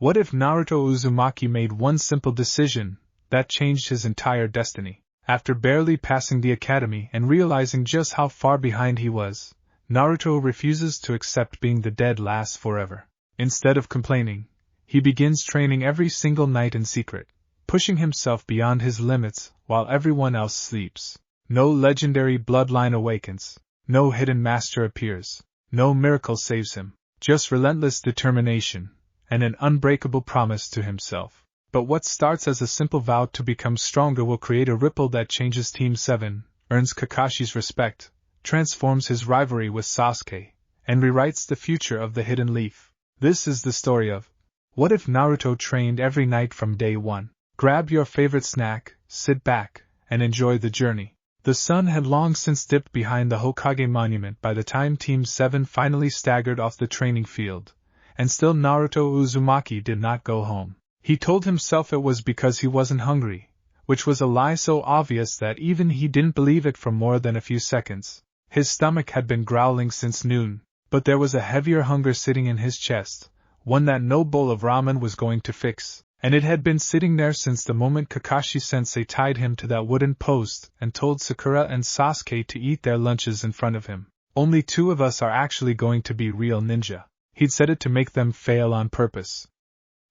What if Naruto Uzumaki made one simple decision that changed his entire destiny? After barely passing the academy and realizing just how far behind he was, Naruto refuses to accept being the dead last forever. Instead of complaining, he begins training every single night in secret, pushing himself beyond his limits while everyone else sleeps. No legendary bloodline awakens, no hidden master appears, no miracle saves him, just relentless determination and an unbreakable promise to himself. But what starts as a simple vow to become stronger will create a ripple that changes Team 7, earns Kakashi's respect, transforms his rivalry with Sasuke, and rewrites the future of the Hidden Leaf. This is the story of what if Naruto trained every night from day one. Grab your favorite snack, sit back, and enjoy the journey. The sun had long since dipped behind the Hokage monument by the time Team 7 finally staggered off the training field, and still Naruto Uzumaki did not go home. He told himself it was because he wasn't hungry, which was a lie so obvious that even he didn't believe it for more than a few seconds. His stomach had been growling since noon, but there was a heavier hunger sitting in his chest, one that no bowl of ramen was going to fix, and it had been sitting there since the moment Kakashi-sensei tied him to that wooden post and told Sakura and Sasuke to eat their lunches in front of him. Only 2 of us are actually going to be real ninja. He'd said it to make them fail on purpose.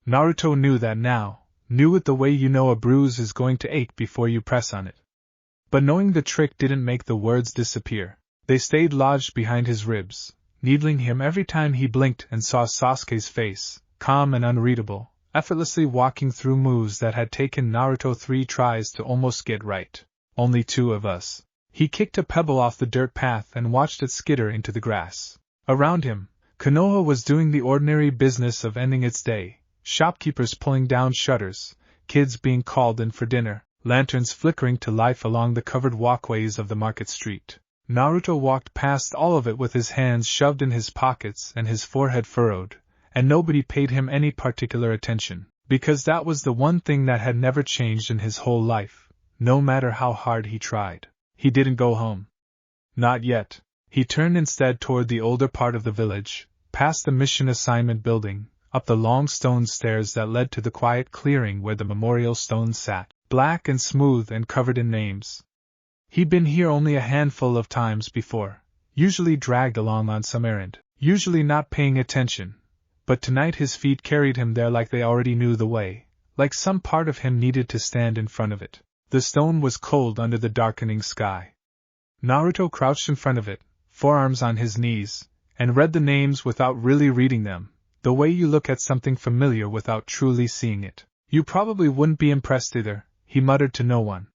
Naruto knew that now, knew it the way you know a bruise is going to ache before you press on it. But knowing the trick didn't make the words disappear. They stayed lodged behind his ribs, needling him every time he blinked and saw Sasuke's face, calm and unreadable, effortlessly walking through moves that had taken Naruto 3 tries to almost get right. Only 2 of us. He kicked a pebble off the dirt path and watched it skitter into the grass. Around him, Konoha was doing the ordinary business of ending its day. Shopkeepers pulling down shutters, kids being called in for dinner, lanterns flickering to life along the covered walkways of the market street. Naruto walked past all of it with his hands shoved in his pockets and his forehead furrowed, and nobody paid him any particular attention, because that was the one thing that had never changed in his whole life, no matter how hard he tried. He didn't go home. Not yet. He turned instead toward the older part of the village, past the mission assignment building, up the long stone stairs that led to the quiet clearing where the memorial stone sat, black and smooth and covered in names. He'd been here only a handful of times before, usually dragged along on some errand, usually not paying attention, but tonight his feet carried him there like they already knew the way, like some part of him needed to stand in front of it. The stone was cold under the darkening sky. Naruto crouched in front of it, forearms on his knees, and read the names without really reading them. The way you look at something familiar without truly seeing it. You probably wouldn't be impressed either, he muttered to no one.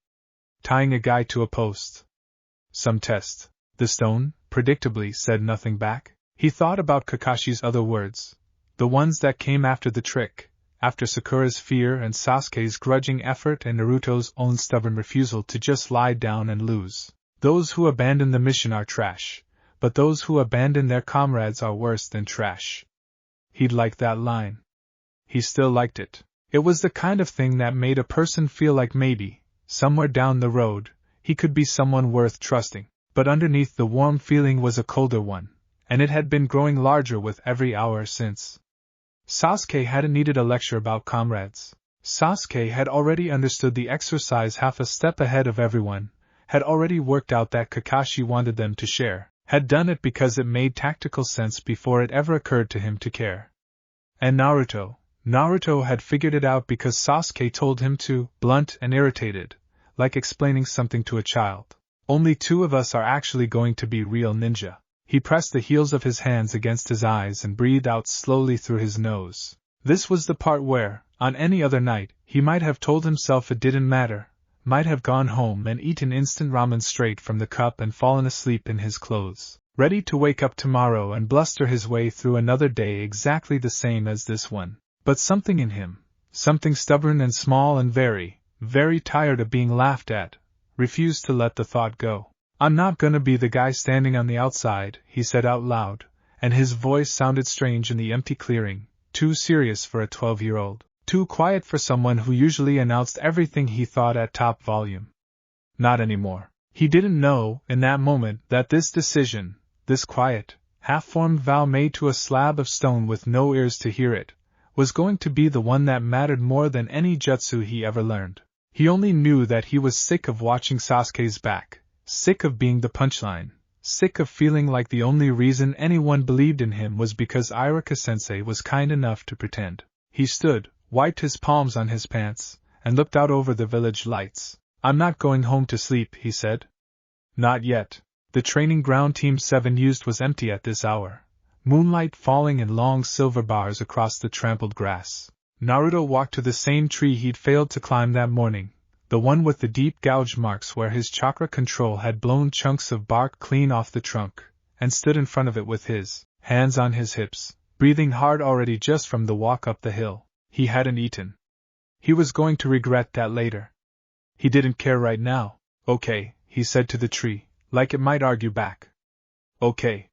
Tying a guy to a post. Some test. The stone, predictably, said nothing back. He thought about Kakashi's other words. The ones that came after the trick, after Sakura's fear and Sasuke's grudging effort and Naruto's own stubborn refusal to just lie down and lose. Those who abandon the mission are trash, but those who abandon their comrades are worse than trash. He'd liked that line. He still liked it. It was the kind of thing that made a person feel like maybe, somewhere down the road, he could be someone worth trusting. But underneath the warm feeling was a colder one, and it had been growing larger with every hour since. Sasuke hadn't needed a lecture about comrades. Sasuke had already understood the exercise half a step ahead of everyone, had already worked out that Kakashi wanted them to share. Had done it because it made tactical sense before it ever occurred to him to care. And Naruto had figured it out because Sasuke told him to, blunt and irritated, like explaining something to a child. Only 2 of us are actually going to be real ninja. He pressed the heels of his hands against his eyes and breathed out slowly through his nose. This was the part where, on any other night, he might have told himself it didn't matter, might have gone home and eaten instant ramen straight from the cup and fallen asleep in his clothes, ready to wake up tomorrow and bluster his way through another day exactly the same as this one. But something in him, something stubborn and small and very, very tired of being laughed at, refused to let the thought go. I'm not gonna be the guy standing on the outside, he said out loud, and his voice sounded strange in the empty clearing, too serious for a 12-year-old. Too quiet for someone who usually announced everything he thought at top volume. Not anymore. He didn't know, in that moment, that this decision, this quiet, half-formed vow made to a slab of stone with no ears to hear it, was going to be the one that mattered more than any jutsu he ever learned. He only knew that he was sick of watching Sasuke's back, sick of being the punchline, sick of feeling like the only reason anyone believed in him was because Iruka-sensei was kind enough to pretend. He stood, wiped his palms on his pants, and looked out over the village lights. "I'm not going home to sleep," he said. "Not yet." The training ground Team 7 used was empty at this hour, moonlight falling in long silver bars across the trampled grass. Naruto walked to the same tree he'd failed to climb that morning, the one with the deep gouge marks where his chakra control had blown chunks of bark clean off the trunk, and stood in front of it with his hands on his hips, breathing hard already just from the walk up the hill. He hadn't eaten. He was going to regret that later. He didn't care right now. "Okay," he said to the tree, like it might argue back. "Okay.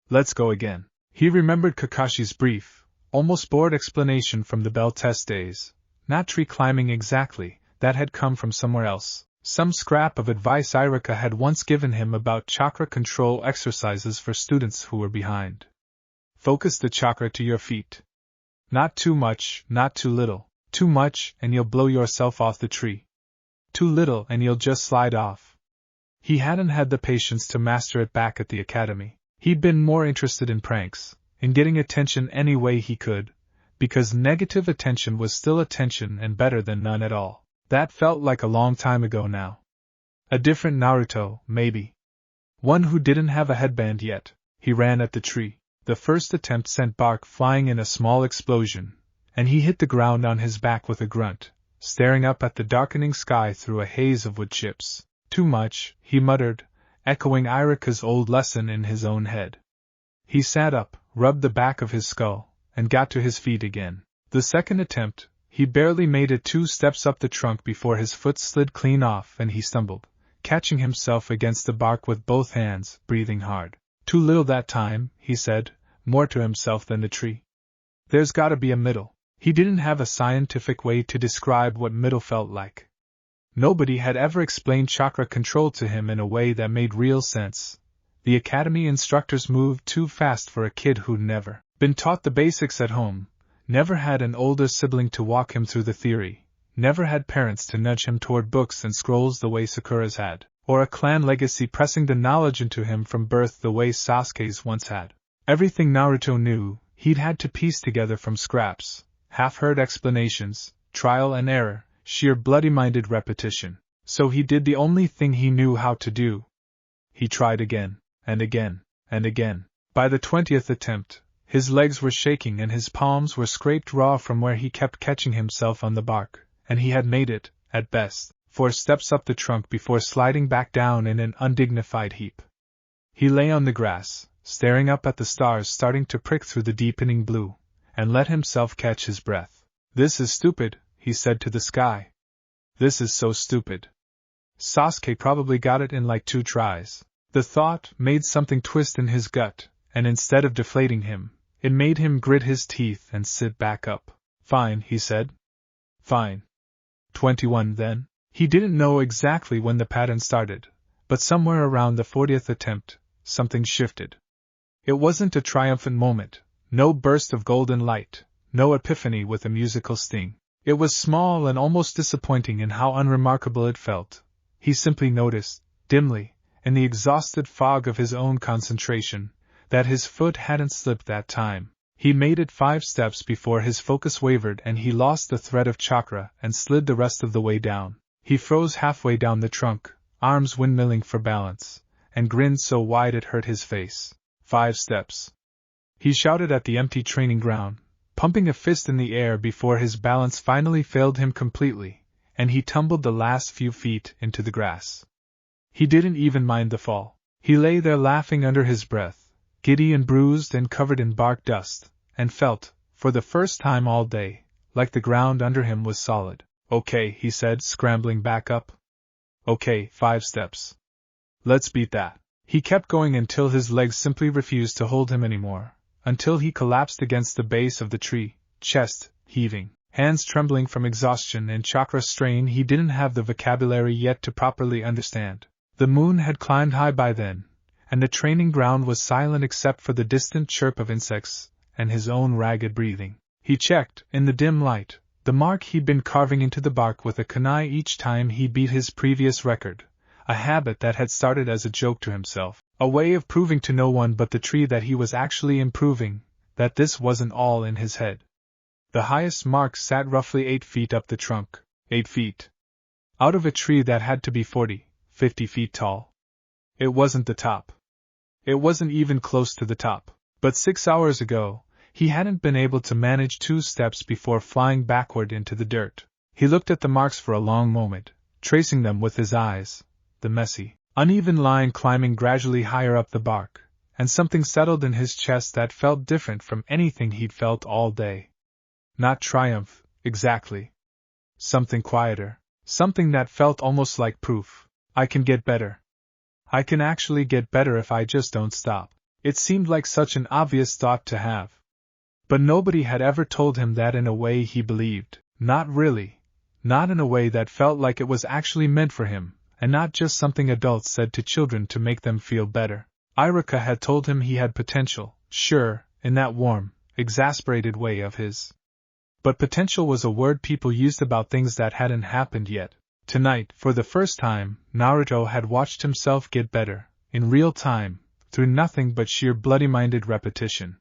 Let's go again." He remembered Kakashi's brief, almost bored explanation from the bell test days. Not tree climbing exactly, that had come from somewhere else. Some scrap of advice Iruka had once given him about chakra control exercises for students who were behind. Focus the chakra to your feet. Not too much, not too little. Too much, and you'll blow yourself off the tree. Too little, and you'll just slide off. He hadn't had the patience to master it back at the academy. He'd been more interested in pranks, in getting attention any way he could, because negative attention was still attention and better than none at all. That felt like a long time ago now. A different Naruto, maybe. One who didn't have a headband yet. He ran at the tree. The first attempt sent bark flying in a small explosion, and he hit the ground on his back with a grunt, staring up at the darkening sky through a haze of wood chips. "Too much," he muttered, echoing Iruka's old lesson in his own head. He sat up, rubbed the back of his skull, and got to his feet again. The second attempt, he barely made it 2 steps up the trunk before his foot slid clean off and he stumbled, catching himself against the bark with both hands, breathing hard. "Too little that time," he said, more to himself than the tree. "There's gotta be a middle." He didn't have a scientific way to describe what middle felt like. Nobody had ever explained chakra control to him in a way that made real sense. The academy instructors moved too fast for a kid who'd never been taught the basics at home, never had an older sibling to walk him through the theory, never had parents to nudge him toward books and scrolls the way Sakura's had, or a clan legacy pressing the knowledge into him from birth the way Sasuke's once had. Everything Naruto knew, he'd had to piece together from scraps, half-heard explanations, trial and error, sheer bloody-minded repetition. So he did the only thing he knew how to do. He tried again, and again, and again. By the 20th attempt, his legs were shaking and his palms were scraped raw from where he kept catching himself on the bark, and he had made it, at best, 4 steps up the trunk before sliding back down in an undignified heap. He lay on the grass, staring up at the stars starting to prick through the deepening blue, and let himself catch his breath. "This is stupid," he said to the sky. "This is so stupid. Sasuke probably got it in like 2 tries. The thought made something twist in his gut, and instead of deflating him, it made him grit his teeth and sit back up. "Fine," he said. "Fine. 21 then." He didn't know exactly when the pattern started, but somewhere around the 40th attempt, something shifted. It wasn't a triumphant moment, no burst of golden light, no epiphany with a musical sting. It was small and almost disappointing in how unremarkable it felt. He simply noticed, dimly, in the exhausted fog of his own concentration, that his foot hadn't slipped that time. He made it 5 steps before his focus wavered and he lost the thread of chakra and slid the rest of the way down. He froze halfway down the trunk, arms windmilling for balance, and grinned so wide it hurt his face. 5 steps. He shouted at the empty training ground, pumping a fist in the air before his balance finally failed him completely, and he tumbled the last few feet into the grass. He didn't even mind the fall. He lay there laughing under his breath, giddy and bruised and covered in bark dust, and felt, for the first time all day, like the ground under him was solid. "Okay," he said, scrambling back up. "Okay, 5 steps. Let's beat that." He kept going until his legs simply refused to hold him anymore, until he collapsed against the base of the tree, chest heaving, hands trembling from exhaustion and chakra strain he didn't have the vocabulary yet to properly understand. The moon had climbed high by then, and the training ground was silent except for the distant chirp of insects and his own ragged breathing. He checked, in the dim light, the mark he'd been carving into the bark with a kunai each time he beat his previous record, a habit that had started as a joke to himself, a way of proving to no one but the tree that he was actually improving, that this wasn't all in his head. The highest mark sat roughly 8 feet up the trunk, 8 feet. Out of a tree that had to be 40, 50 feet tall. It wasn't the top. It wasn't even close to the top. But 6 hours ago, he hadn't been able to manage 2 steps before flying backward into the dirt. He looked at the marks for a long moment, tracing them with his eyes, the messy, uneven line climbing gradually higher up the bark, and something settled in his chest that felt different from anything he'd felt all day. Not triumph, exactly. Something quieter, something that felt almost like proof. I can get better. I can actually get better if I just don't stop. It seemed like such an obvious thought to have. But nobody had ever told him that in a way he believed. Not really. Not in a way that felt like it was actually meant for him, and not just something adults said to children to make them feel better. Irika had told him he had potential, sure, in that warm, exasperated way of his. But potential was a word people used about things that hadn't happened yet. Tonight, for the first time, Naruto had watched himself get better, in real time, through nothing but sheer bloody-minded repetition.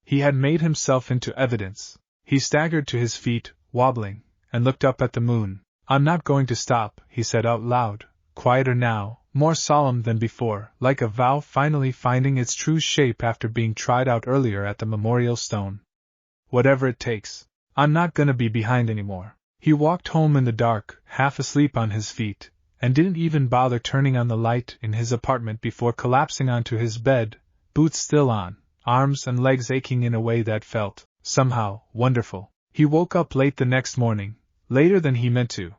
He had made himself into evidence. He staggered to his feet, wobbling, and looked up at the moon. I'm not going to stop, he said out loud, quieter now, more solemn than before, like a vow finally finding its true shape after being tried out earlier at the memorial stone. Whatever it takes. I'm not gonna be behind anymore. He walked home in the dark, half asleep on his feet, and didn't even bother turning on the light in his apartment before collapsing onto his bed, boots still on, arms and legs aching in a way that felt, somehow, wonderful. He woke up late the next morning, later than he meant to,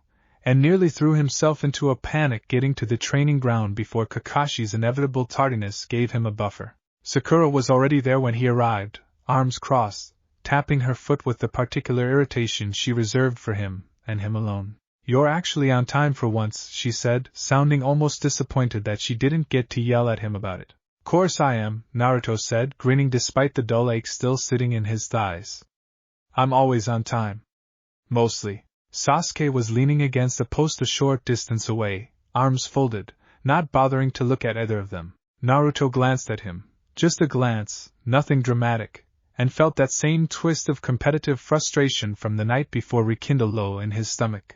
and nearly threw himself into a panic getting to the training ground before Kakashi's inevitable tardiness gave him a buffer. Sakura was already there when he arrived, arms crossed, tapping her foot with the particular irritation she reserved for him, and him alone. You're actually on time for once, she said, sounding almost disappointed that she didn't get to yell at him about it. Course I am, Naruto said, grinning despite the dull ache still sitting in his thighs. I'm always on time. Mostly. Sasuke was leaning against a post a short distance away, arms folded, not bothering to look at either of them. Naruto glanced at him. Just a glance, nothing dramatic, and felt that same twist of competitive frustration from the night before rekindle low in his stomach.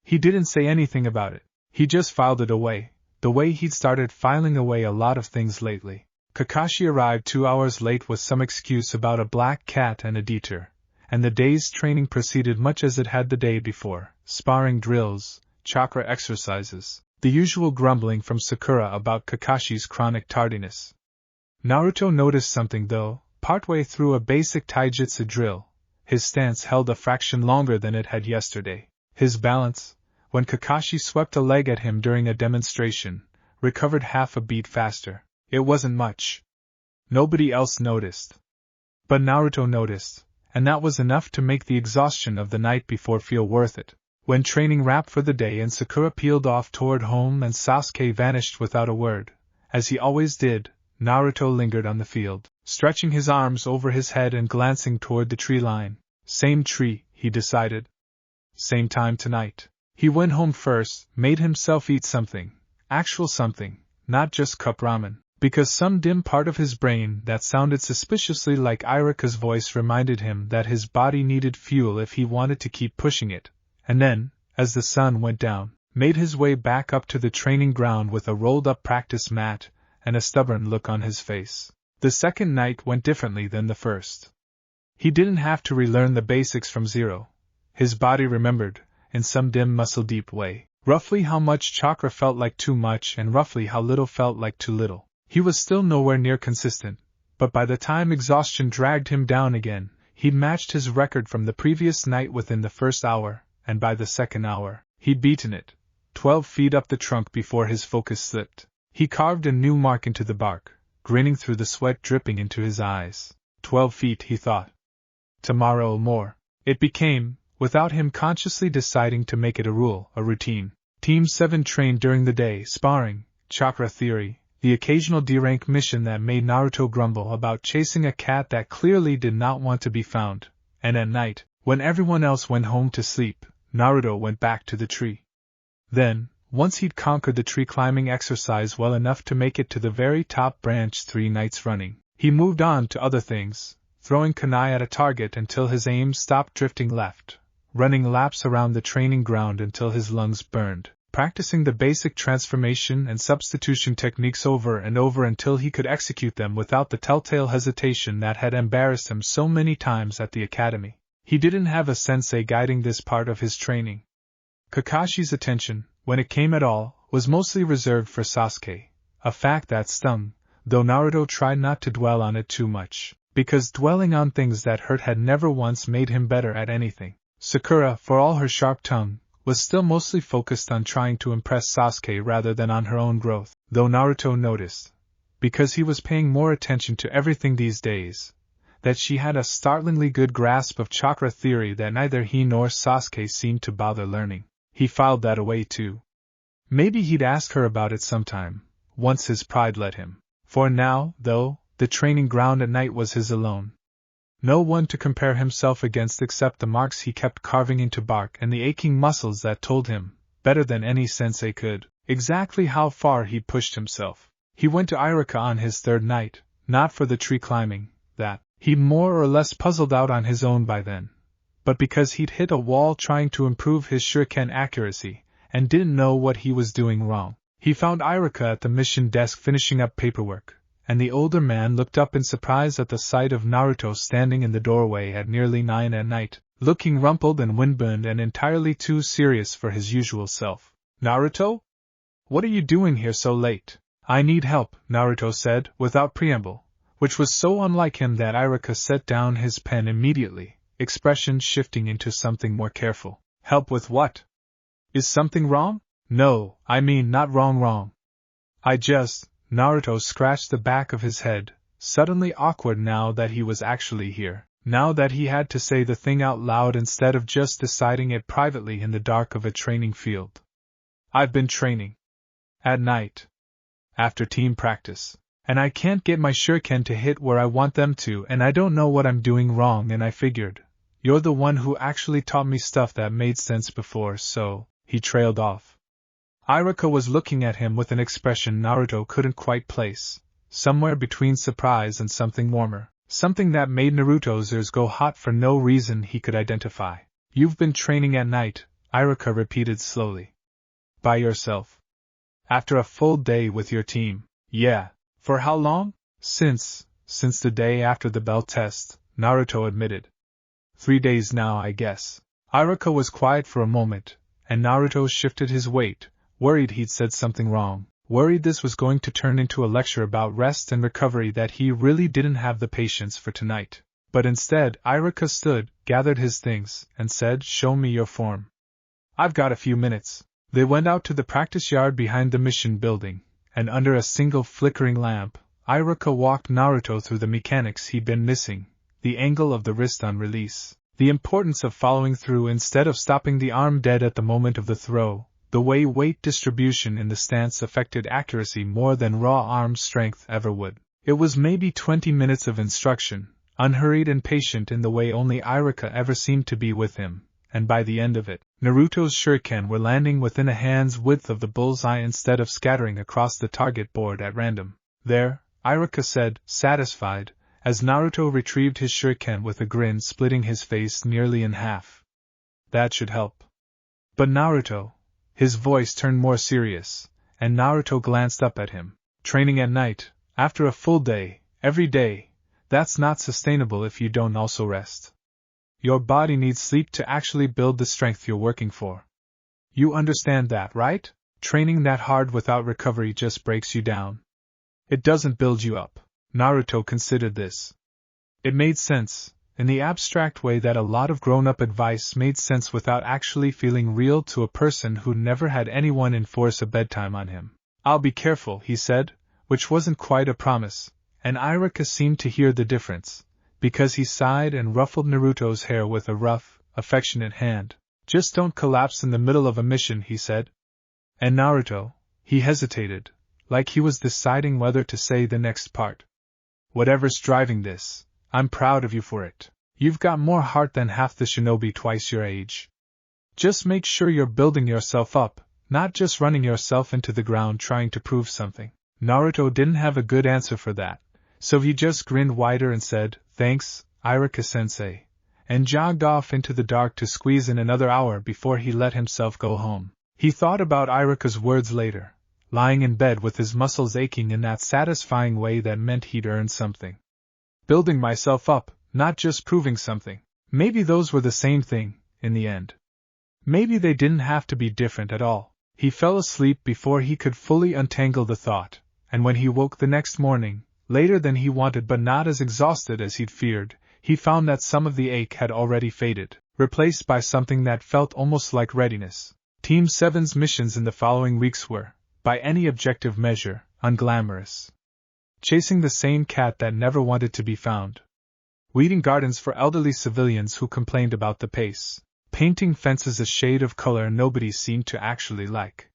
He didn't say anything about it. He just filed it away, the way he'd started filing away a lot of things lately. Kakashi arrived 2 hours late with some excuse about a black cat and a detour, and the day's training proceeded much as it had the day before, sparring drills, chakra exercises, the usual grumbling from Sakura about Kakashi's chronic tardiness. Naruto noticed something though. Partway through a basic taijutsu drill, his stance held a fraction longer than it had yesterday. His balance, when Kakashi swept a leg at him during a demonstration, recovered half a beat faster. It wasn't much. Nobody else noticed. But Naruto noticed, and that was enough to make the exhaustion of the night before feel worth it. When training wrapped for the day and Sakura peeled off toward home and Sasuke vanished without a word, as he always did, Naruto lingered on the field, stretching his arms over his head and glancing toward the tree line. Same tree, he decided. Same time tonight. He went home first, made himself eat something, actual something, not just cup ramen, because some dim part of his brain that sounded suspiciously like Irika's voice reminded him that his body needed fuel if he wanted to keep pushing it, and then, as the sun went down, made his way back up to the training ground with a rolled-up practice mat and a stubborn look on his face. The second night went differently than the first. He didn't have to relearn the basics from zero. His body remembered, in some dim muscle-deep way, roughly how much chakra felt like too much and roughly how little felt like too little. He was still nowhere near consistent, but by the time exhaustion dragged him down again, he'd matched his record from the previous night within the first hour, and by the second hour, he'd beaten it, 12 feet up the trunk before his focus slipped. He carved a new mark into the bark, grinning through the sweat dripping into his eyes. 12 feet, he thought. Tomorrow more. It became, without him consciously deciding to make it a rule, a routine. Team 7 trained during the day, sparring, chakra theory, the occasional D-rank mission that made Naruto grumble about chasing a cat that clearly did not want to be found, and at night, when everyone else went home to sleep, Naruto went back to the tree. Then, once he'd conquered the tree climbing exercise well enough to make it to the very top branch 3 nights running, he moved on to other things, throwing kunai at a target until his aim stopped drifting left, running laps around the training ground until his lungs burned, practicing the basic transformation and substitution techniques over and over until he could execute them without the telltale hesitation that had embarrassed him so many times at the academy. He didn't have a sensei guiding this part of his training. Kakashi's attention, when it came at all, was mostly reserved for Sasuke, a fact that stung, though Naruto tried not to dwell on it too much, because dwelling on things that hurt had never once made him better at anything. Sakura, for all her sharp tongue, was still mostly focused on trying to impress Sasuke rather than on her own growth, though Naruto noticed, because he was paying more attention to everything these days, that she had a startlingly good grasp of chakra theory that neither he nor Sasuke seemed to bother learning. He filed that away too. Maybe he'd ask her about it sometime, once his pride let him. For now, though, the training ground at night was his alone. No one to compare himself against except the marks he kept carving into bark and the aching muscles that told him, better than any sensei could, exactly how far he'd pushed himself. He went to Irika on his 3rd night, not for the tree climbing, that he'd more or less puzzled out on his own by then, but because he'd hit a wall trying to improve his shuriken accuracy, and didn't know what he was doing wrong. He found Irika at the mission desk finishing up paperwork, and the older man looked up in surprise at the sight of Naruto standing in the doorway at nearly 9 at night, looking rumpled and windburned and entirely too serious for his usual self. "Naruto? What are you doing here so late?" "I need help," Naruto said, without preamble, which was so unlike him that Irika set down his pen immediately, expression shifting into something more careful. "Help with what? Is something wrong?" "No, I mean not wrong. Naruto scratched the back of his head, suddenly awkward now that he was actually here, now that he had to say the thing out loud instead of just deciding it privately in the dark of a training field. "I've been training. At night. After team practice. And I can't get my shuriken to hit where I want them to, and I don't know what I'm doing wrong, and I figured, you're the one who actually taught me stuff that made sense before, so," he trailed off. Irika was looking at him with an expression Naruto couldn't quite place, somewhere between surprise and something warmer, something that made Naruto's ears go hot for no reason he could identify. "You've been training at night," Irika repeated slowly. "By yourself? After a full day with your team?" "Yeah." "For how long?" Since the day after the bell test," Naruto admitted. 3 days now, I guess." Irika was quiet for a moment, and Naruto shifted his weight, worried he'd said something wrong, worried this was going to turn into a lecture about rest and recovery that he really didn't have the patience for tonight. But instead, Irika stood, gathered his things, and said, "Show me your form." "I've got a few minutes." They went out to the practice yard behind the mission building, and under a single flickering lamp, Irika walked Naruto through the mechanics he'd been missing, the angle of the wrist on release, the importance of following through instead of stopping the arm dead at the moment of the throw, the way weight distribution in the stance affected accuracy more than raw arm strength ever would. It was maybe 20 minutes of instruction, unhurried and patient in the way only Irika ever seemed to be with him, and by the end of it, Naruto's shuriken were landing within a hand's width of the bullseye instead of scattering across the target board at random. "There," Irika said, satisfied, as Naruto retrieved his shuriken with a grin splitting his face nearly in half. "That should help." "But Naruto," his voice turned more serious, and Naruto glanced up at him. "Training at night, after a full day, every day, that's not sustainable if you don't also rest. Your body needs sleep to actually build the strength you're working for. You understand that, right? Training that hard without recovery just breaks you down. It doesn't build you up." Naruto considered this. It made sense, in the abstract way that a lot of grown-up advice made sense without actually feeling real to a person who'd never had anyone enforce a bedtime on him. "I'll be careful," he said, which wasn't quite a promise, and Irika seemed to hear the difference, because he sighed and ruffled Naruto's hair with a rough, affectionate hand. "Just don't collapse in the middle of a mission," he said. "And Naruto," he hesitated, like he was deciding whether to say the next part. "Whatever's driving this, I'm proud of you for it. You've got more heart than half the shinobi twice your age. Just make sure you're building yourself up, not just running yourself into the ground trying to prove something. Naruto didn't have a good answer for that, so he just grinned wider and said, "Thanks, Irika-sensei," and jogged off into the dark to squeeze in another hour before he let himself go home. He thought about Irika's words later, lying in bed with his muscles aching in that satisfying way that meant he'd earned something. Building myself up, not just proving something. Maybe those were the same thing, in the end. Maybe they didn't have to be different at all. He fell asleep before he could fully untangle the thought, and when he woke the next morning, later than he wanted but not as exhausted as he'd feared, he found that some of the ache had already faded, replaced by something that felt almost like readiness. Team 7's missions in the following weeks were, by any objective measure, unglamorous. Chasing the same cat that never wanted to be found. Weeding gardens for elderly civilians who complained about the pace. Painting fences a shade of color nobody seemed to actually like.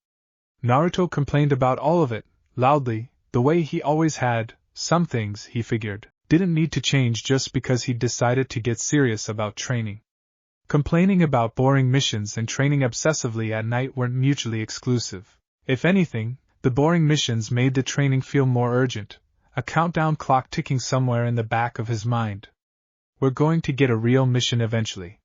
Naruto complained about all of it, loudly, the way he always had. Some things, he figured, didn't need to change just because he'd decided to get serious about training. Complaining about boring missions and training obsessively at night weren't mutually exclusive. If anything, the boring missions made the training feel more urgent, a countdown clock ticking somewhere in the back of his mind. We're going to get a real mission eventually.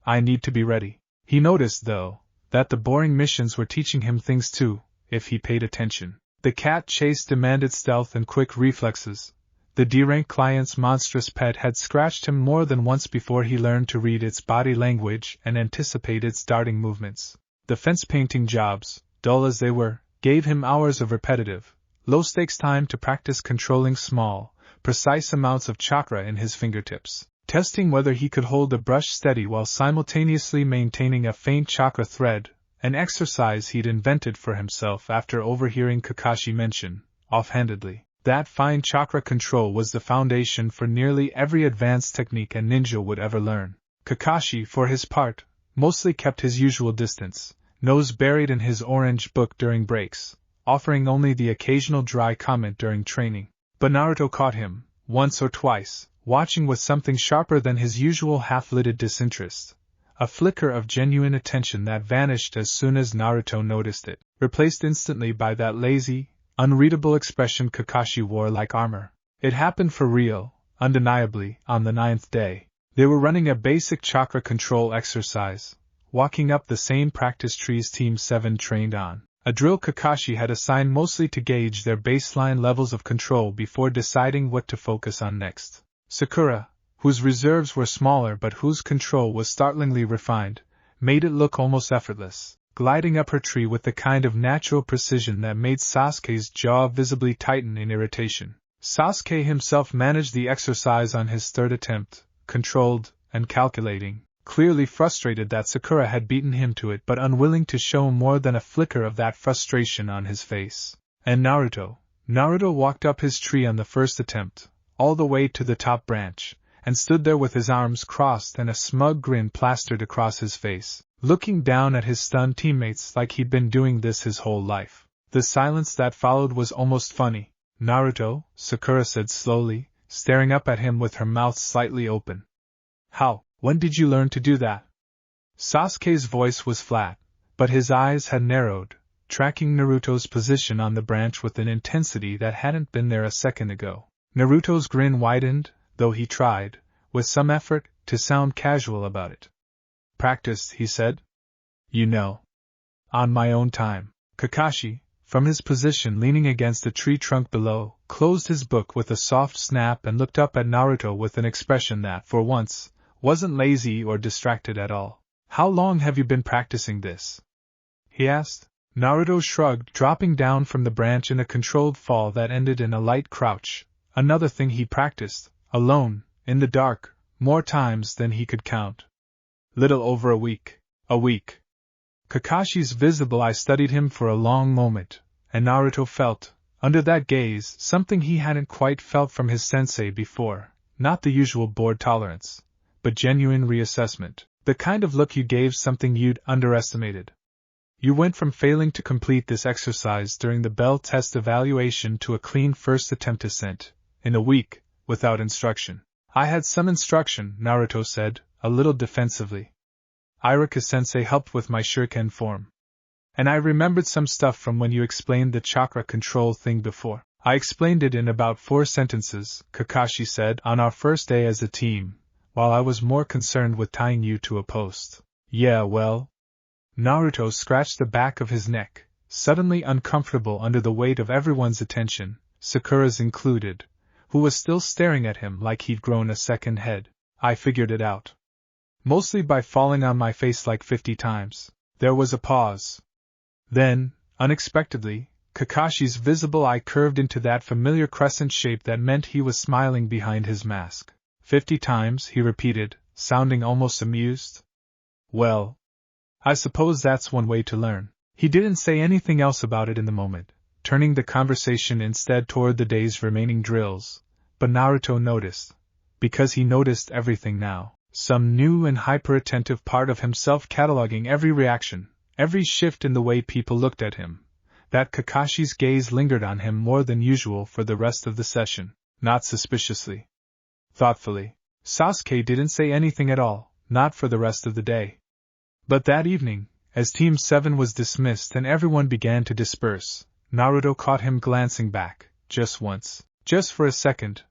I need to be ready. He noticed, though, that the boring missions were teaching him things too, if he paid attention. The cat chase demanded stealth and quick reflexes. The D-rank client's monstrous pet had scratched him more than once before he learned to read its body language and anticipate its darting movements. The fence painting jobs, dull as they were, gave him hours of repetitive, low-stakes time to practice controlling small, precise amounts of chakra in his fingertips, testing whether he could hold the brush steady while simultaneously maintaining a faint chakra thread, an exercise he'd invented for himself after overhearing Kakashi mention, offhandedly, that fine chakra control was the foundation for nearly every advanced technique a ninja would ever learn. Kakashi, for his part, mostly kept his usual distance, nose buried in his orange book during breaks, offering only the occasional dry comment during training. But Naruto caught him, once or twice, watching with something sharper than his usual half-lidded disinterest, a flicker of genuine attention that vanished as soon as Naruto noticed it, replaced instantly by that lazy, unreadable expression Kakashi wore like armor. It happened for real, undeniably, on the 9th day. They were running a basic chakra control exercise, walking up the same practice trees Team 7 trained on, a drill Kakashi had assigned mostly to gauge their baseline levels of control before deciding what to focus on next. Sakura, whose reserves were smaller but whose control was startlingly refined, made it look almost effortless, gliding up her tree with the kind of natural precision that made Sasuke's jaw visibly tighten in irritation. Sasuke himself managed the exercise on his third attempt, controlled and calculating, clearly frustrated that Sakura had beaten him to it but unwilling to show more than a flicker of that frustration on his face. And Naruto walked up his tree on the first attempt, all the way to the top branch, and stood there with his arms crossed and a smug grin plastered across his face, looking down at his stunned teammates like he'd been doing this his whole life. The silence that followed was almost funny. "Naruto," Sakura said slowly, staring up at him with her mouth slightly open. When did you learn to do that?" Sasuke's voice was flat, but his eyes had narrowed, tracking Naruto's position on the branch with an intensity that hadn't been there a second ago. Naruto's grin widened, though he tried, with some effort, to sound casual about it. "Practiced," he said. "You know. On my own time." Kakashi, from his position leaning against a tree trunk below, closed his book with a soft snap and looked up at Naruto with an expression that, for once, wasn't lazy or distracted at all. "How long have you been practicing this?" he asked. Naruto shrugged, dropping down from the branch in a controlled fall that ended in a light crouch, another thing he practiced, alone, in the dark, more times than he could count. "Little over a week." "A week." Kakashi's visible eye studied him for a long moment, and Naruto felt, under that gaze, something he hadn't quite felt from his sensei before, not the usual bored tolerance, but genuine reassessment, the kind of look you gave something you'd underestimated. "You went from failing to complete this exercise during the bell test evaluation to a clean first attempt ascent, in a week, without instruction." I had some instruction, Naruto said, a little defensively. Iruka-sensei helped with my shuriken form. And I remembered some stuff from when you explained the chakra control thing before. I explained it in about 4 sentences, Kakashi said, on our first day as a team, while I was more concerned with tying you to a post. Yeah, well. Naruto scratched the back of his neck, suddenly uncomfortable under the weight of everyone's attention, Sakura's included, who was still staring at him like he'd grown a second head. I figured it out. Mostly by falling on my face like 50 times. There was a pause. Then, unexpectedly, Kakashi's visible eye curved into that familiar crescent shape that meant he was smiling behind his mask. 50 times, he repeated, sounding almost amused. Well, I suppose that's one way to learn. He didn't say anything else about it in the moment, turning the conversation instead toward the day's remaining drills, but Naruto noticed, because he noticed everything now, some new and hyper-attentive part of himself cataloging every reaction, every shift in the way people looked at him, that Kakashi's gaze lingered on him more than usual for the rest of the session, not suspiciously. Thoughtfully, Sasuke didn't say anything at all, not for the rest of the day. But that evening, as Team 7 was dismissed and everyone began to disperse, Naruto caught him glancing back, just once, just for a second,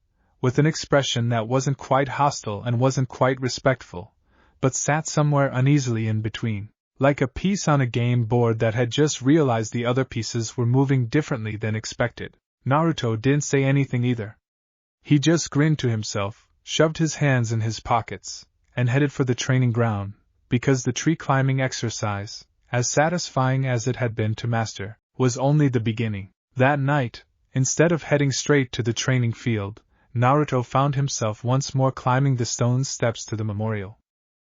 with an expression that wasn't quite hostile and wasn't quite respectful, but sat somewhere uneasily in between, like a piece on a game board that had just realized the other pieces were moving differently than expected. Naruto didn't say anything either. He just grinned to himself, shoved his hands in his pockets, and headed for the training ground, because the tree-climbing exercise, as satisfying as it had been to master, was only the beginning. That night, instead of heading straight to the training field, Naruto found himself once more climbing the stone steps to the memorial.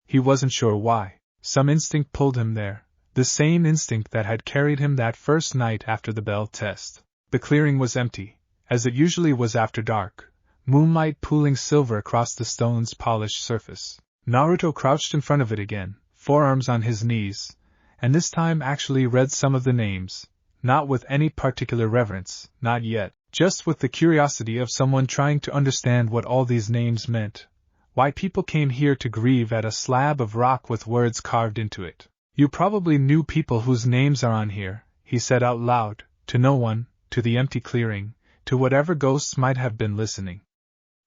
He wasn't sure why. Some instinct pulled him there, the same instinct that had carried him that first night after the bell test. The clearing was empty, as it usually was after dark, moonlight pooling silver across the stone's polished surface. Naruto crouched in front of it again, forearms on his knees, and this time actually read some of the names, not with any particular reverence, not yet, just with the curiosity of someone trying to understand what all these names meant. Why people came here to grieve at a slab of rock with words carved into it. You probably knew people whose names are on here, he said out loud, to no one, to the empty clearing, to whatever ghosts might have been listening.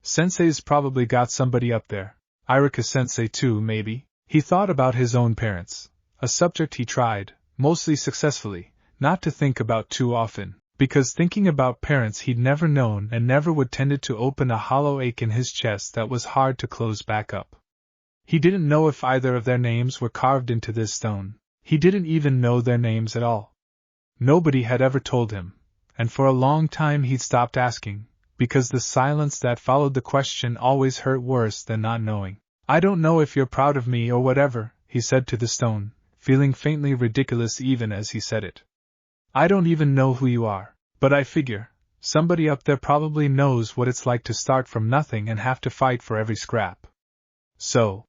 Sensei's probably got somebody up there. Iruka-sensei too, maybe. He thought about his own parents, a subject he tried, mostly successfully, not to think about too often, because thinking about parents he'd never known and never would tended to open a hollow ache in his chest that was hard to close back up. He didn't know if either of their names were carved into this stone. He didn't even know their names at all. Nobody had ever told him, and for a long time he'd stopped asking, because the silence that followed the question always hurt worse than not knowing. I don't know if you're proud of me or whatever, he said to the stone, feeling faintly ridiculous even as he said it. I don't even know who you are, but I figure, somebody up there probably knows what it's like to start from nothing and have to fight for every scrap. So,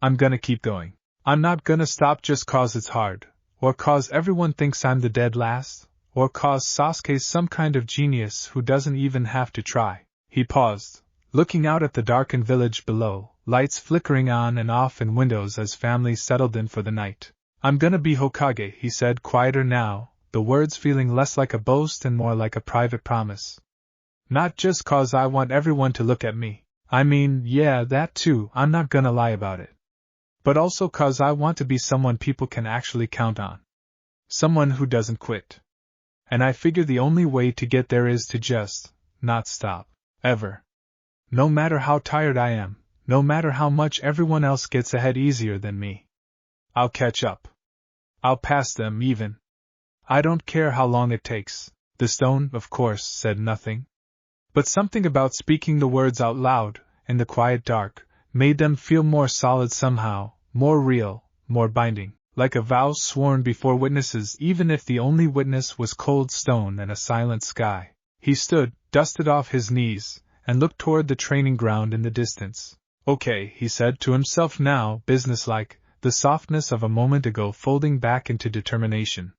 I'm gonna keep going. I'm not gonna stop just cause it's hard, or cause everyone thinks I'm the dead last, or cause Sasuke's some kind of genius who doesn't even have to try. He paused, looking out at the darkened village below, lights flickering on and off in windows as families settled in for the night. I'm gonna be Hokage, he said, quieter now, the words feeling less like a boast and more like a private promise. Not just cause I want everyone to look at me. I mean, yeah, that too, I'm not gonna lie about it. But also cause I want to be someone people can actually count on. Someone who doesn't quit. And I figure the only way to get there is to just not stop. Ever. No matter how tired I am, no matter how much everyone else gets ahead easier than me. I'll catch up. I'll pass them even. I don't care how long it takes. The stone, of course, said nothing. But something about speaking the words out loud, in the quiet dark, made them feel more solid somehow, more real, more binding, like a vow sworn before witnesses even if the only witness was cold stone and a silent sky. He stood, dusted off his knees, and looked toward the training ground in the distance. Okay, he said to himself now, businesslike, the softness of a moment ago folding back into determination.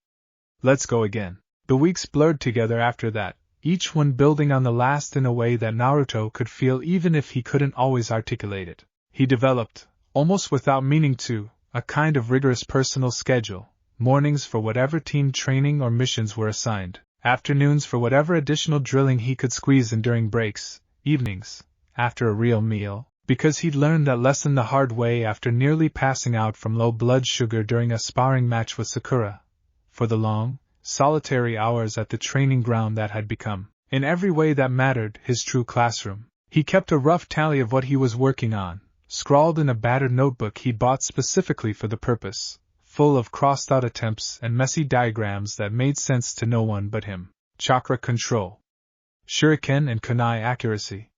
Let's go again. The weeks blurred together after that, each one building on the last in a way that Naruto could feel even if he couldn't always articulate it. He developed, almost without meaning to, a kind of rigorous personal schedule, mornings for whatever team training or missions were assigned, afternoons for whatever additional drilling he could squeeze in during breaks, evenings, after a real meal, because he'd learned that lesson the hard way after nearly passing out from low blood sugar during a sparring match with Sakura, for the long, solitary hours at the training ground that had become, in every way that mattered, his true classroom. He kept a rough tally of what he was working on, scrawled in a battered notebook he'd bought specifically for the purpose, full of crossed-out attempts and messy diagrams that made sense to no one but him. Chakra control, shuriken and kunai accuracy.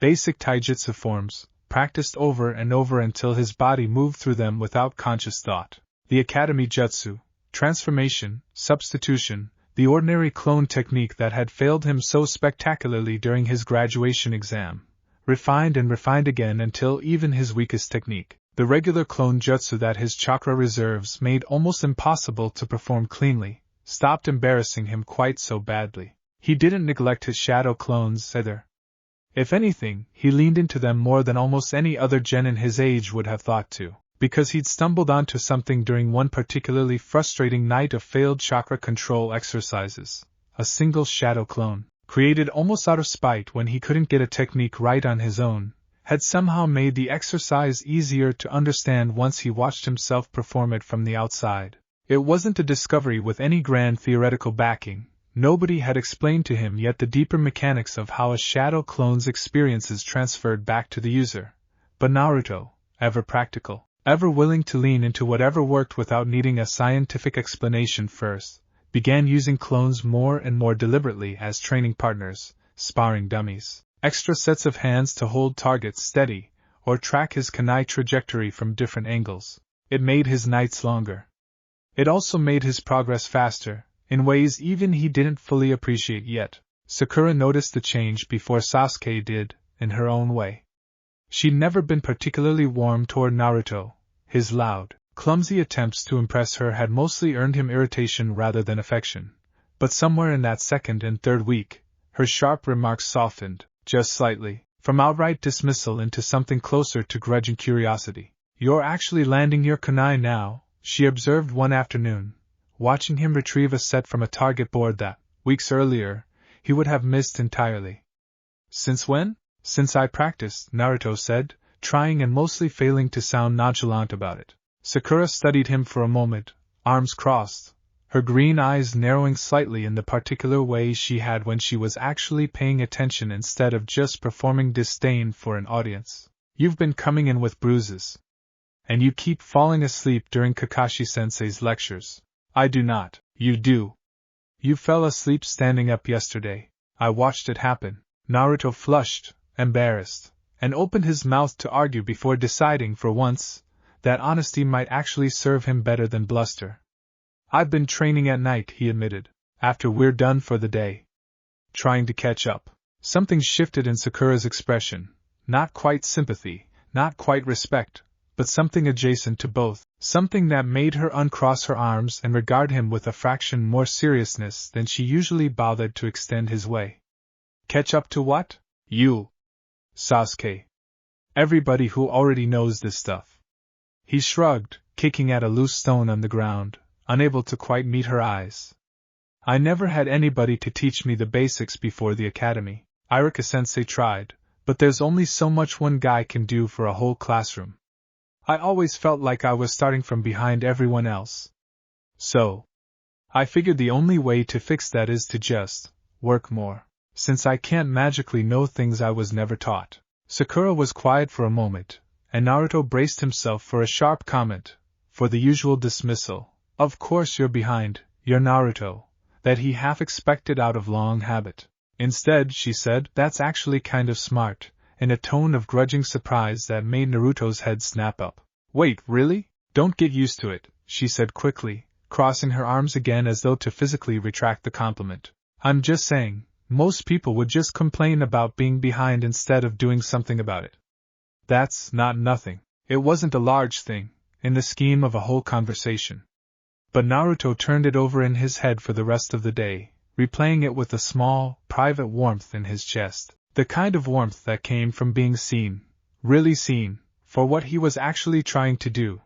Basic taijutsu forms, practiced over and over until his body moved through them without conscious thought. The academy jutsu, transformation, substitution, the ordinary clone technique that had failed him so spectacularly during his graduation exam, refined and refined again until even his weakest technique, the regular clone jutsu that his chakra reserves made almost impossible to perform cleanly, stopped embarrassing him quite so badly. He didn't neglect his shadow clones either. If anything, he leaned into them more than almost any other genin his age would have thought to, because he'd stumbled onto something during one particularly frustrating night of failed chakra control exercises. A single shadow clone, created almost out of spite when he couldn't get a technique right on his own, had somehow made the exercise easier to understand once he watched himself perform it from the outside. It wasn't a discovery with any grand theoretical backing. Nobody had explained to him yet the deeper mechanics of how a shadow clone's experiences transferred back to the user. But Naruto, ever practical, ever willing to lean into whatever worked without needing a scientific explanation first, began using clones more and more deliberately as training partners, sparring dummies, extra sets of hands to hold targets steady, or track his kunai trajectory from different angles. It made his nights longer. It also made his progress faster, in ways even he didn't fully appreciate yet. Sakura noticed the change before Sasuke did, in her own way. She'd never been particularly warm toward Naruto. His loud, clumsy attempts to impress her had mostly earned him irritation rather than affection. But somewhere in that second and third week, her sharp remarks softened, just slightly, from outright dismissal into something closer to grudging curiosity. "You're actually landing your kunai now," she observed one afternoon, watching him retrieve a set from a target board that, weeks earlier, he would have missed entirely. "Since when?" "Since I practiced," Naruto said, trying and mostly failing to sound nonchalant about it. Sakura studied him for a moment, arms crossed, her green eyes narrowing slightly in the particular way she had when she was actually paying attention instead of just performing disdain for an audience. "You've been coming in with bruises. And you keep falling asleep during Kakashi-sensei's lectures." "I do not." "You do. You fell asleep standing up yesterday. I watched it happen." Naruto flushed, embarrassed, and opened his mouth to argue before deciding for once that honesty might actually serve him better than bluster. "I've been training at night," he admitted, "after we're done for the day. Trying to catch up." Something shifted in Sakura's expression, not quite sympathy, not quite respect, but something adjacent to both, something that made her uncross her arms and regard him with a fraction more seriousness than she usually bothered to extend his way. "Catch up to what?" "You, Sasuke. Everybody who already knows this stuff." He shrugged, kicking at a loose stone on the ground, unable to quite meet her eyes. "I never had anybody to teach me the basics before the academy. Iruka-sensei tried, but there's only so much one guy can do for a whole classroom. I always felt like I was starting from behind everyone else. So I figured the only way to fix that is to just work more, since I can't magically know things I was never taught." Sakura was quiet for a moment, and Naruto braced himself for a sharp comment, for the usual dismissal. "Of course you're behind, you're Naruto," that he half expected out of long habit. Instead, she said, "That's actually kind of smart," in a tone of grudging surprise that made Naruto's head snap up. "Wait, really? Don't get used to it," she said quickly, crossing her arms again as though to physically retract the compliment. "I'm just saying, most people would just complain about being behind instead of doing something about it. That's not nothing." It wasn't a large thing, in the scheme of a whole conversation. But Naruto turned it over in his head for the rest of the day, replaying it with a small, private warmth in his chest. The kind of warmth that came from being seen, really seen, for what he was actually trying to do,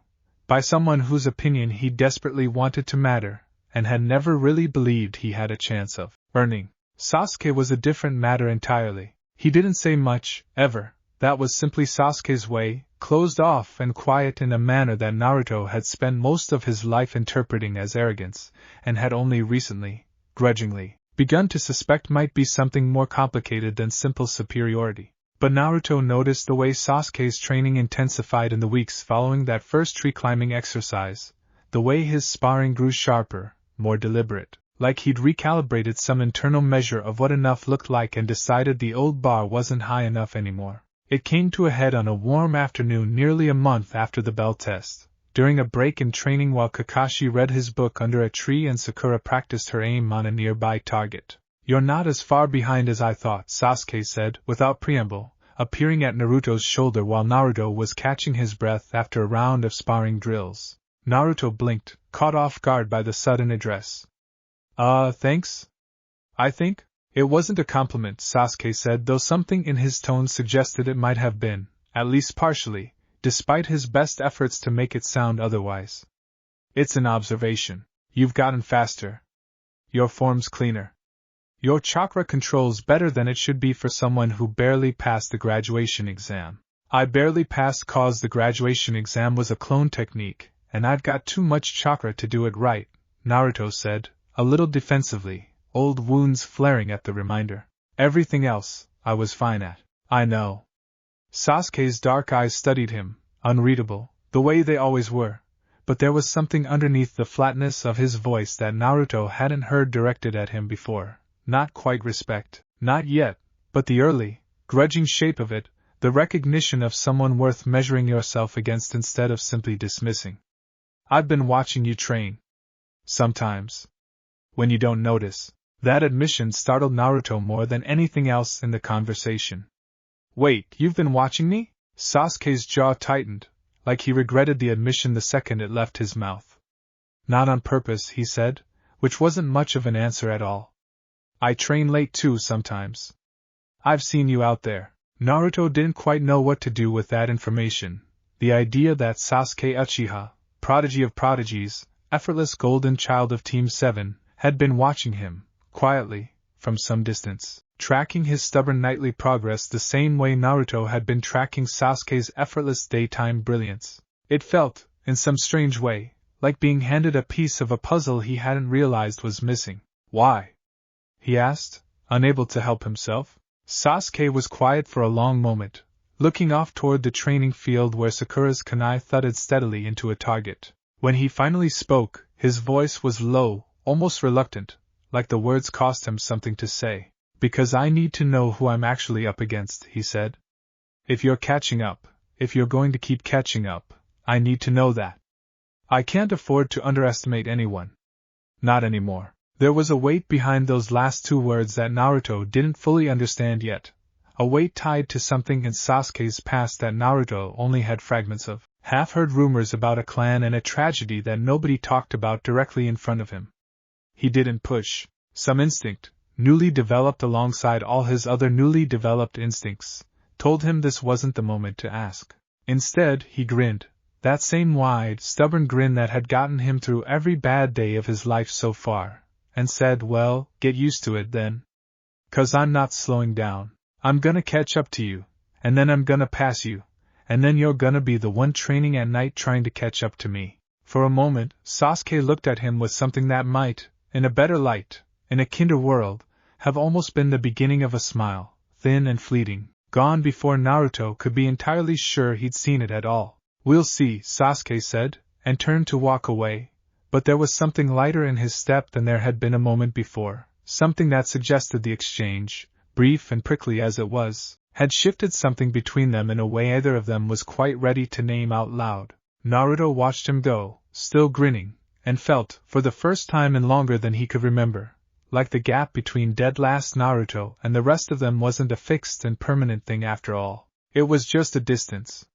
by someone whose opinion he desperately wanted to matter, and had never really believed he had a chance of earning. Sasuke was a different matter entirely. He didn't say much, ever. That was simply Sasuke's way, closed off and quiet in a manner that Naruto had spent most of his life interpreting as arrogance, and had only recently, grudgingly, begun to suspect might be something more complicated than simple superiority. But Naruto noticed the way Sasuke's training intensified in the weeks following that first tree climbing exercise, the way his sparring grew sharper, more deliberate, like he'd recalibrated some internal measure of what enough looked like and decided the old bar wasn't high enough anymore. It came to a head on a warm afternoon nearly a month after the bell test, during a break in training while Kakashi read his book under a tree and Sakura practiced her aim on a nearby target. "You're not as far behind as I thought," Sasuke said, without preamble, appearing at Naruto's shoulder while Naruto was catching his breath after a round of sparring drills. Naruto blinked, caught off guard by the sudden address. Thanks? I think? It wasn't a compliment, Sasuke said, though something in his tone suggested it might have been, at least partially, despite his best efforts to make it sound otherwise. It's an observation. You've gotten faster. Your form's cleaner. Your chakra control's better than it should be for someone who barely passed the graduation exam. I barely passed cause the graduation exam was a clone technique, and I've got too much chakra to do it right, Naruto said, a little defensively, old wounds flaring at the reminder. Everything else, I was fine at. I know. Sasuke's dark eyes studied him, unreadable, the way they always were, but there was something underneath the flatness of his voice that Naruto hadn't heard directed at him before. Not quite respect, not yet, but the early, grudging shape of it, the recognition of someone worth measuring yourself against instead of simply dismissing. I've been watching you train. Sometimes. When you don't notice. That admission startled Naruto more than anything else in the conversation. Wait, you've been watching me? Sasuke's jaw tightened, like he regretted the admission the second it left his mouth. Not on purpose, he said, which wasn't much of an answer at all. I train late too sometimes. I've seen you out there. Naruto didn't quite know what to do with that information. The idea that Sasuke Uchiha, prodigy of prodigies, effortless golden child of Team 7, had been watching him, quietly, from some distance, tracking his stubborn nightly progress the same way Naruto had been tracking Sasuke's effortless daytime brilliance. It felt, in some strange way, like being handed a piece of a puzzle he hadn't realized was missing. Why? He asked, unable to help himself. Sasuke was quiet for a long moment, looking off toward the training field where Sakura's kunai thudded steadily into a target. When he finally spoke, his voice was low, almost reluctant, like the words cost him something to say. Because I need to know who I'm actually up against, he said. If you're catching up, if you're going to keep catching up, I need to know that. I can't afford to underestimate anyone. Not anymore. There was a weight behind those last two words that Naruto didn't fully understand yet, a weight tied to something in Sasuke's past that Naruto only had fragments of, half-heard rumors about a clan and a tragedy that nobody talked about directly in front of him. He didn't push. Some instinct, newly developed alongside all his other newly developed instincts, told him this wasn't the moment to ask. Instead, he grinned, that same wide, stubborn grin that had gotten him through every bad day of his life so far, and said, well, get used to it then. 'Cause I'm not slowing down. I'm gonna catch up to you, and then I'm gonna pass you, and then you're gonna be the one training at night trying to catch up to me. For a moment, Sasuke looked at him with something that might, in a better light, in a kinder world, have almost been the beginning of a smile, thin and fleeting, gone before Naruto could be entirely sure he'd seen it at all. We'll see, Sasuke said, and turned to walk away, but there was something lighter in his step than there had been a moment before, something that suggested the exchange, brief and prickly as it was, had shifted something between them in a way either of them was quite ready to name out loud. Naruto watched him go, still grinning, and felt, for the first time in longer than he could remember, like the gap between dead last Naruto and the rest of them wasn't a fixed and permanent thing after all. It was just a distance.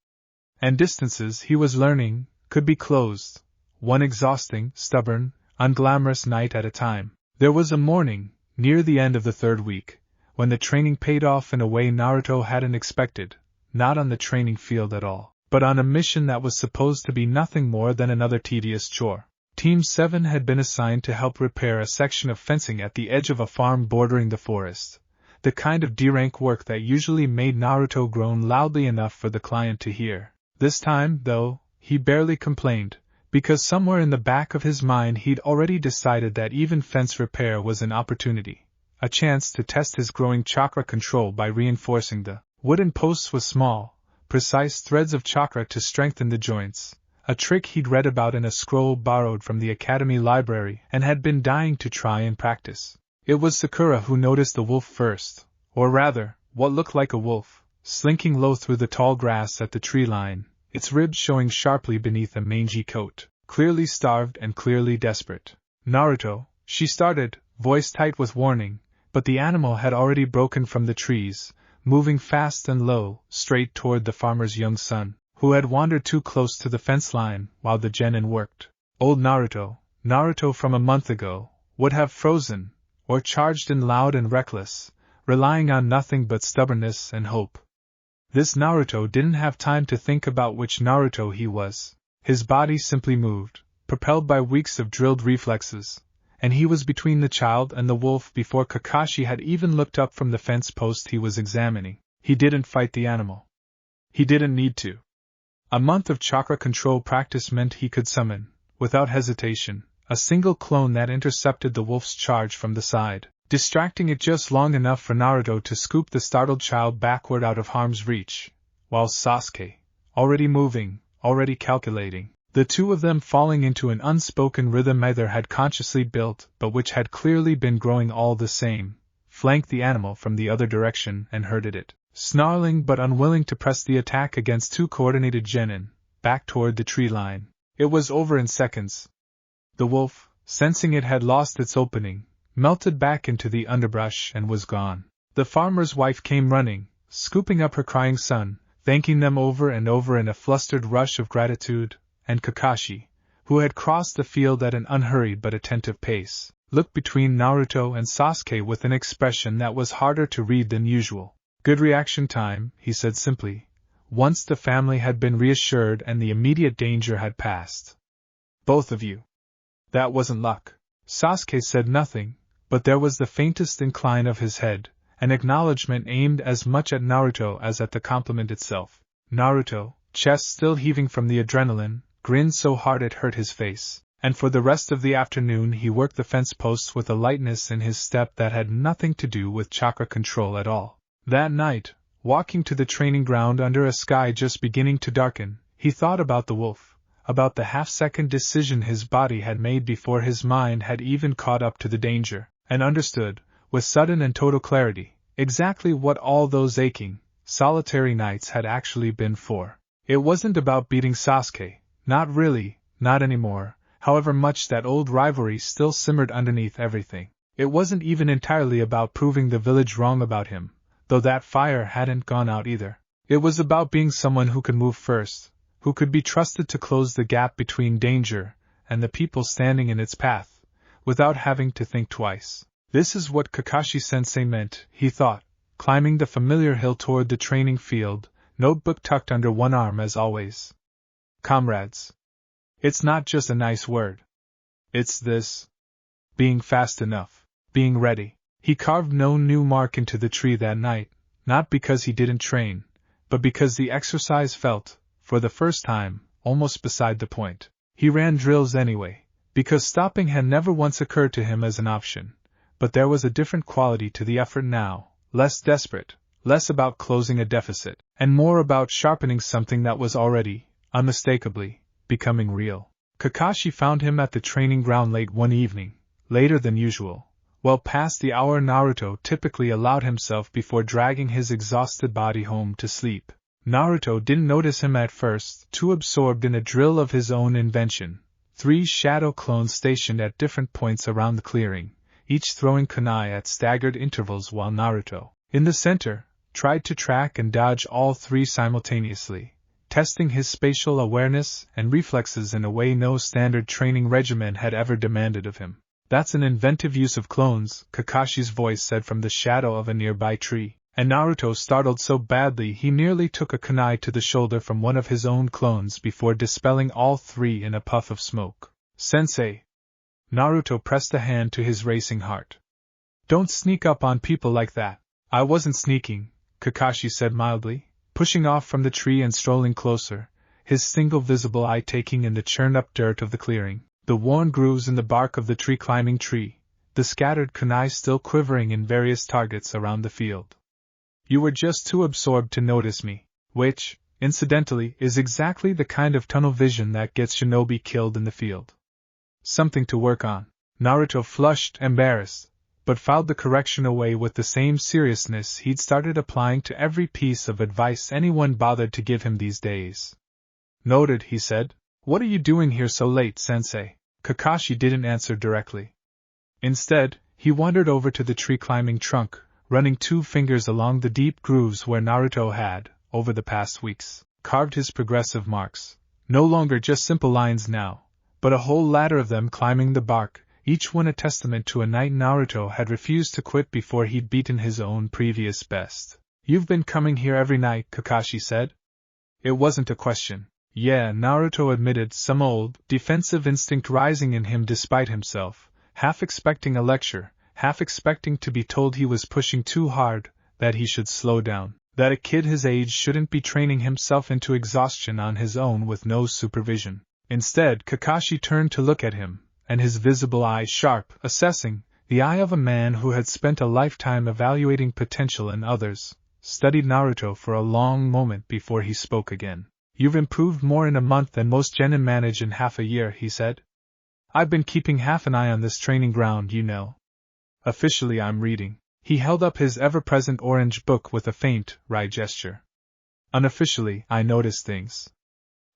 And distances, he was learning, could be closed, one exhausting, stubborn, unglamorous night at a time. There was a morning, Near the end of the third week, when the training paid off in a way Naruto hadn't expected, not on the training field at all, but on a mission that was supposed to be nothing more than another tedious chore. Team 7 had been assigned to help repair a section of fencing at the edge of a farm bordering the forest, the kind of D-rank work that usually made Naruto groan loudly enough for the client to hear. This time, though, he barely complained, because somewhere in the back of his mind he'd already decided that even fence repair was an opportunity, a chance to test his growing chakra control by reinforcing the wooden posts with small, precise threads of chakra to strengthen the joints, a trick he'd read about in a scroll borrowed from the academy library and had been dying to try and practice. It was Sakura who noticed the wolf first, or rather, what looked like a wolf, slinking low through the tall grass at the tree line, its ribs showing sharply beneath a mangy coat, clearly starved and clearly desperate. "Naruto," she started, voice tight with warning, but the animal had already broken from the trees, moving fast and low, straight toward the farmer's young son, who had wandered too close to the fence line while the genin worked. Old Naruto from a month ago, would have frozen, or charged in loud and reckless, relying on nothing but stubbornness and hope. This Naruto didn't have time to think about which Naruto he was. His body simply moved, propelled by weeks of drilled reflexes, and he was between the child and the wolf before Kakashi had even looked up from the fence post he was examining. He didn't fight the animal. He didn't need to. A month of chakra control practice meant he could summon, without hesitation, a single clone that intercepted the wolf's charge from the side, distracting it just long enough for Naruto to scoop the startled child backward out of harm's reach, while Sasuke, already moving, already calculating, the two of them falling into an unspoken rhythm either had consciously built but which had clearly been growing all the same, flanked the animal from the other direction and herded it, snarling but unwilling to press the attack against two coordinated genin, back toward the tree line. It was over in seconds. The wolf, sensing it had lost its opening, melted back into the underbrush and was gone. The farmer's wife came running, scooping up her crying son, thanking them over and over in a flustered rush of gratitude, and Kakashi, who had crossed the field at an unhurried but attentive pace, looked between Naruto and Sasuke with an expression that was harder to read than usual. "Good reaction time," he said simply, once the family had been reassured and the immediate danger had passed. "Both of you. That wasn't luck." Sasuke said nothing, but there was the faintest incline of his head, an acknowledgement aimed as much at Naruto as at the compliment itself. Naruto, chest still heaving from the adrenaline, grinned so hard it hurt his face, and for the rest of the afternoon he worked the fence posts with a lightness in his step that had nothing to do with chakra control at all. That night, walking to the training ground under a sky just beginning to darken, he thought about the wolf, about the half-second decision his body had made before his mind had even caught up to the danger, and understood, with sudden and total clarity, exactly what all those aching, solitary nights had actually been for. It wasn't about beating Sasuke, not really, not anymore, however much that old rivalry still simmered underneath everything. It wasn't even entirely about proving the village wrong about him, though that fire hadn't gone out either. It was about being someone who could move first, who could be trusted to close the gap between danger and the people standing in its path, without having to think twice. This is what Kakashi-sensei meant, he thought, climbing the familiar hill toward the training field, notebook tucked under one arm as always. Comrades. It's not just a nice word. It's this. Being fast enough. Being ready. He carved no new mark into the tree that night, not because he didn't train, but because the exercise felt, for the first time, almost beside the point. He ran drills anyway, because stopping had never once occurred to him as an option, but there was a different quality to the effort now, less desperate, less about closing a deficit, and more about sharpening something that was already, unmistakably, becoming real. Kakashi found him at the training ground late one evening, later than usual, well past the hour Naruto typically allowed himself before dragging his exhausted body home to sleep. Naruto didn't notice him at first, too absorbed in a drill of his own invention. 3 shadow clones stationed at different points around the clearing, each throwing kunai at staggered intervals while Naruto, in the center, tried to track and dodge all 3 simultaneously, testing his spatial awareness and reflexes in a way no standard training regimen had ever demanded of him. That's an inventive use of clones, Kakashi's voice said from the shadow of a nearby tree, and Naruto startled so badly he nearly took a kunai to the shoulder from one of his own clones before dispelling all three in a puff of smoke. Sensei! Naruto pressed a hand to his racing heart. Don't sneak up on people like that. I wasn't sneaking, Kakashi said mildly, pushing off from the tree and strolling closer, his single visible eye taking in the churned-up dirt of the clearing, the worn grooves in the bark of the tree-climbing tree, the scattered kunai still quivering in various targets around the field. You were just too absorbed to notice me, which, incidentally, is exactly the kind of tunnel vision that gets shinobi killed in the field. Something to work on. Naruto flushed, embarrassed, but filed the correction away with the same seriousness he'd started applying to every piece of advice anyone bothered to give him these days. Noted, he said. What are you doing here so late, sensei? Kakashi didn't answer directly. Instead, he wandered over to the tree-climbing trunk, running 2 fingers along the deep grooves where Naruto had, over the past weeks, carved his progressive marks. No longer just simple lines now, but a whole ladder of them climbing the bark, each one a testament to a night Naruto had refused to quit before he'd beaten his own previous best. You've been coming here every night, Kakashi said. It wasn't a question. Yeah, Naruto admitted, some old, defensive instinct rising in him despite himself, half expecting a lecture, half expecting to be told he was pushing too hard, that he should slow down, that a kid his age shouldn't be training himself into exhaustion on his own with no supervision. Instead, Kakashi turned to look at him, and his visible eye sharp, assessing, the eye of a man who had spent a lifetime evaluating potential in others, studied Naruto for a long moment before he spoke again. You've improved more in a month than most genin manage in half a year, he said. I've been keeping half an eye on this training ground, you know. Officially I'm reading. He held up his ever-present orange book with a faint, wry gesture. Unofficially, I notice things.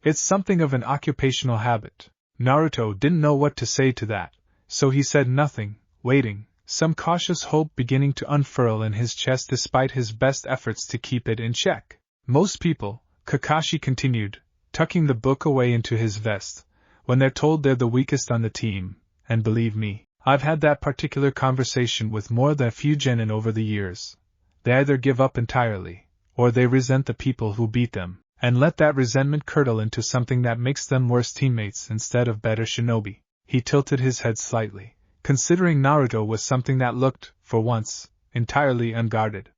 It's something of an occupational habit. Naruto didn't know what to say to that, so he said nothing, waiting, some cautious hope beginning to unfurl in his chest despite his best efforts to keep it in check. Most people, Kakashi continued, tucking the book away into his vest, when they're told they're the weakest on the team, and believe me, I've had that particular conversation with more than a few genin over the years. They either give up entirely, or they resent the people who beat them, and let that resentment curdle into something that makes them worse teammates instead of better shinobi. He tilted his head slightly, considering Naruto was something that looked, for once, entirely unguarded.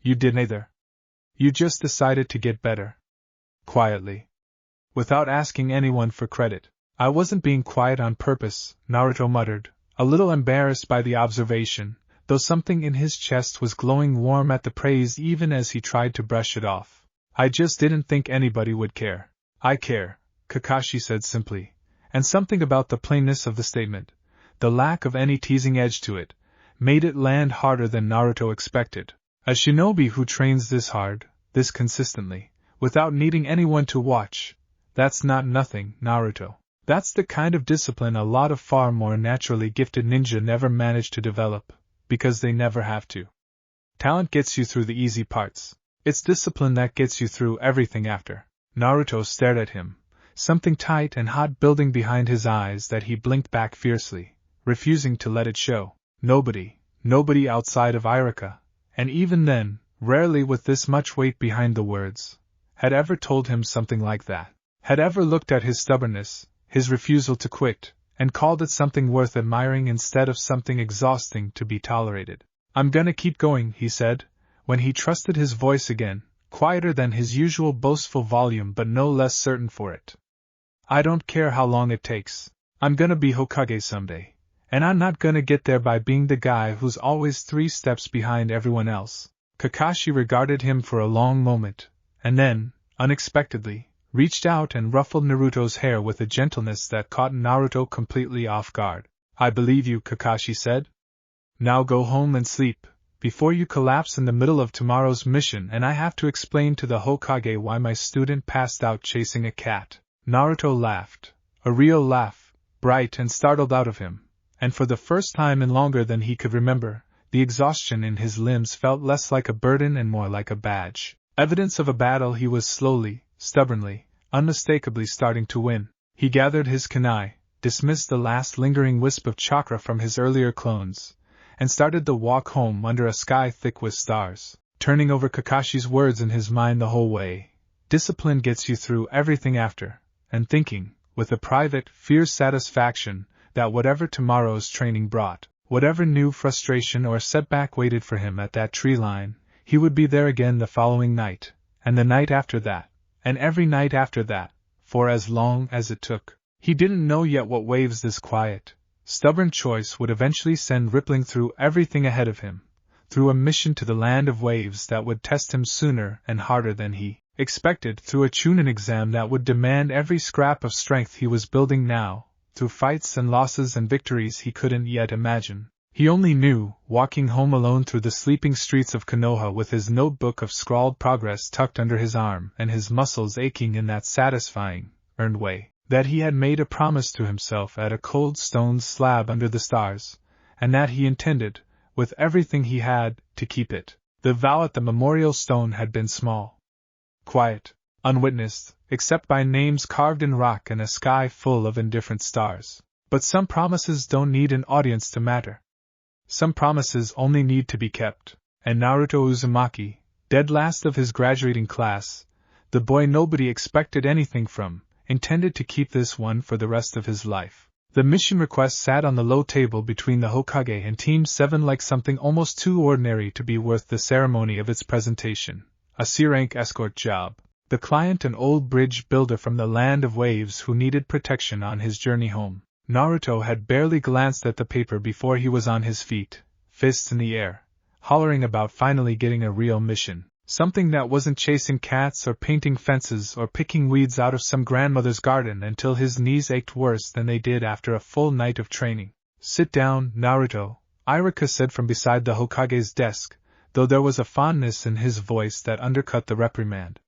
You did neither. You just decided to get better. Quietly. Without asking anyone for credit. I wasn't being quiet on purpose, Naruto muttered, a little embarrassed by the observation, though something in his chest was glowing warm at the praise even as he tried to brush it off. I just didn't think anybody would care. I care, Kakashi said simply, and something about the plainness of the statement, the lack of any teasing edge to it, made it land harder than Naruto expected. A shinobi who trains this hard, this consistently, without needing anyone to watch, that's not nothing, Naruto. That's the kind of discipline a lot of far more naturally gifted ninja never manage to develop, because they never have to. Talent gets you through the easy parts. It's discipline that gets you through everything after. Naruto stared at him, something tight and hot building behind his eyes that he blinked back fiercely, refusing to let it show. Nobody outside of Irika, and even then, rarely with this much weight behind the words, had ever told him something like that, had ever looked at his stubbornness, his refusal to quit, and called it something worth admiring instead of something exhausting to be tolerated. I'm gonna keep going, he said, when he trusted his voice again, quieter than his usual boastful volume but no less certain for it. I don't care how long it takes. I'm gonna be Hokage someday. And I'm not gonna get there by being the guy who's always 3 steps behind everyone else. Kakashi regarded him for a long moment, and then, unexpectedly, reached out and ruffled Naruto's hair with a gentleness that caught Naruto completely off guard. I believe you, Kakashi said. Now go home and sleep, before you collapse in the middle of tomorrow's mission and I have to explain to the Hokage why my student passed out chasing a cat. Naruto laughed, a real laugh, bright and startled out of him. And for the first time in longer than he could remember, the exhaustion in his limbs felt less like a burden and more like a badge. Evidence of a battle he was slowly, stubbornly, unmistakably starting to win. He gathered his kunai, dismissed the last lingering wisp of chakra from his earlier clones, and started the walk home under a sky thick with stars, turning over Kakashi's words in his mind the whole way. Discipline gets you through everything after, and thinking, with a private, fierce satisfaction, that whatever tomorrow's training brought, whatever new frustration or setback waited for him at that tree line, he would be there again the following night, and the night after that, and every night after that, for as long as it took. He didn't know yet what waves this quiet, stubborn choice would eventually send rippling through everything ahead of him, through a mission to the land of waves that would test him sooner and harder than he expected, through a Chunin Exam that would demand every scrap of strength he was building now, through fights and losses and victories he couldn't yet imagine. He only knew, walking home alone through the sleeping streets of Konoha with his notebook of scrawled progress tucked under his arm and his muscles aching in that satisfying, earned way, that he had made a promise to himself at a cold stone slab under the stars, and that he intended, with everything he had, to keep it. The vow at the memorial stone had been small, quiet, unwitnessed, except by names carved in rock and a sky full of indifferent stars. But some promises don't need an audience to matter. Some promises only need to be kept, and Naruto Uzumaki, dead last of his graduating class, the boy nobody expected anything from, intended to keep this one for the rest of his life. The mission request sat on the low table between the Hokage and Team 7 like something almost too ordinary to be worth the ceremony of its presentation. A C-rank escort job. The client, an old bridge builder from the land of waves who needed protection on his journey home. Naruto had barely glanced at the paper before he was on his feet, fists in the air, hollering about finally getting a real mission. Something that wasn't chasing cats or painting fences or picking weeds out of some grandmother's garden until his knees ached worse than they did after a full night of training. "Sit down, Naruto," Iruka said from beside the Hokage's desk, though there was a fondness in his voice that undercut the reprimand.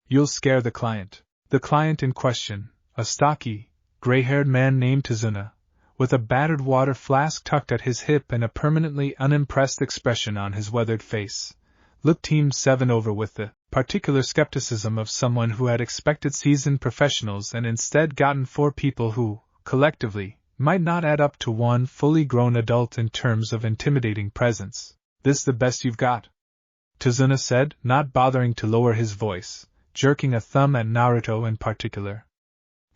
"You'll scare the client." The client in question, a stocky, gray-haired man named Tazuna, with a battered water flask tucked at his hip and a permanently unimpressed expression on his weathered face, looked Team 7 over with the particular skepticism of someone who had expected seasoned professionals and instead gotten 4 people who, collectively, might not add up to one fully grown adult in terms of intimidating presence. "This the best you've got?" Tazuna said, not bothering to lower his voice, jerking a thumb at Naruto in particular.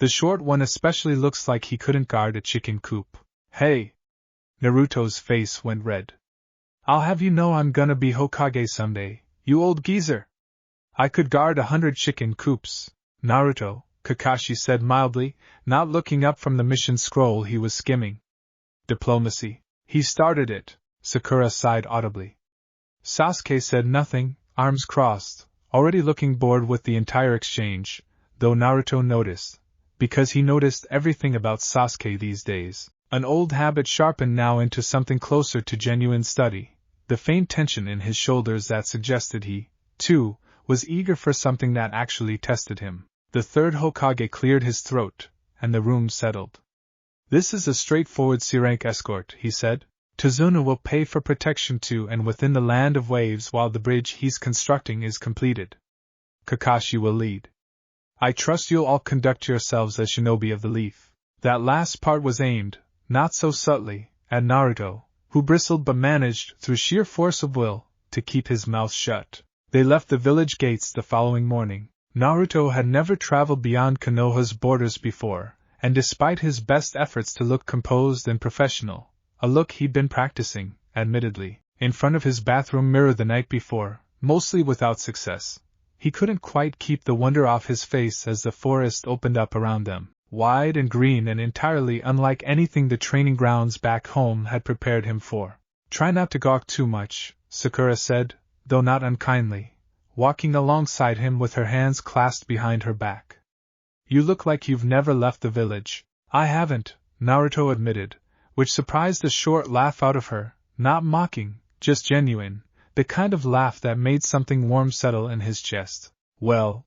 "The short one especially looks like he couldn't guard a chicken coop." "Hey!" Naruto's face went red. "I'll have you know I'm gonna be Hokage someday, you old geezer. I could guard 100 chicken coops." "Naruto," Kakashi said mildly, not looking up from the mission scroll he was skimming. "Diplomacy. He started it," Sakura sighed audibly. Sasuke said nothing, arms crossed, already looking bored with the entire exchange, though Naruto noticed, because he noticed everything about Sasuke these days, an old habit sharpened now into something closer to genuine study, the faint tension in his shoulders that suggested he, too, was eager for something that actually tested him. The third Hokage cleared his throat, and the room settled. "This is a straightforward C-rank escort," he said. "Tazuna will pay for protection to and within the land of waves while the bridge he's constructing is completed. Kakashi will lead. I trust you'll all conduct yourselves as shinobi of the leaf." That last part was aimed, not so subtly, at Naruto, who bristled but managed, through sheer force of will, to keep his mouth shut. They left the village gates the following morning. Naruto had never traveled beyond Konoha's borders before, and despite his best efforts to look composed and professional, a look he'd been practicing, admittedly, in front of his bathroom mirror the night before, mostly without success, he couldn't quite keep the wonder off his face as the forest opened up around them, wide and green and entirely unlike anything the training grounds back home had prepared him for. "Try not to gawk too much," Sakura said, though not unkindly, walking alongside him with her hands clasped behind her back. "You look like you've never left the village." "I haven't," Naruto admitted, which surprised a short laugh out of her, not mocking, just genuine, the kind of laugh that made something warm settle in his chest. "Well,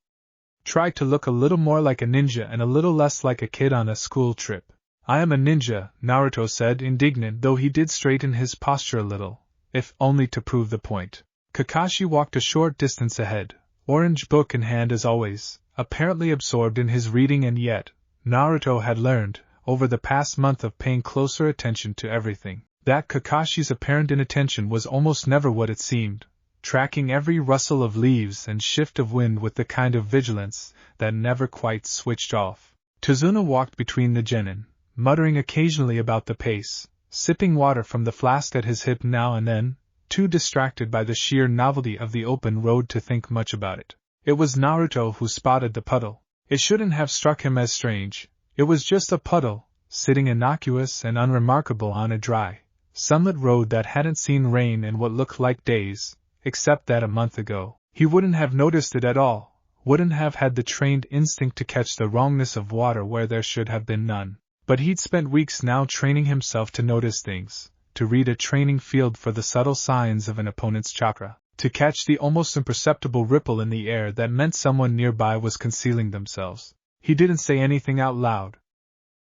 try to look a little more like a ninja and a little less like a kid on a school trip." "I am a ninja," Naruto said, indignant though he did straighten his posture a little, if only to prove the point. Kakashi walked a short distance ahead, orange book in hand as always, apparently absorbed in his reading, and yet, Naruto had learned, over the past month of paying closer attention to everything, that Kakashi's apparent inattention was almost never what it seemed, tracking every rustle of leaves and shift of wind with the kind of vigilance that never quite switched off. Tazuna walked between the genin, muttering occasionally about the pace, sipping water from the flask at his hip now and then, too distracted by the sheer novelty of the open road to think much about it. It was Naruto who spotted the puddle. It shouldn't have struck him as strange. It was just a puddle, sitting innocuous and unremarkable on a dry, sunlit road that hadn't seen rain in what looked like days, except that a month ago, he wouldn't have noticed it at all, wouldn't have had the trained instinct to catch the wrongness of water where there should have been none. But he'd spent weeks now training himself to notice things, to read a training field for the subtle signs of an opponent's chakra, to catch the almost imperceptible ripple in the air that meant someone nearby was concealing themselves. He didn't say anything out loud.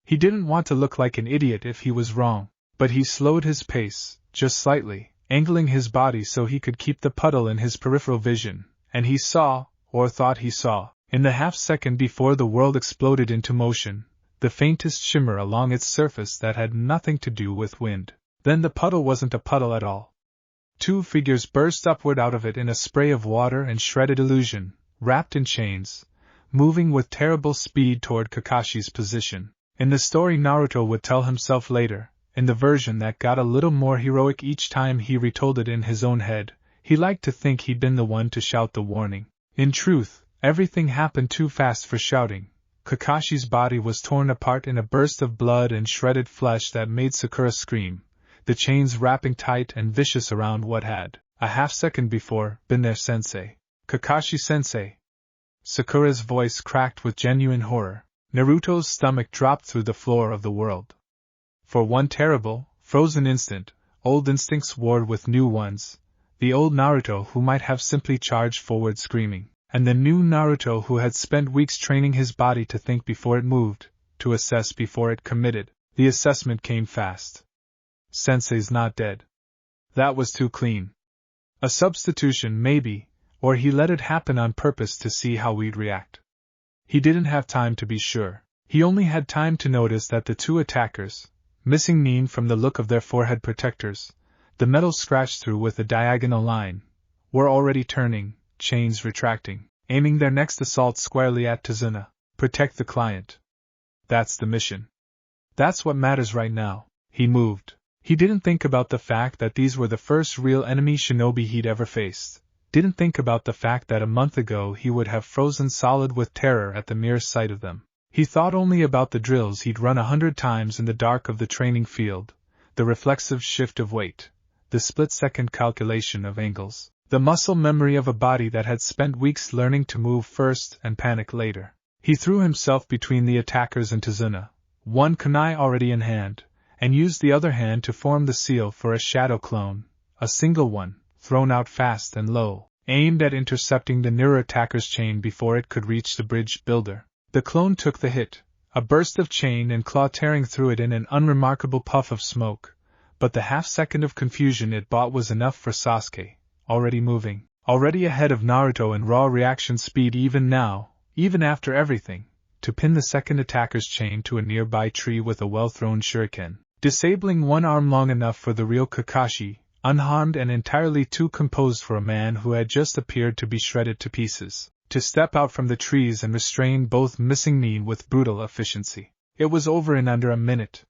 He didn't want to look like an idiot if he was wrong, but he slowed his pace, just slightly, angling his body so he could keep the puddle in his peripheral vision, and he saw, or thought he saw, in the half-second before the world exploded into motion, the faintest shimmer along its surface that had nothing to do with wind. Then the puddle wasn't a puddle at all. Two figures burst upward out of it in a spray of water and shredded illusion, wrapped in chains, moving with terrible speed toward Kakashi's position. In the story Naruto would tell himself later, in the version that got a little more heroic each time he retold it in his own head, he liked to think he'd been the one to shout the warning. In truth, everything happened too fast for shouting. Kakashi's body was torn apart in a burst of blood and shredded flesh that made Sakura scream, the chains wrapping tight and vicious around what had, a half-second before, been their sensei. Kakashi-sensei. Sakura's voice cracked with genuine horror. Naruto's stomach dropped through the floor of the world. For one terrible, frozen instant, old instincts warred with new ones, the old Naruto who might have simply charged forward screaming, and the new Naruto who had spent weeks training his body to think before it moved, to assess before it committed. The assessment came fast. Sensei's not dead. That was too clean. A substitution, maybe, or he let it happen on purpose to see how we'd react. He didn't have time to be sure. He only had time to notice that the two attackers, missing Nin from the look of their forehead protectors, the metal scratched through with a diagonal line, were already turning, chains retracting, aiming their next assault squarely at Tazuna. Protect the client. That's the mission. That's what matters right now. He moved. He didn't think about the fact that these were the first real enemy shinobi he'd ever faced. Didn't think about the fact that a month ago he would have frozen solid with terror at the mere sight of them. He thought only about the drills he'd run 100 times in the dark of the training field, the reflexive shift of weight, the split-second calculation of angles, the muscle memory of a body that had spent weeks learning to move first and panic later. He threw himself between the attackers and Tazuna, one kunai already in hand, and used the other hand to form the seal for a shadow clone, a single one, thrown out fast and low, aimed at intercepting the nearer attacker's chain before it could reach the bridge builder. The clone took the hit, a burst of chain and claw tearing through it in an unremarkable puff of smoke, but the half-second of confusion it bought was enough for Sasuke, already moving, already ahead of Naruto in raw reaction speed even now, even after everything, to pin the second attacker's chain to a nearby tree with a well-thrown shuriken, disabling one arm long enough for the real Kakashi, unharmed and entirely too composed for a man who had just appeared to be shredded to pieces, to step out from the trees and restrain both missing Nin with brutal efficiency. It was over in under a minute.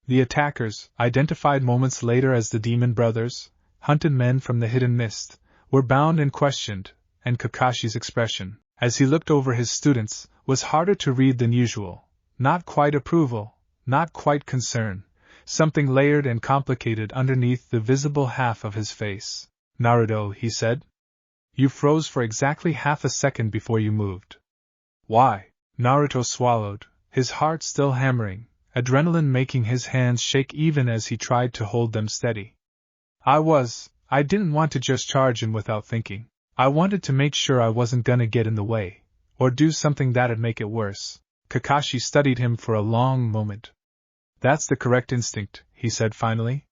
The attackers, identified moments later as the Demon Brothers, hunted men from the hidden mist, were bound and questioned, and Kakashi's expression, as he looked over his students, was harder to read than usual. Not quite approval, not quite concern, something layered and complicated underneath the visible half of his face. Naruto, he said. You froze for exactly half a second before you moved. Why? Naruto swallowed, his heart still hammering, adrenaline making his hands shake even as he tried to hold them steady. I didn't want to just charge in without thinking. I wanted to make sure I wasn't gonna get in the way, or do something that'd make it worse. Kakashi studied him for a long moment. That's the correct instinct, he said finally.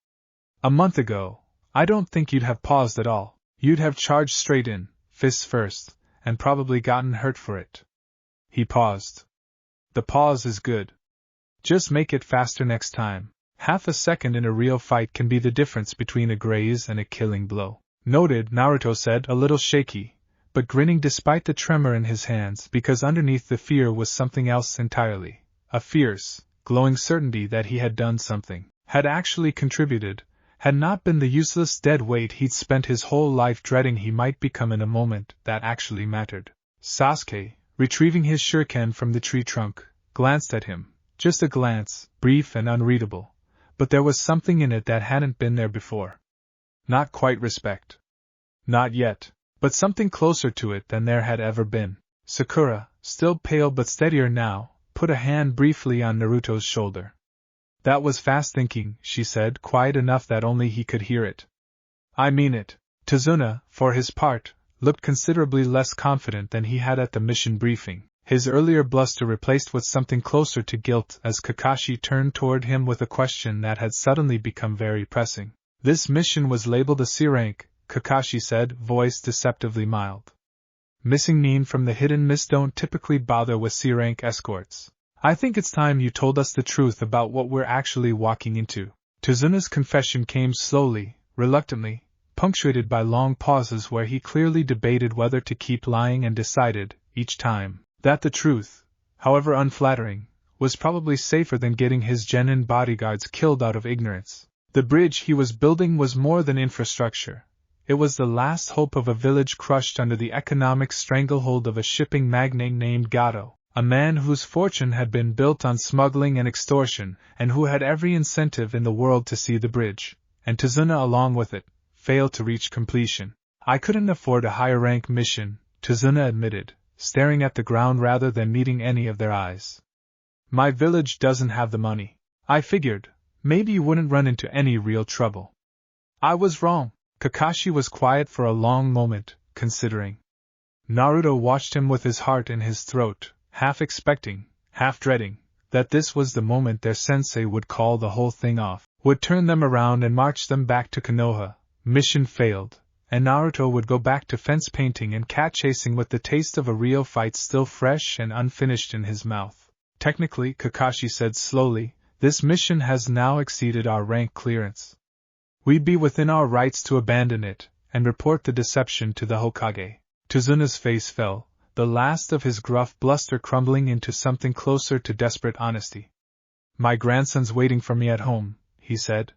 A month ago, I don't think you'd have paused at all. You'd have charged straight in, fists first, and probably gotten hurt for it. He paused. The pause is good. Just make it faster next time. Half a second in a real fight can be the difference between a graze and a killing blow. Noted, Naruto said, a little shaky, but grinning despite the tremor in his hands, because underneath the fear was something else entirely. A fierce, glowing certainty that he had done something, had actually contributed, had not been the useless dead weight he'd spent his whole life dreading he might become in a moment that actually mattered. Sasuke, retrieving his shuriken from the tree trunk, glanced at him. Just a glance, brief and unreadable, but there was something in it that hadn't been there before. Not quite respect. Not yet, but something closer to it than there had ever been. Sakura, still pale but steadier now, put a hand briefly on Naruto's shoulder. That was fast thinking, she said, quiet enough that only he could hear it. I mean it. Tazuna, for his part, looked considerably less confident than he had at the mission briefing, his earlier bluster replaced with something closer to guilt as Kakashi turned toward him with a question that had suddenly become very pressing. This mission was labeled a C rank, Kakashi said, voice deceptively mild. Missing Nin from the hidden mist don't typically bother with C rank escorts. I think it's time you told us the truth about what we're actually walking into. Tazuna's confession came slowly, reluctantly, punctuated by long pauses where he clearly debated whether to keep lying and decided, each time, that the truth, however unflattering, was probably safer than getting his genin bodyguards killed out of ignorance. The bridge he was building was more than infrastructure. It was the last hope of a village crushed under the economic stranglehold of a shipping magnate named Gato, a man whose fortune had been built on smuggling and extortion, and who had every incentive in the world to see the bridge, and Tazuna along with it, fail to reach completion. I couldn't afford a higher rank mission, Tazuna admitted, staring at the ground rather than meeting any of their eyes. My village doesn't have the money. I figured, maybe you wouldn't run into any real trouble. I was wrong. Kakashi was quiet for a long moment, considering. Naruto watched him with his heart in his throat, half expecting, half dreading, that this was the moment their sensei would call the whole thing off, would turn them around and march them back to Konoha. Mission failed, and Naruto would go back to fence painting and cat chasing with the taste of a real fight still fresh and unfinished in his mouth. Technically, Kakashi said slowly, this mission has now exceeded our rank clearance. We'd be within our rights to abandon it, and report the deception to the Hokage. Tazuna's face fell, the last of his gruff bluster crumbling into something closer to desperate honesty. My grandson's waiting for me at home, he said.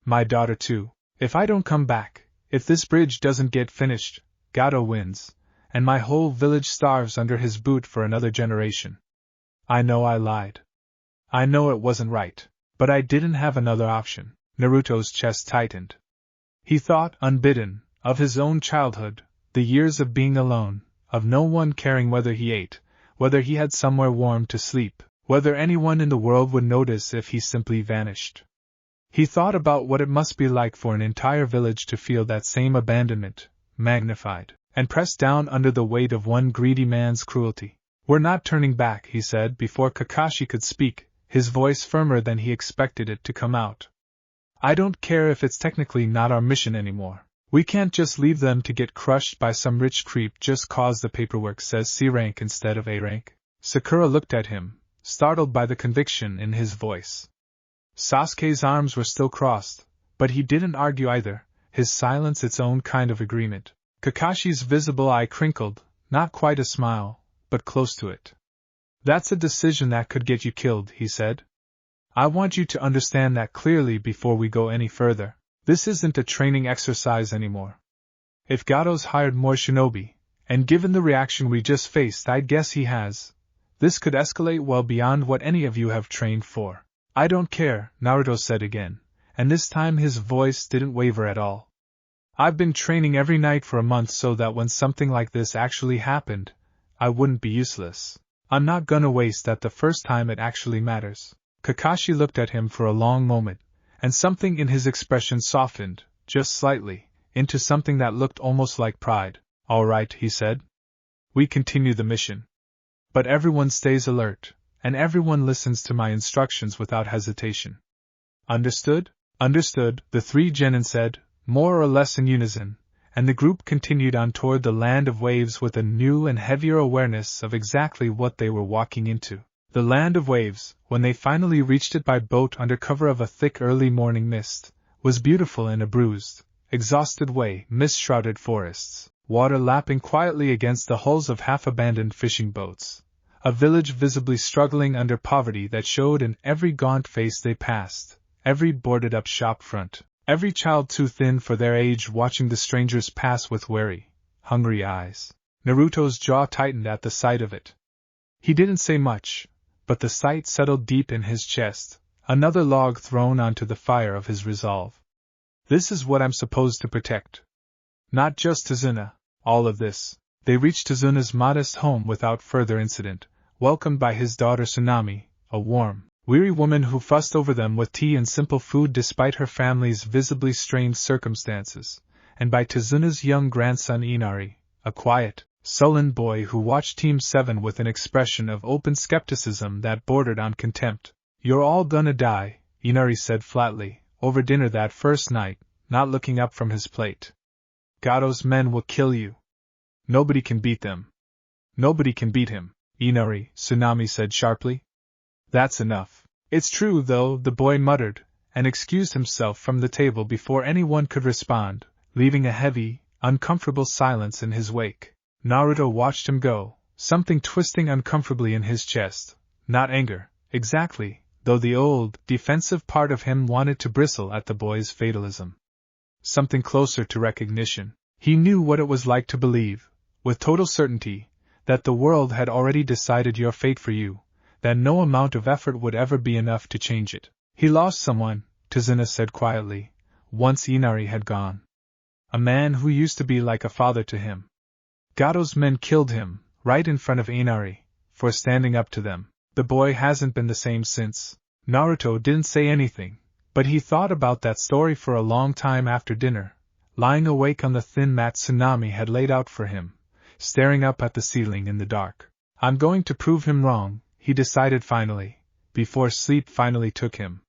My daughter too. If I don't come back, if this bridge doesn't get finished, Gato wins, and my whole village starves under his boot for another generation. I know I lied. I know it wasn't right, but I didn't have another option. Naruto's chest tightened. He thought, unbidden, of his own childhood, the years of being alone, of no one caring whether he ate, whether he had somewhere warm to sleep, whether anyone in the world would notice if he simply vanished. He thought about what it must be like for an entire village to feel that same abandonment, magnified, and pressed down under the weight of one greedy man's cruelty. We're not turning back, he said before Kakashi could speak, his voice firmer than he expected it to come out. I don't care if it's technically not our mission anymore. We can't just leave them to get crushed by some rich creep just cause the paperwork says C rank instead of A rank. Sakura looked at him, startled by the conviction in his voice. Sasuke's arms were still crossed, but he didn't argue either, his silence its own kind of agreement. Kakashi's visible eye crinkled, not quite a smile, but close to it. That's a decision that could get you killed, he said. I want you to understand that clearly before we go any further. This isn't a training exercise anymore. If Gato's hired more shinobi, and given the reaction we just faced I'd guess he has, this could escalate well beyond what any of you have trained for. I don't care, Naruto said again, and this time his voice didn't waver at all. I've been training every night for a month so that when something like this actually happened, I wouldn't be useless. I'm not gonna waste that the first time it actually matters. Kakashi looked at him for a long moment, and something in his expression softened, just slightly, into something that looked almost like pride. All right, he said. We continue the mission. But everyone stays alert, and everyone listens to my instructions without hesitation. Understood? Understood, the three genin said, more or less in unison, and the group continued on toward the land of waves with a new and heavier awareness of exactly what they were walking into. The land of waves, when they finally reached it by boat under cover of a thick early morning mist, was beautiful in a bruised, exhausted way, mist-shrouded forests, water lapping quietly against the hulls of half-abandoned fishing boats, a village visibly struggling under poverty that showed in every gaunt face they passed, every boarded-up shop front, every child too thin for their age watching the strangers pass with wary, hungry eyes. Naruto's jaw tightened at the sight of it. He didn't say much, but the sight settled deep in his chest, another log thrown onto the fire of his resolve. This is what I'm supposed to protect. Not just Tazuna, all of this. They reached Tazuna's modest home without further incident, welcomed by his daughter Tsunami, a warm, weary woman who fussed over them with tea and simple food despite her family's visibly strained circumstances, and by Tazuna's young grandson Inari, a quiet, sullen boy who watched Team 7 with an expression of open skepticism that bordered on contempt. "You're all gonna die," Inari said flatly, over dinner that first night, not looking up from his plate. "Gado's men will kill you. Nobody can beat them." "Nobody can beat him, Inari," Tsunami said sharply. "That's enough." "It's true, though," the boy muttered, and excused himself from the table before anyone could respond, leaving a heavy, uncomfortable silence in his wake. Naruto watched him go, something twisting uncomfortably in his chest. Not anger, exactly, though the old, defensive part of him wanted to bristle at the boy's fatalism. Something closer to recognition. He knew what it was like to believe, with total certainty, that the world had already decided your fate for you, that no amount of effort would ever be enough to change it. He lost someone, Tazuna said quietly, once Inari had gone. A man who used to be like a father to him. Gado's men killed him, right in front of Inari, for standing up to them. The boy hasn't been the same since. Naruto didn't say anything, but he thought about that story for a long time after dinner, lying awake on the thin mat Tsunami had laid out for him, staring up at the ceiling in the dark. "I'm going to prove him wrong," he decided finally, before sleep finally took him.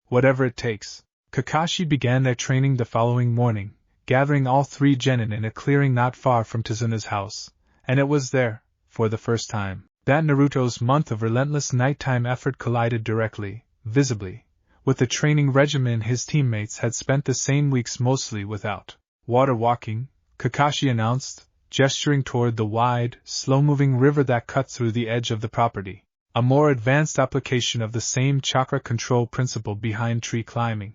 "Whatever it takes." Kakashi began their training the following morning, gathering all 3 genin in a clearing not far from Tazuna's house, and it was there, for the first time, that Naruto's month of relentless nighttime effort collided directly, visibly, with the training regimen his teammates had spent the same weeks mostly without. "Water walking," Kakashi announced, gesturing toward the wide, slow-moving river that cut through the edge of the property, a more advanced application of the same chakra control principle behind tree climbing.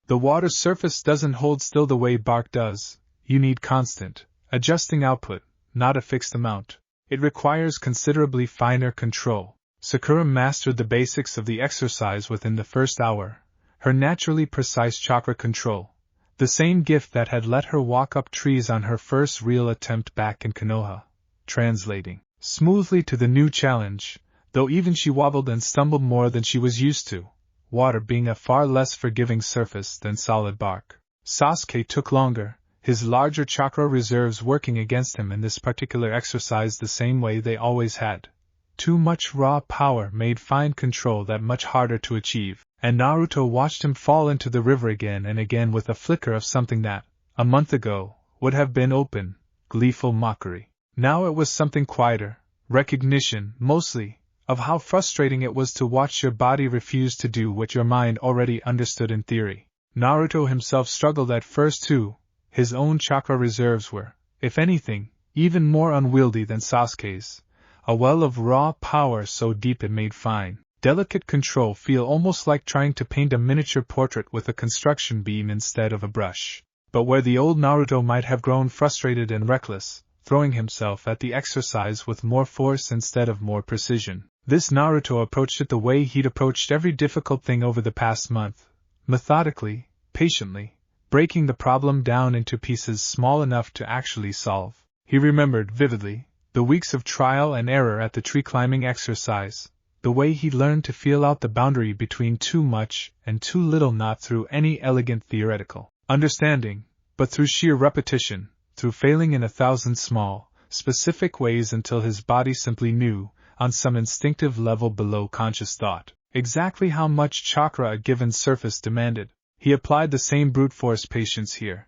"The water's surface doesn't hold still the way bark does. You need constant, adjusting output, not a fixed amount. It requires considerably finer control." Sakura mastered the basics of the exercise within the first hour, her naturally precise chakra control, the same gift that had let her walk up trees on her first real attempt back in Konoha, translating smoothly to the new challenge, though even she wobbled and stumbled more than she was used to, water being a far less forgiving surface than solid bark. Sasuke took longer, his larger chakra reserves working against him in this particular exercise the same way they always had. Too much raw power made fine control that much harder to achieve, and Naruto watched him fall into the river again and again with a flicker of something that, a month ago, would have been open, gleeful mockery. Now it was something quieter, recognition, mostly, of how frustrating it was to watch your body refuse to do what your mind already understood in theory. Naruto himself struggled at first too. His own chakra reserves were, if anything, even more unwieldy than Sasuke's, a well of raw power so deep it made fine, delicate control feel almost like trying to paint a miniature portrait with a construction beam instead of a brush. But where the old Naruto might have grown frustrated and reckless, throwing himself at the exercise with more force instead of more precision, this Naruto approached it the way he'd approached every difficult thing over the past month, methodically, patiently, breaking the problem down into pieces small enough to actually solve. He remembered vividly the weeks of trial and error at the tree-climbing exercise, the way he learned to feel out the boundary between too much and too little not through any elegant theoretical understanding, but through sheer repetition, through failing in 1,000 small, specific ways until his body simply knew, on some instinctive level below conscious thought, exactly how much chakra a given surface demanded. He applied the same brute force patience here.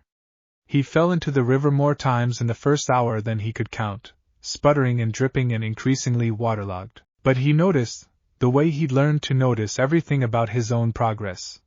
He fell into the river more times in the first hour than he could count, sputtering and dripping and increasingly waterlogged. But he noticed, The way he'd learned to notice everything about his own progress.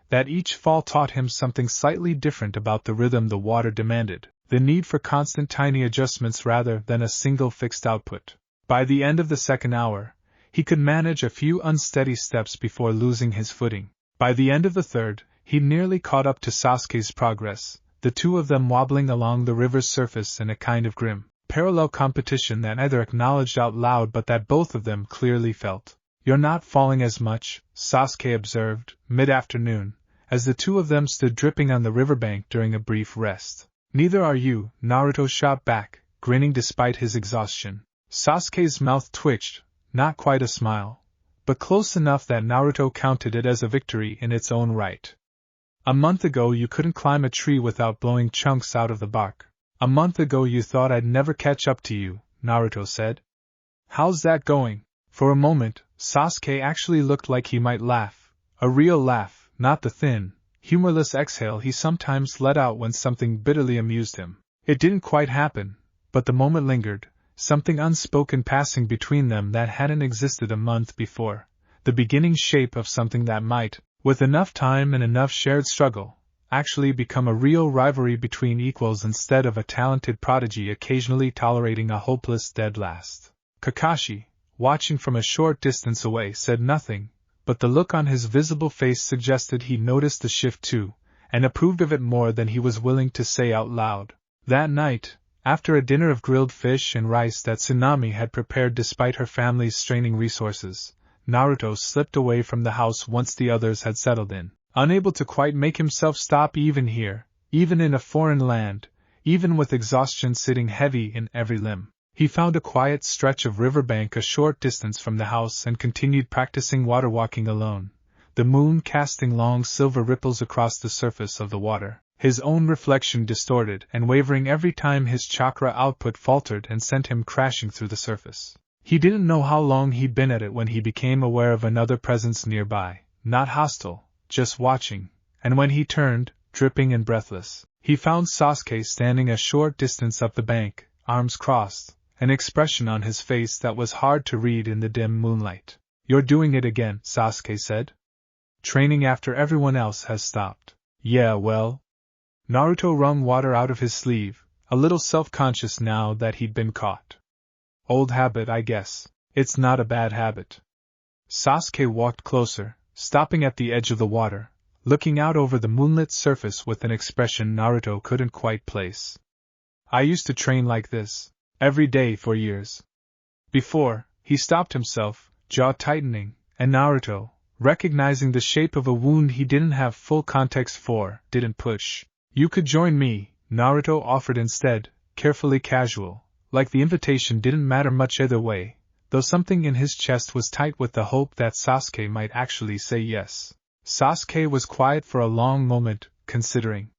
That each fall taught him something slightly different about the rhythm the water demanded, the need for constant tiny adjustments rather than a single fixed output. By the end of the second hour, he could manage a few unsteady steps before losing his footing. By the end of the third, he'd nearly caught up to Sasuke's progress, the two of them wobbling along the river's surface in a kind of grim, parallel competition that neither acknowledged out loud but that both of them clearly felt. "You're not falling as much," Sasuke observed, mid-afternoon, as the two of them stood dripping on the riverbank during a brief rest. "Neither are you," Naruto shot back, grinning despite his exhaustion. Sasuke's mouth twitched, not quite a smile, but close enough that Naruto counted it as a victory in its own right. "A month ago you couldn't climb a tree without blowing chunks out of the bark. A month ago you thought I'd never catch up to you," Naruto said. "How's that going?" For a moment, Sasuke actually looked like he might laugh, a real laugh, not the thin, humorless exhale he sometimes let out when something bitterly amused him. It didn't quite happen, but the moment lingered, something unspoken passing between them that hadn't existed a month before, the beginning shape of something that might, with enough time and enough shared struggle, actually become a real rivalry between equals instead of a talented prodigy occasionally tolerating a hopeless dead last. Kakashi, watching from a short distance away, said nothing, but the look on his visible face suggested he noticed the shift too, and approved of it more than he was willing to say out loud. That night, after a dinner of grilled fish and rice that Tsunami had prepared despite her family's straining resources, Naruto slipped away from the house once the others had settled in, unable to quite make himself stop even here, even in a foreign land, even with exhaustion sitting heavy in every limb. He found a quiet stretch of riverbank a short distance from the house and continued practicing water walking alone, the moon casting long silver ripples across the surface of the water, his own reflection distorted and wavering every time his chakra output faltered and sent him crashing through the surface. He didn't know how long he'd been at it when he became aware of another presence nearby, not hostile, just watching, and when he turned, dripping and breathless, he found Sasuke standing a short distance up the bank, arms crossed, an expression on his face that was hard to read in the dim moonlight. "You're doing it again," Sasuke said. "Training after everyone else has stopped." "Yeah, well." Naruto wrung water out of his sleeve, a little self-conscious now that he'd been caught. "Old habit, I guess. It's not a bad habit." Sasuke walked closer, stopping at the edge of the water, looking out over the moonlit surface with an expression Naruto couldn't quite place. "I used to train like this, every day for years." Before, he stopped himself, jaw tightening, and Naruto, recognizing the shape of a wound he didn't have full context for, didn't push. "You could join me," Naruto offered instead, carefully casual, like the invitation didn't matter much either way, though something in his chest was tight with the hope that Sasuke might actually say yes. Sasuke was quiet for a long moment, considering.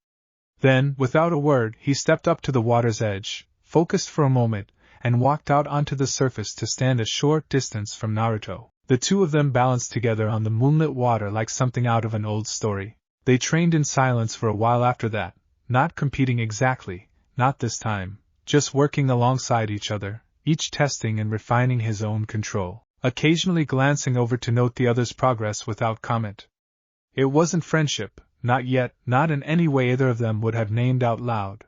Then, without a word, he stepped up to the water's edge, focused for a moment, and walked out onto the surface to stand a short distance from Naruto. The two of them balanced together on the moonlit water like something out of an old story. They trained in silence for a while after that, not competing exactly, not this time, just working alongside each other, each testing and refining his own control, occasionally glancing over to note the other's progress without comment. It wasn't friendship, not yet, not in any way either of them would have named out loud.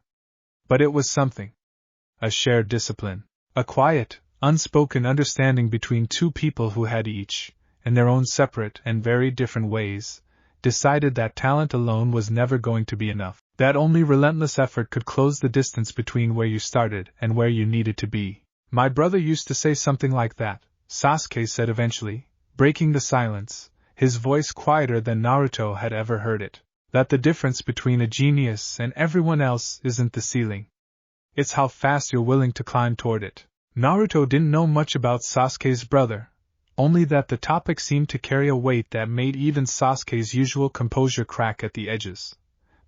But it was something. A shared discipline. A quiet, unspoken understanding between two people who had each, in their own separate and very different ways, decided that talent alone was never going to be enough, that only relentless effort could close the distance between where you started and where you needed to be. "My brother used to say something like that," Sasuke said eventually, breaking the silence, his voice quieter than Naruto had ever heard it, "that the difference between a genius and everyone else isn't the ceiling. It's how fast you're willing to climb toward it." Naruto didn't know much about Sasuke's brother, only that the topic seemed to carry a weight that made even Sasuke's usual composure crack at the edges.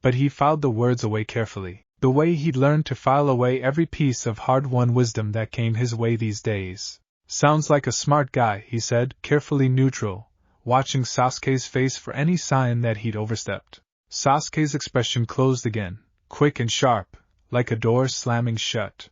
But he filed the words away carefully, the way he'd learned to file away every piece of hard-won wisdom that came his way these days. "Sounds like a smart guy," he said, carefully neutral, watching Sasuke's face for any sign that he'd overstepped. Sasuke's expression closed again, quick and sharp, like a door slamming shut.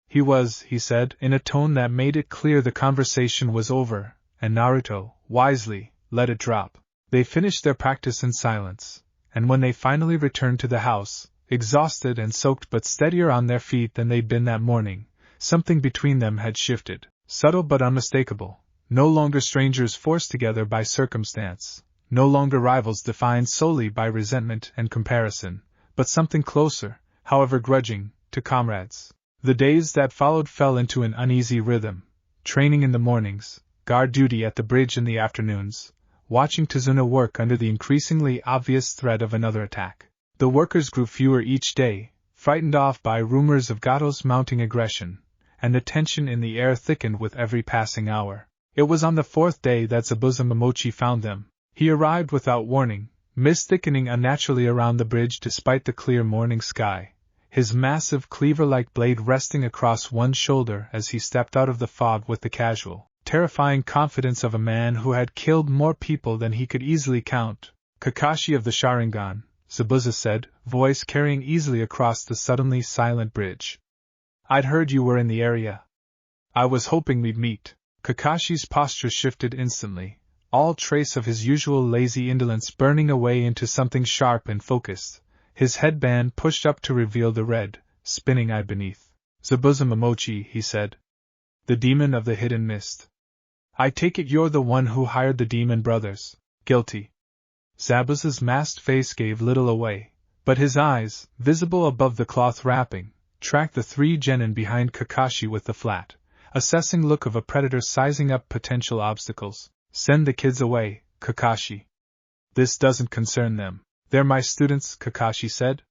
"He was," he said, in a tone that made it clear the conversation was over, and Naruto, wisely, let it drop. They finished their practice in silence, and when they finally returned to the house, exhausted and soaked but steadier on their feet than they'd been that morning, something between them had shifted, subtle but unmistakable. No longer strangers forced together by circumstance, no longer rivals defined solely by resentment and comparison, but something closer, however grudging, to comrades. The days that followed fell into an uneasy rhythm: training in the mornings, guard duty at the bridge in the afternoons, watching Tazuna work under the increasingly obvious threat of another attack. The workers grew fewer each day, frightened off by rumors of Gato's mounting aggression, and the tension in the air thickened with every passing hour. It was on the fourth day that Zabuza Momochi found them. He arrived without warning, mist thickening unnaturally around the bridge despite the clear morning sky, his massive cleaver-like blade resting across one shoulder as he stepped out of the fog with the casual, terrifying confidence of a man who had killed more people than he could easily count. "Kakashi of the Sharingan," Zabuza said, voice carrying easily across the suddenly silent bridge. "I'd heard you were in the area. I was hoping we'd meet." Kakashi's posture shifted instantly, all trace of his usual lazy indolence burning away into something sharp and focused, his headband pushed up to reveal the red, spinning eye beneath. "Zabuza Momochi," he said. "The demon of the hidden mist. I take it you're the one who hired the demon brothers." "Guilty." Zabuza's masked face gave little away, but his eyes, visible above the cloth wrapping, tracked the three genin behind Kakashi with the flat, assessing look of a predator sizing up potential obstacles. "Send the kids away, Kakashi. This doesn't concern them." "They're my students," Kakashi said.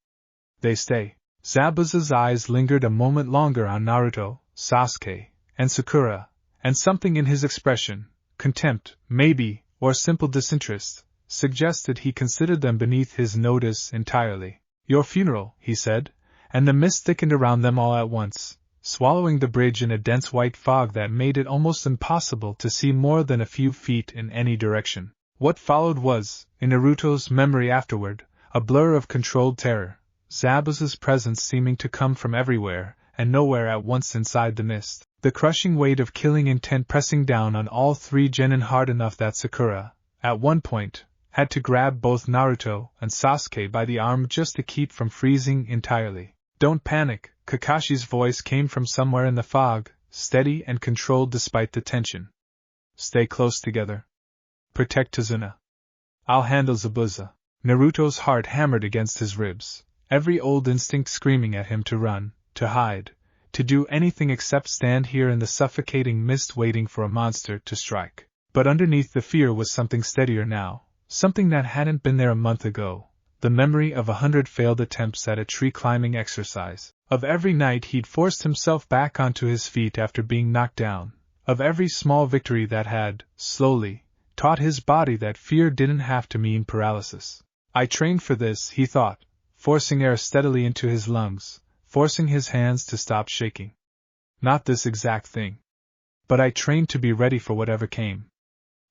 "They stay." Zabuza's eyes lingered a moment longer on Naruto, Sasuke, and Sakura, and something in his expression, contempt, maybe, or simple disinterest, suggested he considered them beneath his notice entirely. "Your funeral," he said, and the mist thickened around them all at once, swallowing the bridge in a dense white fog that made it almost impossible to see more than a few feet in any direction. What followed was, in Naruto's memory afterward, a blur of controlled terror, Zabuza's presence seeming to come from everywhere and nowhere at once inside the mist, the crushing weight of killing intent pressing down on all three genin hard enough that Sakura, at one point, had to grab both Naruto and Sasuke by the arm just to keep from freezing entirely. "Don't panic," Kakashi's voice came from somewhere in the fog, steady and controlled despite the tension. "Stay close together. Protect Tazuna. I'll handle Zabuza." Naruto's heart hammered against his ribs, every old instinct screaming at him to run, to hide, to do anything except stand here in the suffocating mist waiting for a monster to strike. But underneath the fear was something steadier now, something that hadn't been there a month ago, the memory of 100 failed attempts at a tree-climbing exercise, of every night he'd forced himself back onto his feet after being knocked down, of every small victory that had, slowly, taught his body that fear didn't have to mean paralysis. "I trained for this," he thought, forcing air steadily into his lungs, forcing his hands to stop shaking. "Not this exact thing. But I trained to be ready for whatever came.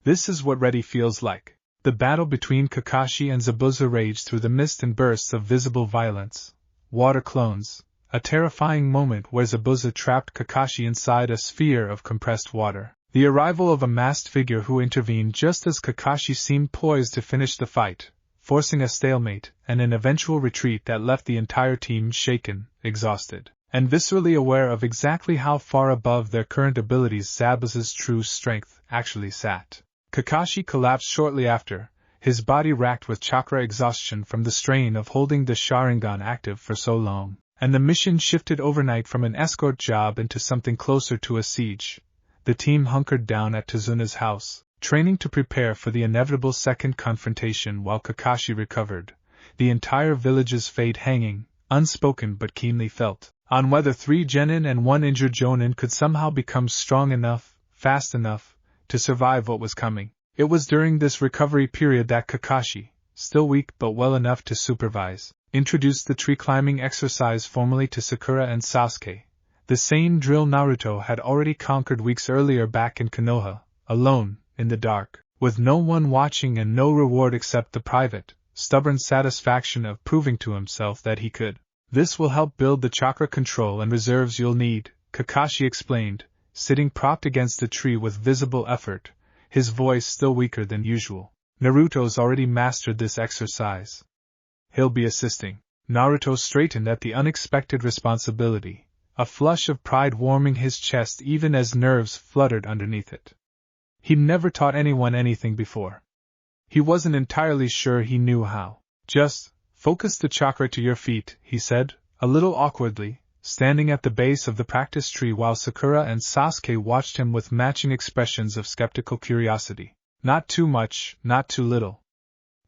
This is what ready feels like." The battle between Kakashi and Zabuza raged through the mist in bursts of visible violence. Water clones, a terrifying moment where Zabuza trapped Kakashi inside a sphere of compressed water. The arrival of a masked figure who intervened just as Kakashi seemed poised to finish the fight, forcing a stalemate and an eventual retreat that left the entire team shaken, exhausted, and viscerally aware of exactly how far above their current abilities Zabuza's true strength actually sat. Kakashi collapsed shortly after, his body racked with chakra exhaustion from the strain of holding the Sharingan active for so long, and the mission shifted overnight from an escort job into something closer to a siege. The team hunkered down at Tazuna's house, training to prepare for the inevitable second confrontation while Kakashi recovered, the entire village's fate hanging, unspoken but keenly felt, on whether 3 genin and 1 injured jonin could somehow become strong enough, fast enough, to survive what was coming. It was during this recovery period that Kakashi, still weak but well enough to supervise, introduced the tree-climbing exercise formally to Sakura and Sasuke, the same drill Naruto had already conquered weeks earlier back in Konoha, alone, in the dark, with no one watching and no reward except the private, stubborn satisfaction of proving to himself that he could. "This will help build the chakra control and reserves you'll need," Kakashi explained, sitting propped against a tree with visible effort, his voice still weaker than usual. Naruto's already mastered this exercise. He'll be assisting. Naruto straightened at the unexpected responsibility, a flush of pride warming his chest even as nerves fluttered underneath it. He'd never taught anyone anything before. He wasn't entirely sure he knew how. Just focus the chakra to your feet, he said, a little awkwardly, standing at the base of the practice tree while Sakura and Sasuke watched him with matching expressions of skeptical curiosity. Not too much, not too little.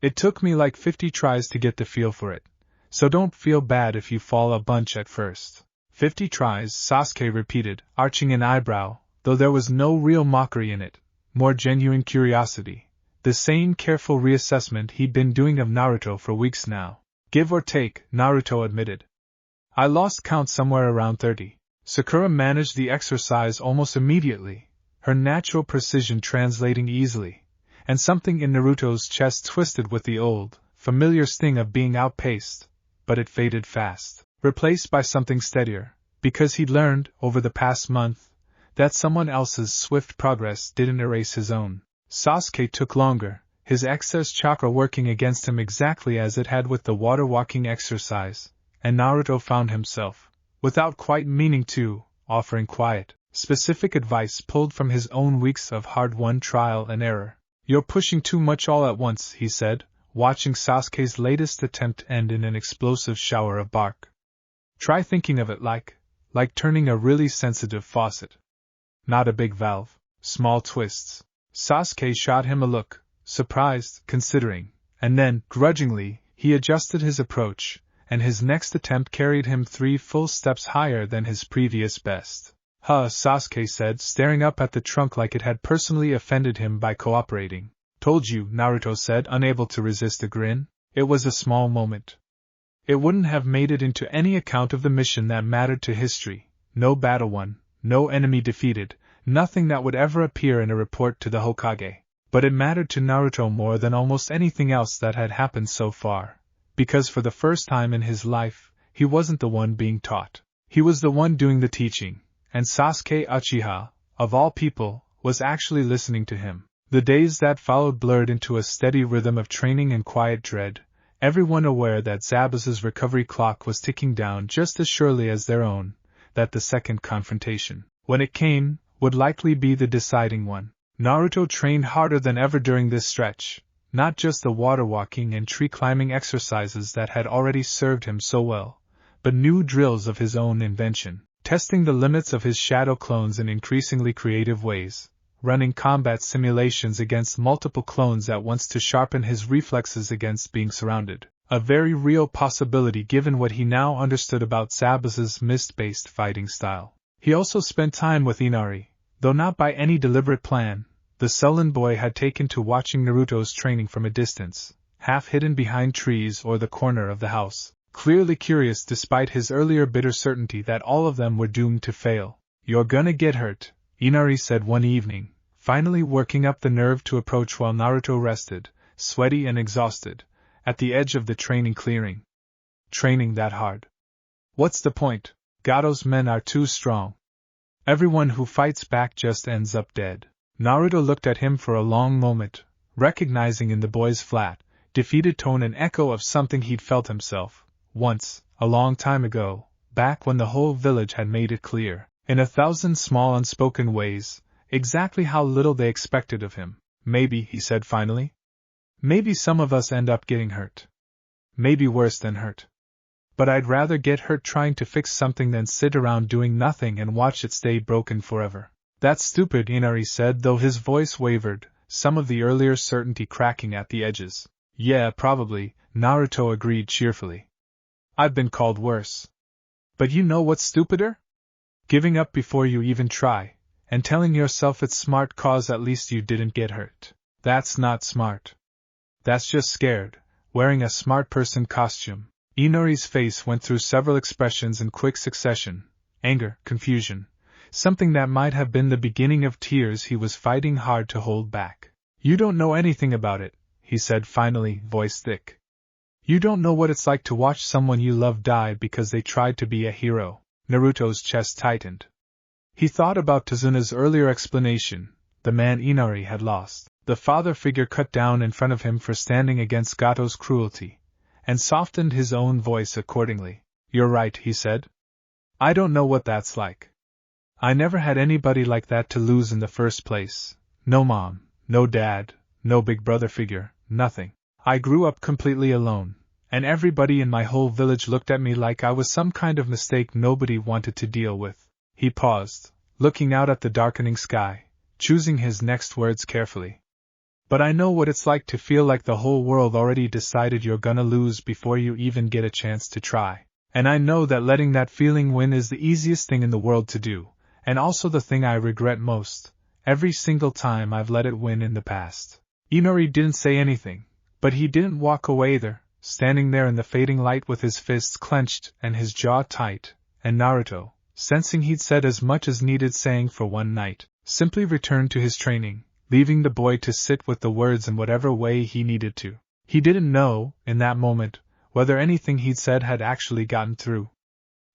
It took me like 50 tries to get the feel for it, so don't feel bad if you fall a bunch at first. 50 tries, Sasuke repeated, arching an eyebrow, though there was no real mockery in it, more genuine curiosity, the same careful reassessment he'd been doing of Naruto for weeks now. Give or take, Naruto admitted. I lost count somewhere around 30. Sakura managed the exercise almost immediately, her natural precision translating easily, and something in Naruto's chest twisted with the old, familiar sting of being outpaced, but it faded fast, replaced by something steadier, because he'd learned, over the past month, that someone else's swift progress didn't erase his own. Sasuke took longer, his excess chakra working against him exactly as it had with the water-walking exercise, and Naruto found himself, without quite meaning to, offering quiet, specific advice pulled from his own weeks of hard-won trial and error. You're pushing too much all at once, he said, watching Sasuke's latest attempt end in an explosive shower of bark. Try thinking of it like turning a really sensitive faucet. Not a big valve, small twists. Sasuke shot him a look, surprised, considering, and then, grudgingly, he adjusted his approach, and his next attempt carried him 3 full steps higher than his previous best. Huh, Sasuke said, staring up at the trunk like it had personally offended him by cooperating. Told you, Naruto said, unable to resist a grin. It was a small moment. It wouldn't have made it into any account of the mission that mattered to history, no battle won, no enemy defeated, nothing that would ever appear in a report to the Hokage. But it mattered to Naruto more than almost anything else that had happened so far, because for the first time in his life, he wasn't the one being taught. He was the one doing the teaching. And Sasuke Uchiha, of all people, was actually listening to him. The days that followed blurred into a steady rhythm of training and quiet dread, everyone aware that Zabuza's recovery clock was ticking down just as surely as their own, that the second confrontation, when it came, would likely be the deciding one. Naruto trained harder than ever during this stretch, not just the water-walking and tree-climbing exercises that had already served him so well, but new drills of his own invention. Testing the limits of his shadow clones in increasingly creative ways, running combat simulations against multiple clones at once to sharpen his reflexes against being surrounded, a very real possibility given what he now understood about Zabuza's mist-based fighting style. He also spent time with Inari, though not by any deliberate plan. The sullen boy had taken to watching Naruto's training from a distance, half hidden behind trees or the corner of the house. Clearly curious despite his earlier bitter certainty that all of them were doomed to fail. You're gonna get hurt, Inari said one evening, finally working up the nerve to approach while Naruto rested, sweaty and exhausted, at the edge of the training clearing. Training that hard. What's the point? Gado's men are too strong. Everyone who fights back just ends up dead. Naruto looked at him for a long moment, recognizing in the boy's flat, defeated tone an echo of something he'd felt himself. Once, a long time ago, back when the whole village had made it clear, in 1,000 small unspoken ways, exactly how little they expected of him. Maybe, he said finally. Maybe some of us end up getting hurt. Maybe worse than hurt. But I'd rather get hurt trying to fix something than sit around doing nothing and watch it stay broken forever. That's stupid, Inari said, though his voice wavered, some of the earlier certainty cracking at the edges. Yeah, probably, Naruto agreed cheerfully. I've been called worse. But you know what's stupider? Giving up before you even try, and telling yourself it's smart cause at least you didn't get hurt. That's not smart. That's just scared, wearing a smart person costume. Inari's face went through several expressions in quick succession, anger, confusion, something that might have been the beginning of tears he was fighting hard to hold back. You don't know anything about it, he said finally, voice thick. You don't know what it's like to watch someone you love die because they tried to be a hero. Naruto's chest tightened. He thought about Tazuna's earlier explanation, the man Inari had lost. The father figure cut down in front of him for standing against Gato's cruelty, and softened his own voice accordingly. "You're right," he said. "I don't know what that's like. I never had anybody like that to lose in the first place. No mom, no dad, no big brother figure, nothing. I grew up completely alone, and everybody in my whole village looked at me like I was some kind of mistake nobody wanted to deal with." He paused, looking out at the darkening sky, choosing his next words carefully. "But I know what it's like to feel like the whole world already decided you're gonna lose before you even get a chance to try. And I know that letting that feeling win is the easiest thing in the world to do, and also the thing I regret most, every single time I've let it win in the past." Inori didn't say anything, but he didn't walk away either, standing there in the fading light with his fists clenched and his jaw tight, and Naruto, sensing he'd said as much as needed saying for one night, simply returned to his training, leaving the boy to sit with the words in whatever way he needed to. He didn't know, in that moment, whether anything he'd said had actually gotten through.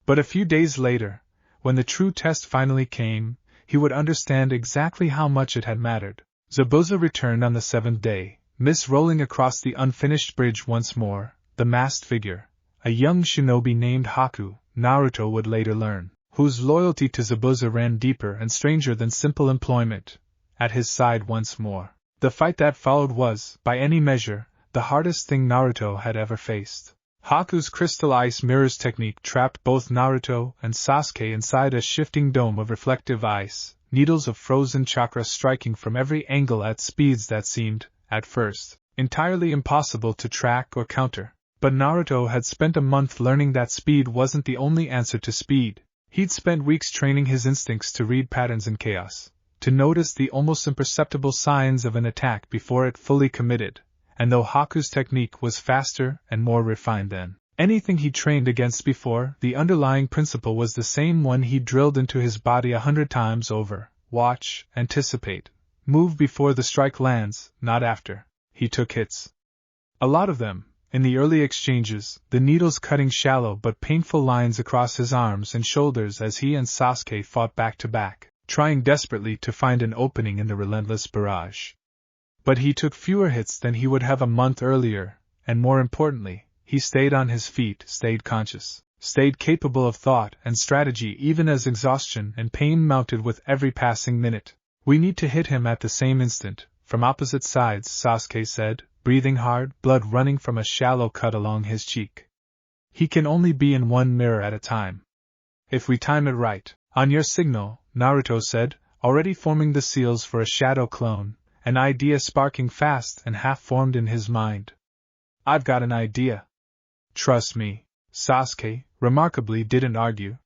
But a few days later, when the true test finally came, he would understand exactly how much it had mattered. Zabuza returned on the 7th day, rolling across the unfinished bridge once more, the masked figure, a young shinobi named Haku, Naruto would later learn, whose loyalty to Zabuza ran deeper and stranger than simple employment, at his side once more. The fight that followed was, by any measure, the hardest thing Naruto had ever faced. Haku's crystal ice mirrors technique trapped both Naruto and Sasuke inside a shifting dome of reflective ice, needles of frozen chakra striking from every angle at speeds that seemed, at first, entirely impossible to track or counter. But Naruto had spent a month learning that speed wasn't the only answer to speed. He'd spent weeks training his instincts to read patterns in chaos, to notice the almost imperceptible signs of an attack before it fully committed, and though Haku's technique was faster and more refined than anything he'd trained against before, the underlying principle was the same one he'd drilled into his body 100 times over: watch, anticipate, move before the strike lands, not after. He took hits. A lot of them, in the early exchanges, the needles cutting shallow but painful lines across his arms and shoulders as he and Sasuke fought back to back, trying desperately to find an opening in the relentless barrage. But he took fewer hits than he would have a month earlier, and more importantly, he stayed on his feet, stayed conscious, stayed capable of thought and strategy even as exhaustion and pain mounted with every passing minute. "We need to hit him at the same instant, from opposite sides," Sasuke said, breathing hard, blood running from a shallow cut along his cheek. "He can only be in one mirror at a time. If we time it right." "On your signal," Naruto said, already forming the seals for a shadow clone, an idea sparking fast and half-formed in his mind. "I've got an idea." "Trust me." Sasuke, remarkably, didn't argue.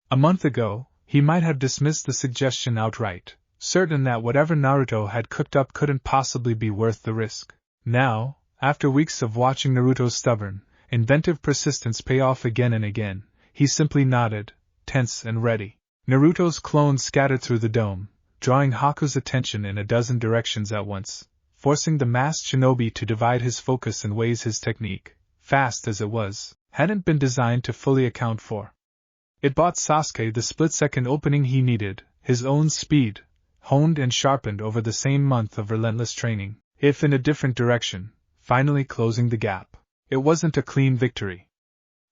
A month ago, he might have dismissed the suggestion outright, certain that whatever Naruto had cooked up couldn't possibly be worth the risk. Now, after weeks of watching Naruto's stubborn, inventive persistence pay off again and again, he simply nodded, tense and ready. Naruto's clones scattered through the dome, drawing Haku's attention in a dozen directions at once, forcing the masked shinobi to divide his focus in ways his technique, fast as it was, hadn't been designed to fully account for. It bought Sasuke the split-second opening he needed, his own speed, honed and sharpened over the same month of relentless training, if in a different direction, finally closing the gap. It wasn't a clean victory.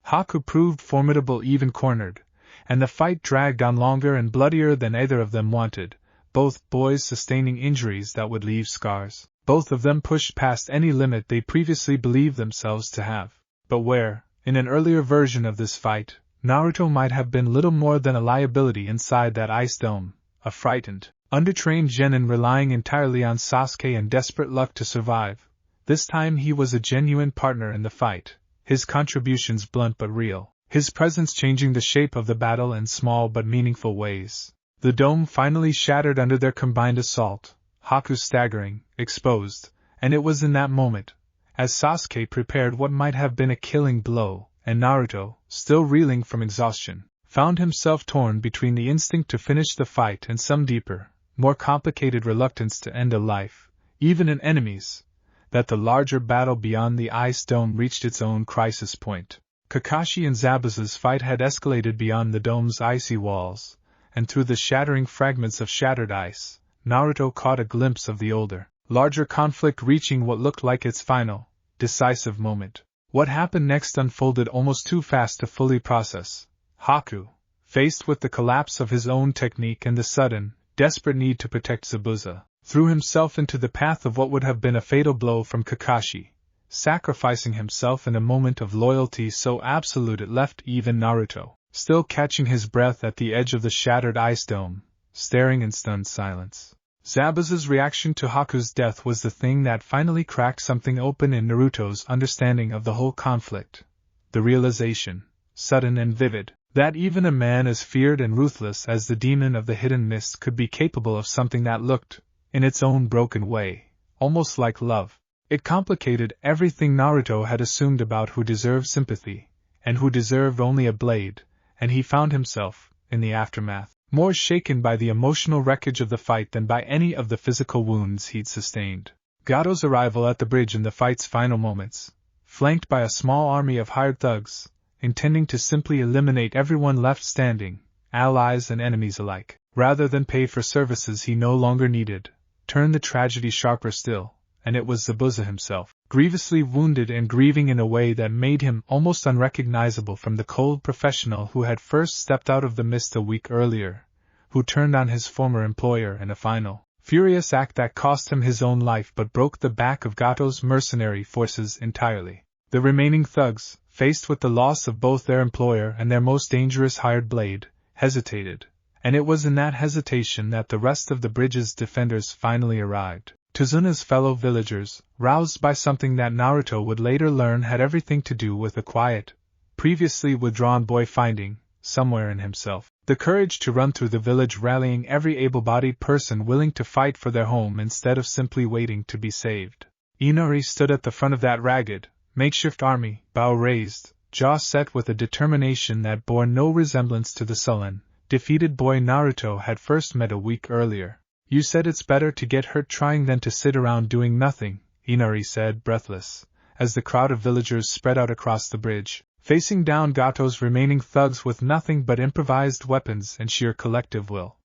Haku proved formidable even cornered, and the fight dragged on longer and bloodier than either of them wanted, both boys sustaining injuries that would leave scars. Both of them pushed past any limit they previously believed themselves to have. But where, in an earlier version of this fight, Naruto might have been little more than a liability inside that ice dome, a frightened, undertrained genin relying entirely on Sasuke and desperate luck to survive, this time he was a genuine partner in the fight, his contributions blunt but real, his presence changing the shape of the battle in small but meaningful ways. The dome finally shattered under their combined assault, Haku staggering, exposed, and it was in that moment, as Sasuke prepared what might have been a killing blow, and Naruto, still reeling from exhaustion, found himself torn between the instinct to finish the fight and some deeper, more complicated reluctance to end a life, even in enemies, that the larger battle beyond the ice dome reached its own crisis point. Kakashi and Zabuza's fight had escalated beyond the dome's icy walls, and through the shattering fragments of shattered ice, Naruto caught a glimpse of the older, larger conflict reaching what looked like its final, decisive moment. What happened next unfolded almost too fast to fully process. Haku, faced with the collapse of his own technique and the sudden, desperate need to protect Zabuza, threw himself into the path of what would have been a fatal blow from Kakashi, sacrificing himself in a moment of loyalty so absolute it left even Naruto, still catching his breath at the edge of the shattered ice dome, staring in stunned silence. Zabuza's reaction to Haku's death was the thing that finally cracked something open in Naruto's understanding of the whole conflict. The realization, sudden and vivid, that even a man as feared and ruthless as the demon of the hidden mist could be capable of something that looked, in its own broken way, almost like love. It complicated everything Naruto had assumed about who deserved sympathy, and who deserved only a blade, and he found himself, in the aftermath, more shaken by the emotional wreckage of the fight than by any of the physical wounds he'd sustained. Gato's arrival at the bridge in the fight's final moments, flanked by a small army of hired thugs, intending to simply eliminate everyone left standing, allies and enemies alike, rather than pay for services he no longer needed, turned the tragedy sharper still, and it was Zabuza himself, grievously wounded and grieving in a way that made him almost unrecognizable from the cold professional who had first stepped out of the mist a week earlier, who turned on his former employer in a final, furious act that cost him his own life but broke the back of Gato's mercenary forces entirely. The remaining thugs, faced with the loss of both their employer and their most dangerous hired blade, hesitated, and it was in that hesitation that the rest of the bridge's defenders finally arrived. Tazuna's fellow villagers, roused by something that Naruto would later learn had everything to do with a quiet, previously withdrawn boy finding, somewhere in himself, the courage to run through the village rallying every able-bodied person willing to fight for their home instead of simply waiting to be saved. Inari stood at the front of that ragged, makeshift army, bow raised, jaw set with a determination that bore no resemblance to the sullen, defeated boy Naruto had first met a week earlier. You said it's better to get hurt trying than to sit around doing nothing, Inari said, breathless, as the crowd of villagers spread out across the bridge, facing down Gato's remaining thugs with nothing but improvised weapons and sheer collective will.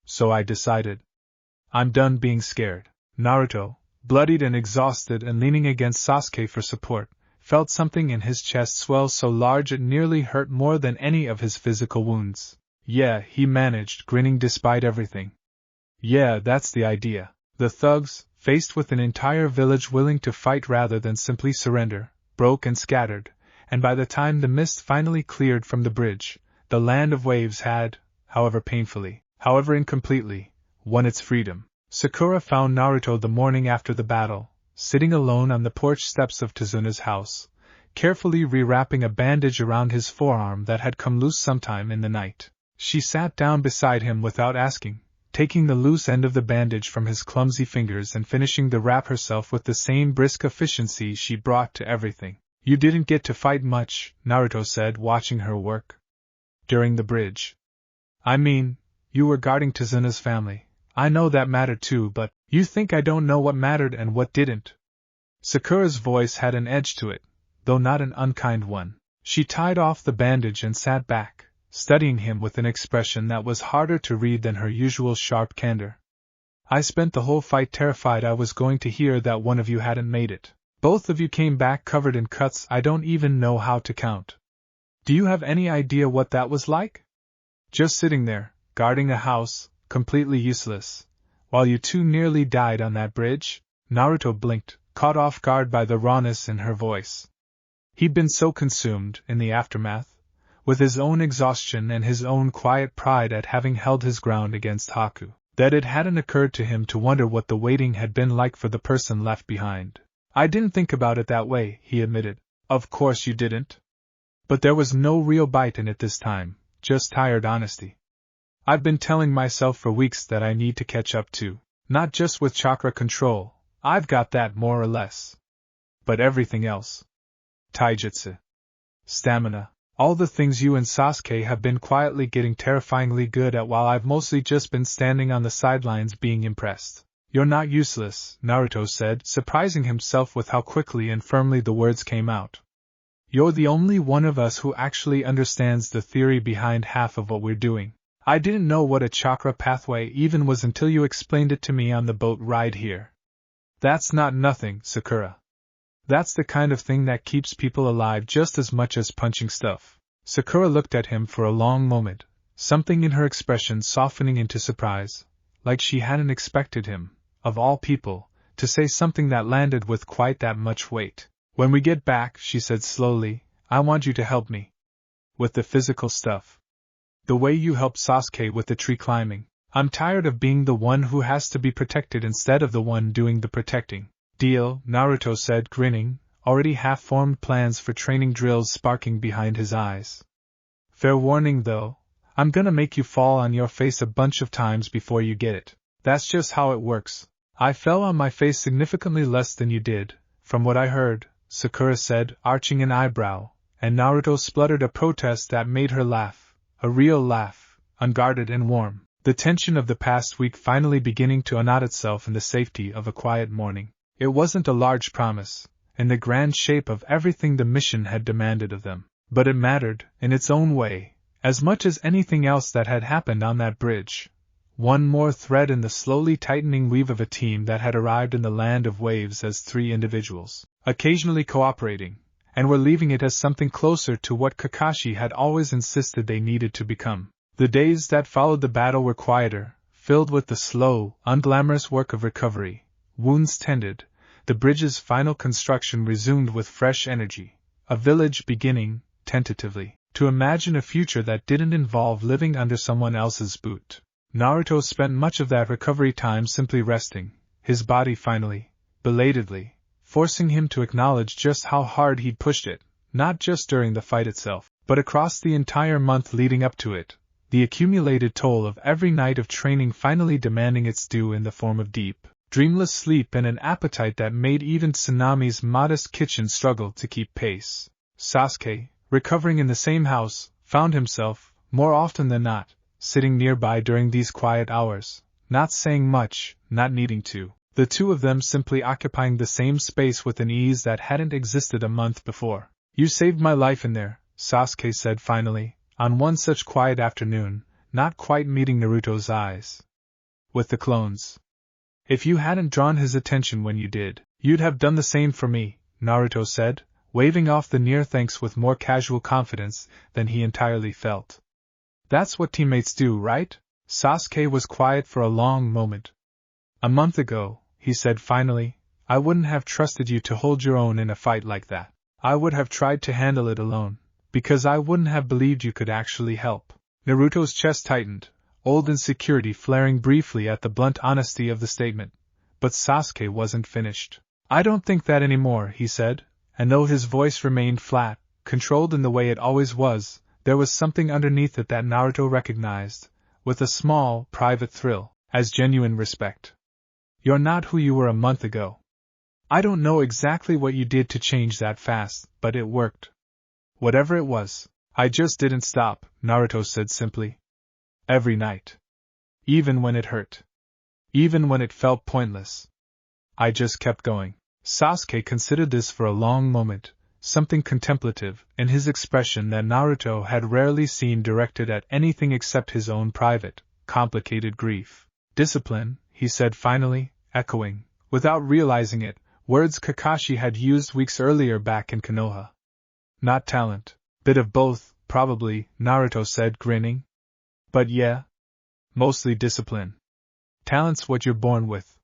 So I decided. I'm done being scared. Naruto, bloodied and exhausted and leaning against Sasuke for support, felt something in his chest swell so large it nearly hurt more than any of his physical wounds. Yeah, he managed, grinning despite everything. Yeah, that's the idea. The thugs, faced with an entire village willing to fight rather than simply surrender, broke and scattered, and by the time the mist finally cleared from the bridge, the land of waves had, however painfully, however incompletely, won its freedom. Sakura found Naruto the morning after the battle, sitting alone on the porch steps of Tazuna's house, carefully rewrapping a bandage around his forearm that had come loose sometime in the night. She sat down beside him without asking, taking the loose end of the bandage from his clumsy fingers and finishing the wrap herself with the same brisk efficiency she brought to everything. You didn't get to fight much, Naruto said, watching her work. During the bridge. I mean, you were guarding Tazuna's family. I know that mattered too, but you think I don't know what mattered and what didn't. Sakura's voice had an edge to it, though not an unkind one. She tied off the bandage and sat back, studying him with an expression that was harder to read than her usual sharp candor. I spent the whole fight terrified I was going to hear that one of you hadn't made it. Both of you came back covered in cuts I don't even know how to count. Do you have any idea what that was like? Just sitting there, guarding a house, completely useless, while you two nearly died on that bridge? Naruto blinked, caught off guard by the rawness in her voice. He'd been so consumed, in the aftermath, with his own exhaustion and his own quiet pride at having held his ground against Haku, that it hadn't occurred to him to wonder what the waiting had been like for the person left behind. I didn't think about it that way, he admitted. Of course you didn't. But there was no real bite in it this time, just tired honesty. I've been telling myself for weeks that I need to catch up too, not just with chakra control, I've got that more or less. But everything else. Taijutsu. Stamina. All the things you and Sasuke have been quietly getting terrifyingly good at while I've mostly just been standing on the sidelines being impressed. You're not useless, Naruto said, surprising himself with how quickly and firmly the words came out. You're the only one of us who actually understands the theory behind half of what we're doing. I didn't know what a chakra pathway even was until you explained it to me on the boat ride here. That's not nothing, Sakura. That's the kind of thing that keeps people alive just as much as punching stuff. Sakura looked at him for a long moment, something in her expression softening into surprise, like she hadn't expected him, of all people, to say something that landed with quite that much weight. When we get back, she said slowly, I want you to help me. With the physical stuff. The way you helped Sasuke with the tree climbing. I'm tired of being the one who has to be protected instead of the one doing the protecting. Deal, Naruto said, grinning, already half-formed plans for training drills sparking behind his eyes. Fair warning though, I'm gonna make you fall on your face a bunch of times before you get it. That's just how it works. I fell on my face significantly less than you did, from what I heard, Sakura said, arching an eyebrow, and Naruto spluttered a protest that made her laugh, a real laugh, unguarded and warm, the tension of the past week finally beginning to unknot itself in the safety of a quiet morning. It wasn't a large promise, in the grand shape of everything the mission had demanded of them, but it mattered, in its own way, as much as anything else that had happened on that bridge. One more thread in the slowly tightening weave of a team that had arrived in the land of waves as 3 individuals, occasionally cooperating, and were leaving it as something closer to what Kakashi had always insisted they needed to become. The days that followed the battle were quieter, filled with the slow, unglamorous work of recovery, wounds tended, the bridge's final construction resumed with fresh energy, a village beginning, tentatively, to imagine a future that didn't involve living under someone else's boot. Naruto spent much of that recovery time simply resting, his body finally, belatedly, forcing him to acknowledge just how hard he'd pushed it, not just during the fight itself, but across the entire month leading up to it, the accumulated toll of every night of training finally demanding its due in the form of deep, dreamless sleep and an appetite that made even Tsunami's modest kitchen struggle to keep pace. Sasuke, recovering in the same house, found himself, more often than not, sitting nearby during these quiet hours, not saying much, not needing to, the two of them simply occupying the same space with an ease that hadn't existed a month before. You saved my life in there, Sasuke said finally, on one such quiet afternoon, not quite meeting Naruto's eyes. With the clones. If you hadn't drawn his attention when you did, you'd have done the same for me, Naruto said, waving off the near thanks with more casual confidence than he entirely felt. That's what teammates do, right? Sasuke was quiet for a long moment. A month ago, he said finally, I wouldn't have trusted you to hold your own in a fight like that. I would have tried to handle it alone, because I wouldn't have believed you could actually help. Naruto's chest tightened, old insecurity flaring briefly at the blunt honesty of the statement. But Sasuke wasn't finished. I don't think that anymore, he said, and though his voice remained flat, controlled in the way it always was, there was something underneath it that Naruto recognized, with a small, private thrill, as genuine respect. You're not who you were a month ago. I don't know exactly what you did to change that fast, but it worked. Whatever it was, I just didn't stop, Naruto said simply. Every night. Even when it hurt. Even when it felt pointless. I just kept going. Sasuke considered this for a long moment, something contemplative in his expression that Naruto had rarely seen directed at anything except his own private, complicated grief. Discipline, he said finally, echoing, without realizing it, words Kakashi had used weeks earlier back in Konoha. Not talent. Bit of both, probably, Naruto said, grinning. But yeah. Mostly discipline. Talent's what you're born with.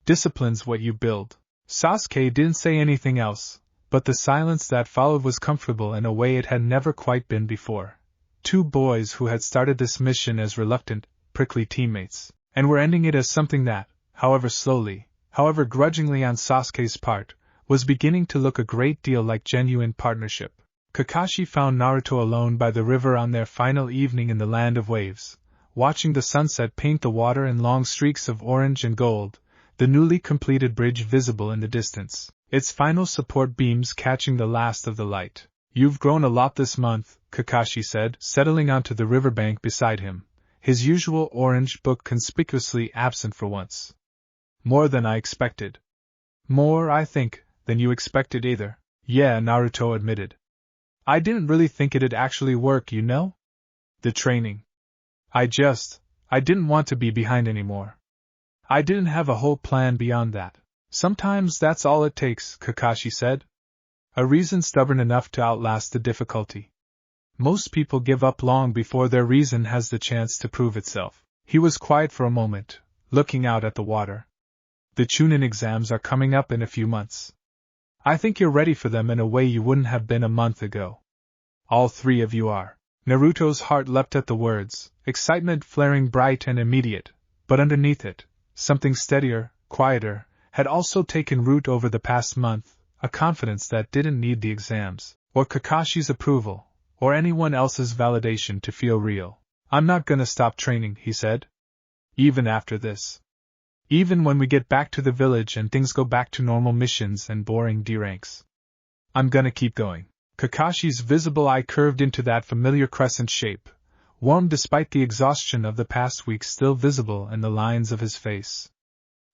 Discipline's what you build. Sasuke didn't say anything else, but the silence that followed was comfortable in a way it had never quite been before. Two boys who had started this mission as reluctant, prickly teammates, and were ending it as something that, however slowly, however grudgingly on Sasuke's part, was beginning to look a great deal like genuine partnership. Kakashi found Naruto alone by the river on their final evening in the land of waves, watching the sunset paint the water in long streaks of orange and gold, the newly completed bridge visible in the distance, its final support beams catching the last of the light. You've grown a lot this month, Kakashi said, settling onto the riverbank beside him, his usual orange book conspicuously absent for once. More than I expected. More, I think, than you expected either. Yeah, Naruto admitted. I didn't really think it'd actually work, you know? The training. I didn't want to be behind anymore. I didn't have a whole plan beyond that. Sometimes that's all it takes, Kakashi said. A reason stubborn enough to outlast the difficulty. Most people give up long before their reason has the chance to prove itself. He was quiet for a moment, looking out at the water. The Chunin exams are coming up in a few months. I think you're ready for them in a way you wouldn't have been a month ago. All three of you are. Naruto's heart leapt at the words, excitement flaring bright and immediate, but underneath it, something steadier, quieter, had also taken root over the past month, a confidence that didn't need the exams, or Kakashi's approval, or anyone else's validation to feel real. I'm not gonna stop training, he said. Even after this. Even when we get back to the village and things go back to normal missions and boring D ranks. I'm gonna keep going. Kakashi's visible eye curved into that familiar crescent shape, warm despite the exhaustion of the past week still visible in the lines of his face.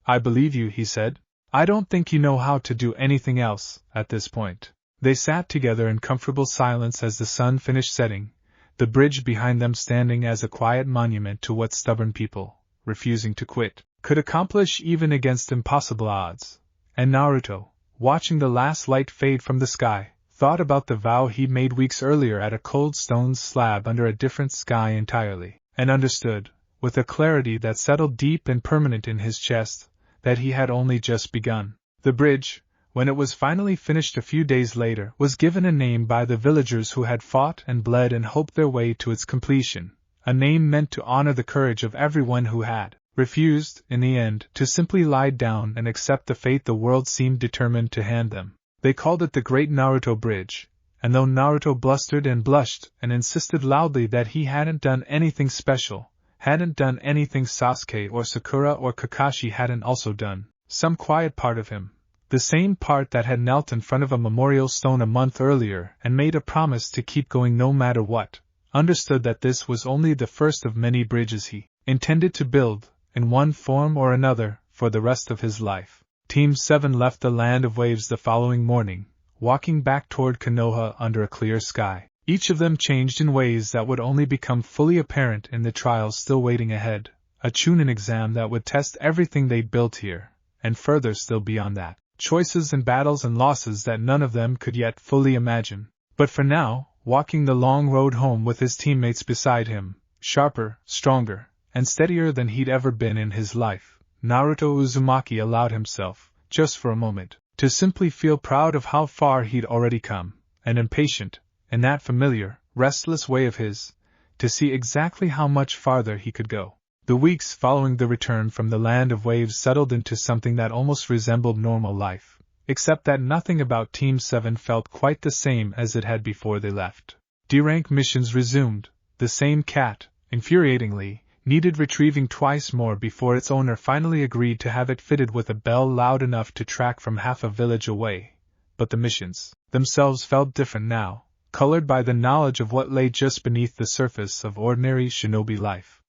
I believe you, he said. I don't think you know how to do anything else, at this point. They sat together in comfortable silence as the sun finished setting, the bridge behind them standing as a quiet monument to what stubborn people, refusing to quit, could accomplish even against impossible odds. And Naruto, watching the last light fade from the sky, thought about the vow he'd made weeks earlier at a cold stone slab under a different sky entirely, and understood, with a clarity that settled deep and permanent in his chest, that he had only just begun. The bridge, when it was finally finished a few days later, was given a name by the villagers who had fought and bled and hoped their way to its completion, a name meant to honor the courage of everyone who had refused, in the end, to simply lie down and accept the fate the world seemed determined to hand them. They called it the Great Naruto Bridge, and though Naruto blustered and blushed and insisted loudly that he hadn't done anything special, hadn't done anything Sasuke or Sakura or Kakashi hadn't also done, some quiet part of him, the same part that had knelt in front of a memorial stone a month earlier and made a promise to keep going no matter what, understood that this was only the first of many bridges he intended to build, in one form or another, for the rest of his life. Team 7 left the Land of Waves the following morning, walking back toward Konoha under a clear sky. Each of them changed in ways that would only become fully apparent in the trials still waiting ahead, a Chunin exam that would test everything they'd built here, and further still beyond that, choices and battles and losses that none of them could yet fully imagine. But for now, walking the long road home with his teammates beside him, sharper, stronger, and steadier than he'd ever been in his life, Naruto Uzumaki allowed himself, just for a moment, to simply feel proud of how far he'd already come, and impatient, in that familiar, restless way of his, to see exactly how much farther he could go. The weeks following the return from the Land of Waves settled into something that almost resembled normal life, except that nothing about Team 7 felt quite the same as it had before they left. D-rank missions resumed, the same cat, infuriatingly, needed retrieving twice more before its owner finally agreed to have it fitted with a bell loud enough to track from half a village away. But the missions themselves felt different now, colored by the knowledge of what lay just beneath the surface of ordinary shinobi life.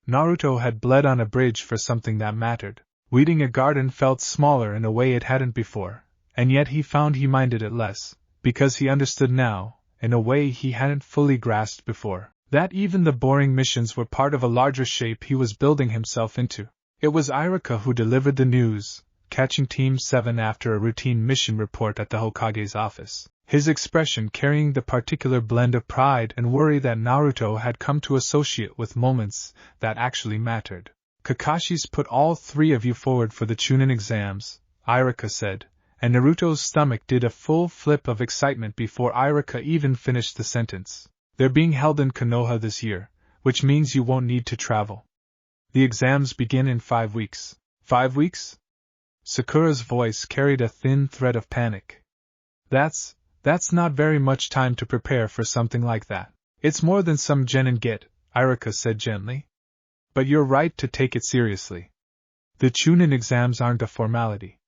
Naruto had bled on a bridge for something that mattered. Weeding a garden felt smaller in a way it hadn't before, and yet he found he minded it less, because he understood now, in a way he hadn't fully grasped before, that even the boring missions were part of a larger shape he was building himself into. It was Iruka who delivered the news, catching Team 7 after a routine mission report at the Hokage's office, his expression carrying the particular blend of pride and worry that Naruto had come to associate with moments that actually mattered. Kakashi's put all three of you forward for the Chunin exams, Iruka said, and Naruto's stomach did a full flip of excitement before Iruka even finished the sentence. They're being held in Konoha this year, which means you won't need to travel. The exams begin in 5 weeks. 5 weeks? Sakura's voice carried a thin thread of panic. That's not very much time to prepare for something like that. It's more than some genin get, Iruka said gently. But you're right to take it seriously. The Chunin exams aren't a formality.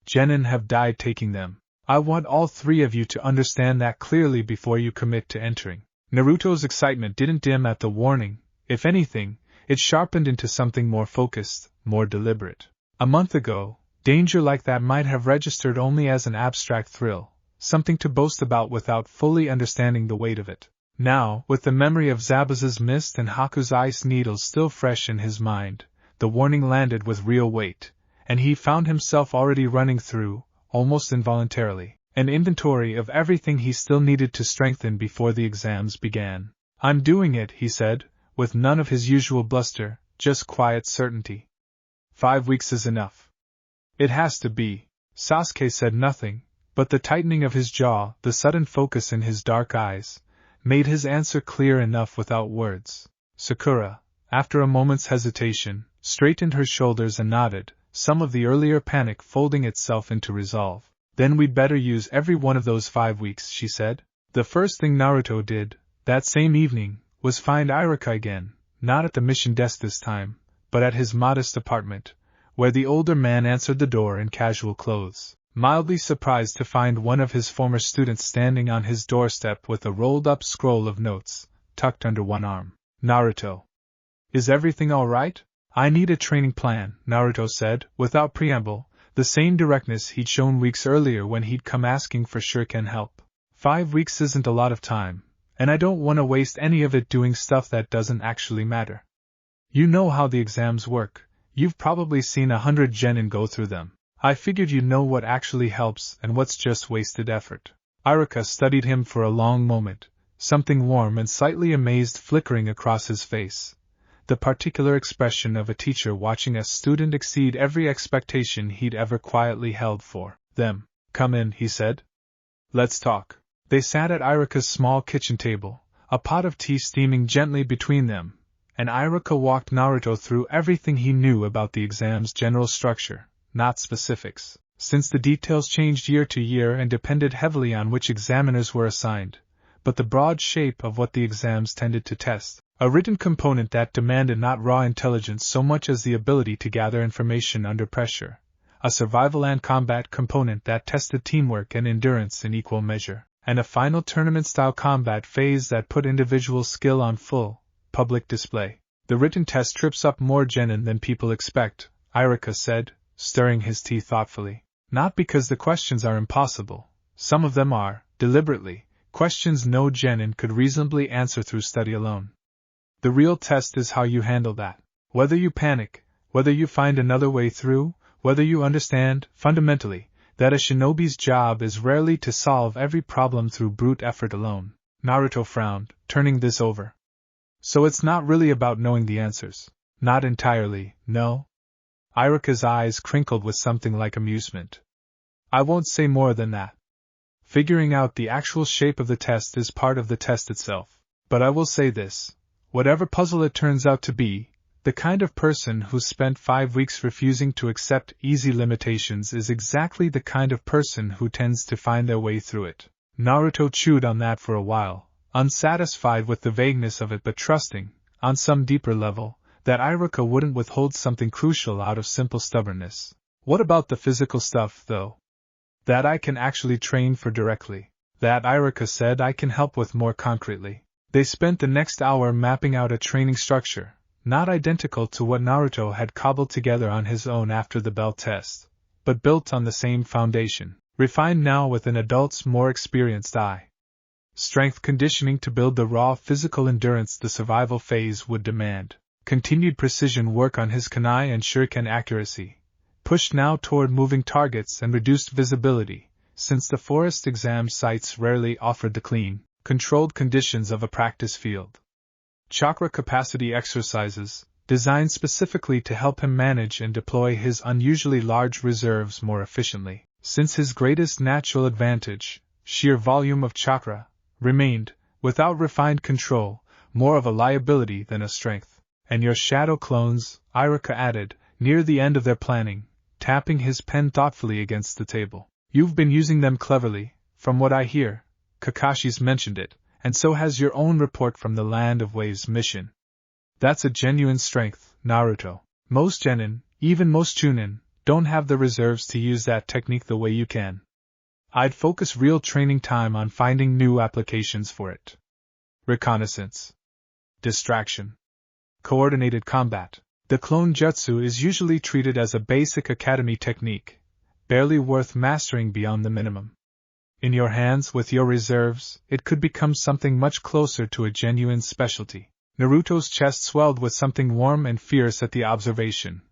Genin have died taking them. I want all three of you to understand that clearly before you commit to entering. Naruto's excitement didn't dim at the warning. If anything, it sharpened into something more focused, more deliberate. A month ago, danger like that might have registered only as an abstract thrill, something to boast about without fully understanding the weight of it. Now, with the memory of Zabuza's mist and Haku's ice needles still fresh in his mind, the warning landed with real weight, and he found himself already running through, almost involuntarily, an inventory of everything he still needed to strengthen before the exams began. "I'm doing it," he said, with none of his usual bluster, just quiet certainty. 5 weeks is enough. It has to be. Sasuke said nothing, but the tightening of his jaw, the sudden focus in his dark eyes, made his answer clear enough without words. Sakura, after a moment's hesitation, straightened her shoulders and nodded, some of the earlier panic folding itself into resolve. "Then we'd better use every one of those 5 weeks," she said. The first thing Naruto did, that same evening, was find Iruka again, not at the mission desk this time, but at his modest apartment, where the older man answered the door in casual clothes, mildly surprised to find one of his former students standing on his doorstep with a rolled-up scroll of notes, tucked under one arm. "Naruto. Is everything all right? I need a training plan," Naruto said, without preamble, the same directness he'd shown weeks earlier when he'd come asking for shuriken help. 5 weeks isn't a lot of time, and I don't want to waste any of it doing stuff that doesn't actually matter. You know how the exams work, you've probably seen 100 genin go through them. I figured you'd know what actually helps and what's just wasted effort. Iruka studied him for a long moment, something warm and slightly amazed flickering across his face. The particular expression of a teacher watching a student exceed every expectation he'd ever quietly held for them. "Come in," he said. "Let's talk." They sat at Iruka's small kitchen table, a pot of tea steaming gently between them, and Iruka walked Naruto through everything he knew about the exam's general structure, not specifics, since the details changed year to year and depended heavily on which examiners were assigned, but the broad shape of what the exams tended to test. A written component that demanded not raw intelligence so much as the ability to gather information under pressure, a survival and combat component that tested teamwork and endurance in equal measure, and a final tournament-style combat phase that put individual skill on full, public display. "The written test trips up more genin than people expect," Iruka said, stirring his tea thoughtfully. "Not because the questions are impossible, some of them are, deliberately, questions no genin could reasonably answer through study alone. The real test is how you handle that. Whether you panic, whether you find another way through, whether you understand, fundamentally, that a shinobi's job is rarely to solve every problem through brute effort alone." Naruto frowned, turning this over. "So it's not really about knowing the answers?" "Not entirely, no." Iruka's eyes crinkled with something like amusement. "I won't say more than that. Figuring out the actual shape of the test is part of the test itself. But I will say this. Whatever puzzle it turns out to be, the kind of person who's spent 5 weeks refusing to accept easy limitations is exactly the kind of person who tends to find their way through it." Naruto chewed on that for a while, unsatisfied with the vagueness of it but trusting, on some deeper level, that Iruka wouldn't withhold something crucial out of simple stubbornness. "What about the physical stuff, though? That I can actually train for directly. That," Iruka said, "I can help with more concretely." They spent the next hour mapping out a training structure, not identical to what Naruto had cobbled together on his own after the bell test, but built on the same foundation, refined now with an adult's more experienced eye. Strength conditioning to build the raw physical endurance the survival phase would demand. Continued precision work on his kunai and shuriken accuracy, pushed now toward moving targets and reduced visibility, since the forest exam sites rarely offered the clean, controlled conditions of a practice field. Chakra capacity exercises, designed specifically to help him manage and deploy his unusually large reserves more efficiently, since his greatest natural advantage, sheer volume of chakra, remained, without refined control, more of a liability than a strength. "And your shadow clones," Iruka added, near the end of their planning, tapping his pen thoughtfully against the table. "You've been using them cleverly, from what I hear. Kakashi's mentioned it, and so has your own report from the Land of Waves mission. That's a genuine strength, Naruto. Most genin, even most chunin, don't have the reserves to use that technique the way you can. I'd focus real training time on finding new applications for it. Reconnaissance. Distraction. Coordinated combat. The clone jutsu is usually treated as a basic academy technique, barely worth mastering beyond the minimum. In your hands with your reserves, it could become something much closer to a genuine specialty. Naruto's chest swelled with something warm and fierce at the observation.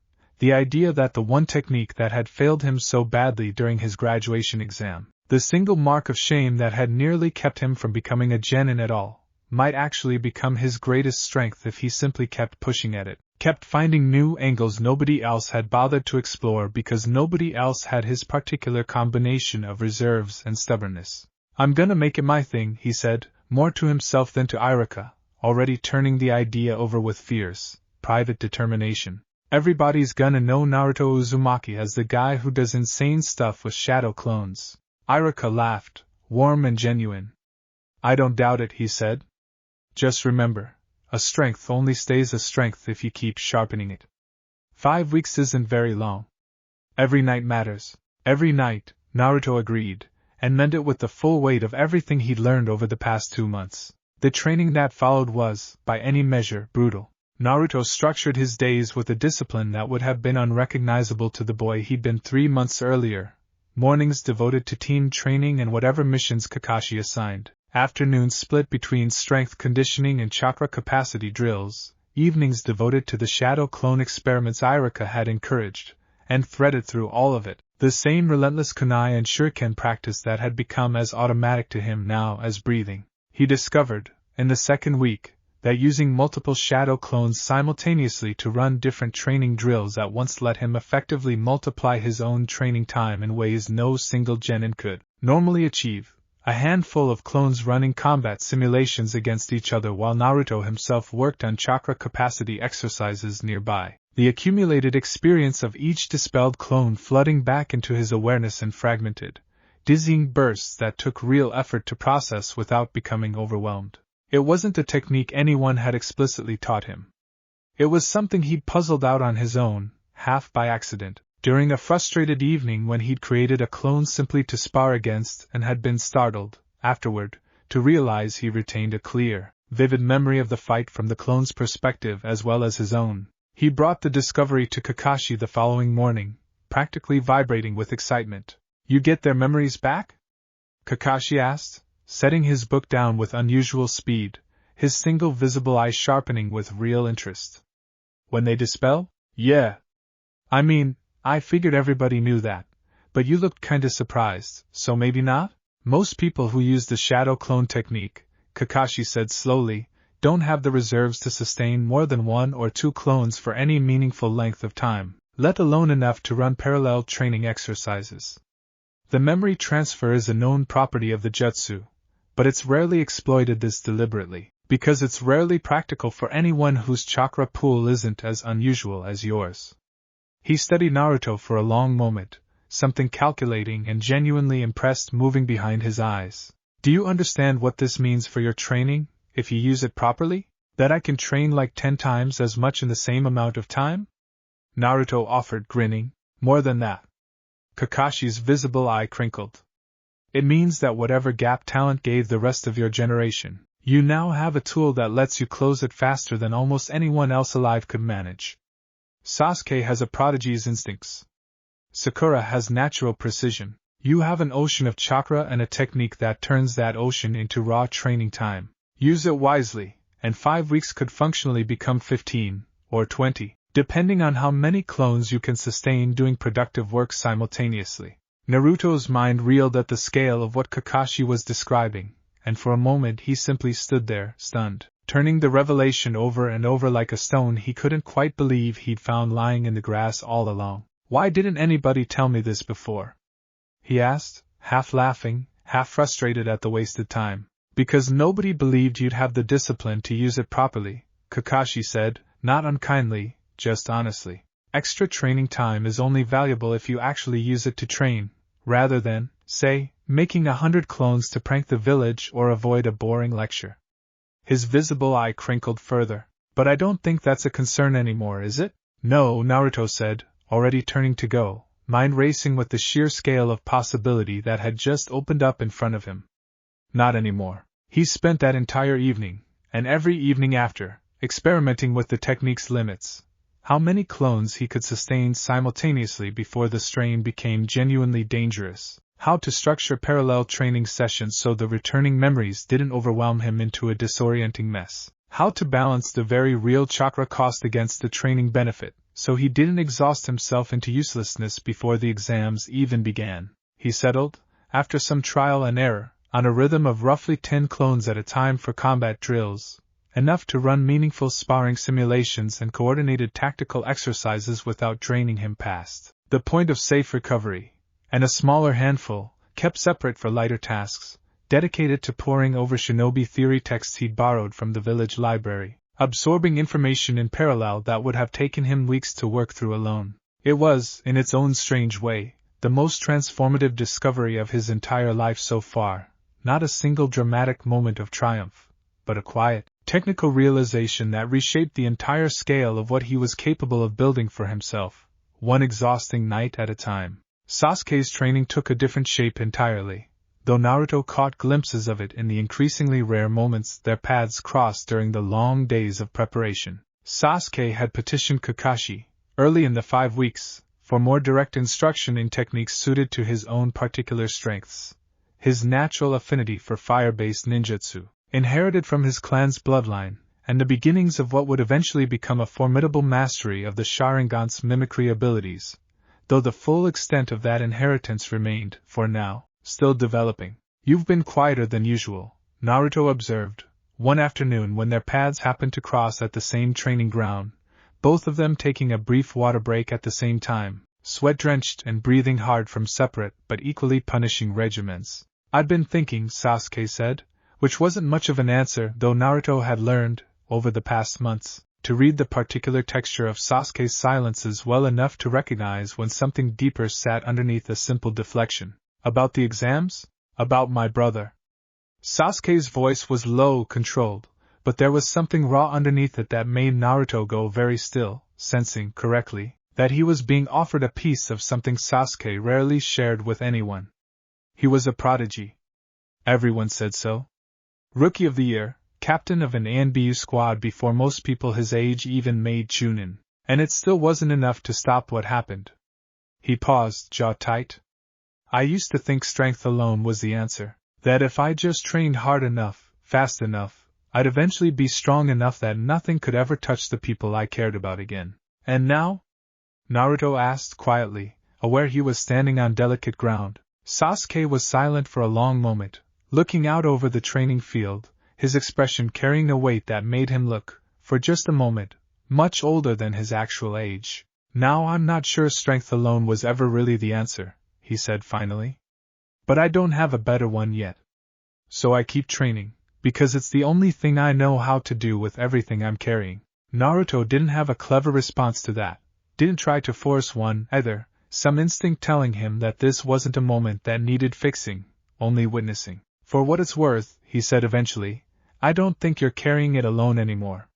The idea that the one technique that had failed him so badly during his graduation exam, the single mark of shame that had nearly kept him from becoming a genin at all, might actually become his greatest strength if he simply kept pushing at it, kept finding new angles nobody else had bothered to explore because nobody else had his particular combination of reserves and stubbornness. I'm gonna make it my thing, he said, more to himself than to Iruka, already turning the idea over with fierce, private determination. Everybody's gonna know Naruto Uzumaki as the guy who does insane stuff with shadow clones. Iruka laughed, warm and genuine. I don't doubt it, he said. Just remember, a strength only stays a strength if you keep sharpening it. 5 weeks isn't very long. Every night matters. Every night, Naruto agreed, and meant it with the full weight of everything he'd learned over the past 2 months. The training that followed was, by any measure, brutal. Naruto structured his days with a discipline that would have been unrecognizable to the boy he'd been 3 months earlier. Mornings devoted to team training and whatever missions Kakashi assigned. Afternoons split between strength conditioning and chakra capacity drills. Evenings devoted to the shadow clone experiments Iruka had encouraged, and threaded through all of it, the same relentless kunai and shuriken practice that had become as automatic to him now as breathing. He discovered, in the second week, that using multiple shadow clones simultaneously to run different training drills at once let him effectively multiply his own training time in ways no single genin could normally achieve. A handful of clones running combat simulations against each other while Naruto himself worked on chakra capacity exercises nearby. The accumulated experience of each dispelled clone flooding back into his awareness in fragmented, dizzying bursts that took real effort to process without becoming overwhelmed. It wasn't a technique anyone had explicitly taught him. It was something he'd puzzled out on his own, half by accident, during a frustrated evening when he'd created a clone simply to spar against and had been startled, afterward, to realize he retained a clear, vivid memory of the fight from the clone's perspective as well as his own. He brought the discovery to Kakashi the following morning, practically vibrating with excitement. You get their memories back? Kakashi asked, setting his book down with unusual speed, his single visible eye sharpening with real interest. When they dispel? Yeah. I mean, I figured everybody knew that, but you looked kinda surprised, so maybe not? Most people who use the shadow clone technique, Kakashi said slowly, don't have the reserves to sustain more than 1 or 2 clones for any meaningful length of time, let alone enough to run parallel training exercises. The memory transfer is a known property of the jutsu, but it's rarely exploited this deliberately, because it's rarely practical for anyone whose chakra pool isn't as unusual as yours. He studied Naruto for a long moment, something calculating and genuinely impressed moving behind his eyes. Do you understand what this means for your training, if you use it properly? That I can train like 10 times as much in the same amount of time? Naruto offered, grinning. More than that. Kakashi's visible eye crinkled. It means that whatever gap talent gave the rest of your generation, you now have a tool that lets you close it faster than almost anyone else alive could manage. Sasuke has a prodigy's instincts. Sakura has natural precision. You have an ocean of chakra and a technique that turns that ocean into raw training time. Use it wisely, and 5 weeks could functionally become 15, or 20, depending on how many clones you can sustain doing productive work simultaneously. Naruto's mind reeled at the scale of what Kakashi was describing, and for a moment he simply stood there, stunned, turning the revelation over and over like a stone he couldn't quite believe he'd found lying in the grass all along. Why didn't anybody tell me this before? He asked, half laughing, half frustrated at the wasted time. Because nobody believed you'd have the discipline to use it properly, Kakashi said, not unkindly, just honestly. Extra training time is only valuable if you actually use it to train, rather than, say, making 100 clones to prank the village or avoid a boring lecture. His visible eye crinkled further. But I don't think that's a concern anymore, is it? No, Naruto said, already turning to go, mind racing with the sheer scale of possibility that had just opened up in front of him. Not anymore. He spent that entire evening, and every evening after, experimenting with the technique's limits. How many clones he could sustain simultaneously before the strain became genuinely dangerous. how to structure parallel training sessions so the returning memories didn't overwhelm him into a disorienting mess, how to balance the very real chakra cost against the training benefit, so he didn't exhaust himself into uselessness before the exams even began. He settled, after some trial and error, on a rhythm of roughly 10 clones at a time for combat drills, enough to run meaningful sparring simulations and coordinated tactical exercises without draining him past the point of safe recovery, and a smaller handful, kept separate for lighter tasks, dedicated to poring over shinobi theory texts he'd borrowed from the village library, absorbing information in parallel that would have taken him weeks to work through alone. It was, in its own strange way, the most transformative discovery of his entire life so far, not a single dramatic moment of triumph, but a quiet, technical realization that reshaped the entire scale of what he was capable of building for himself, one exhausting night at a time. Sasuke's training took a different shape entirely, though Naruto caught glimpses of it in the increasingly rare moments their paths crossed during the long days of preparation. Sasuke had petitioned Kakashi, early in the 5 weeks, for more direct instruction in techniques suited to his own particular strengths. His natural affinity for fire-based ninjutsu, inherited from his clan's bloodline, and the beginnings of what would eventually become a formidable mastery of the Sharingan's mimicry abilities, though the full extent of that inheritance remained, for now, still developing. "You've been quieter than usual," Naruto observed, one afternoon when their paths happened to cross at the same training ground, both of them taking a brief water break at the same time, sweat-drenched and breathing hard from separate but equally punishing regimens. "I'd been thinking," Sasuke said, which wasn't much of an answer, though Naruto had learned, over the past months, to read the particular texture of Sasuke's silences well enough to recognize when something deeper sat underneath a simple deflection. "About the exams? About my brother?" Sasuke's voice was low, controlled, but there was something raw underneath it that made Naruto go very still, sensing, correctly, that he was being offered a piece of something Sasuke rarely shared with anyone. He was a prodigy. Everyone said so. Rookie of the Year, captain of an ANBU squad before most people his age even made Chunin, and it still wasn't enough to stop what happened. He paused, jaw tight. "I used to think strength alone was the answer, that if I just trained hard enough, fast enough, I'd eventually be strong enough that nothing could ever touch the people I cared about again. And now?" Naruto asked quietly, aware he was standing on delicate ground. Sasuke was silent for a long moment, looking out over the training field, his expression carrying a weight that made him look, for just a moment, much older than his actual age. "Now I'm not sure strength alone was ever really the answer," he said finally. "But I don't have a better one yet. So I keep training, because it's the only thing I know how to do with everything I'm carrying." Naruto didn't have a clever response to that, didn't try to force one either, some instinct telling him that this wasn't a moment that needed fixing, only witnessing. "For what it's worth," he said eventually, "I don't think you're carrying it alone anymore.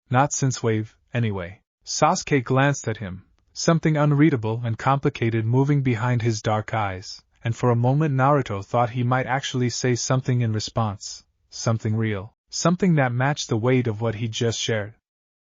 Not since Wave, anyway." Sasuke glanced at him, something unreadable and complicated moving behind his dark eyes, and for a moment Naruto thought he might actually say something in response, something real, something that matched the weight of what he'd just shared.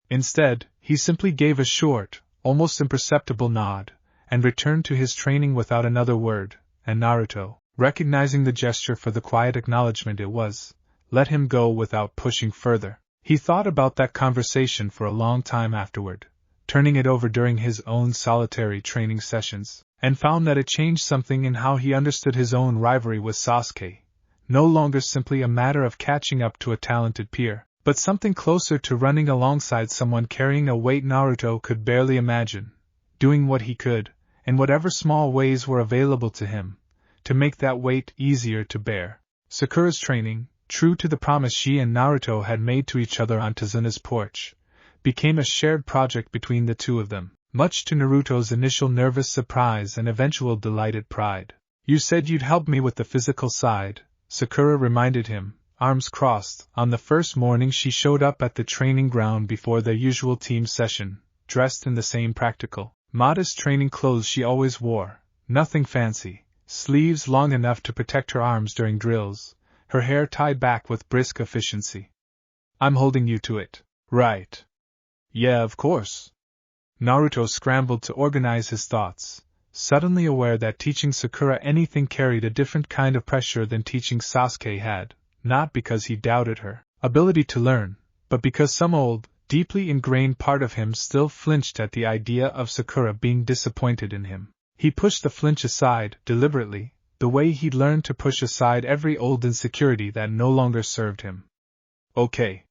Instead, he simply gave a short, almost imperceptible nod, and returned to his training without another word, and Naruto, recognizing the gesture for the quiet acknowledgement it was, let him go without pushing further. He thought about that conversation for a long time afterward, turning it over during his own solitary training sessions, and found that it changed something in how he understood his own rivalry with Sasuke, no longer simply a matter of catching up to a talented peer, but something closer to running alongside someone carrying a weight Naruto could barely imagine, doing what he could, in whatever small ways were available to him, to make that weight easier to bear. Sakura's training, true to the promise she and Naruto had made to each other on Tazuna's porch, became a shared project between the two of them, much to Naruto's initial nervous surprise and eventual delighted pride. "You said you'd help me with the physical side," Sakura reminded him, arms crossed, on the first morning she showed up at the training ground before their usual team session, dressed in the same practical, modest training clothes she always wore, nothing fancy, sleeves long enough to protect her arms during drills, her hair tied back with brisk efficiency. "I'm holding you to it, right?" "Yeah, of course." Naruto scrambled to organize his thoughts, suddenly aware that teaching Sakura anything carried a different kind of pressure than teaching Sasuke had, not because he doubted her ability to learn, but because some old, deeply ingrained part of him still flinched at the idea of Sakura being disappointed in him. He pushed the flinch aside, deliberately, the way he'd learned to push aside every old insecurity that no longer served him. Okay.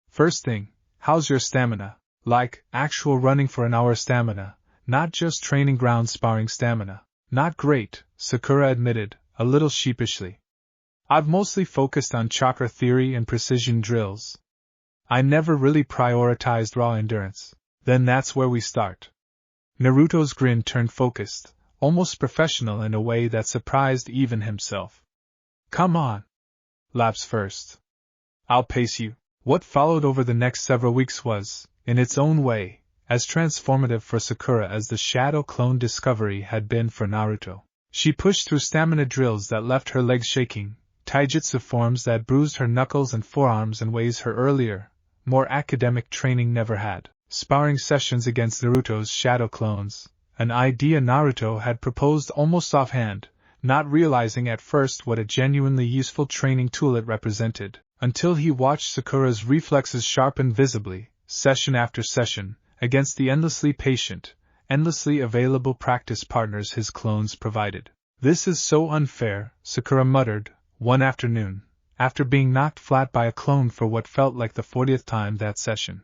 First thing, how's your stamina? Like, actual running for an hour stamina, not just training ground sparring stamina. Not great, Sakura admitted, a little sheepishly. I've mostly focused on chakra theory and precision drills. I never really prioritized raw endurance. Then that's where we start. Naruto's grin turned focused, almost professional in a way that surprised even himself. Come on. Laps first. I'll pace you. What followed over the next several weeks was, in its own way, as transformative for Sakura as the shadow clone discovery had been for Naruto. She pushed through stamina drills that left her legs shaking, taijutsu forms that bruised her knuckles and forearms in ways her earlier, more academic training never had, sparring sessions against Naruto's shadow clones, an idea Naruto had proposed almost offhand, not realizing at first what a genuinely useful training tool it represented, until he watched Sakura's reflexes sharpen visibly, session after session, against the endlessly patient, endlessly available practice partners his clones provided. This is so unfair, Sakura muttered, one afternoon, after being knocked flat by a clone for what felt like the 40th time that session.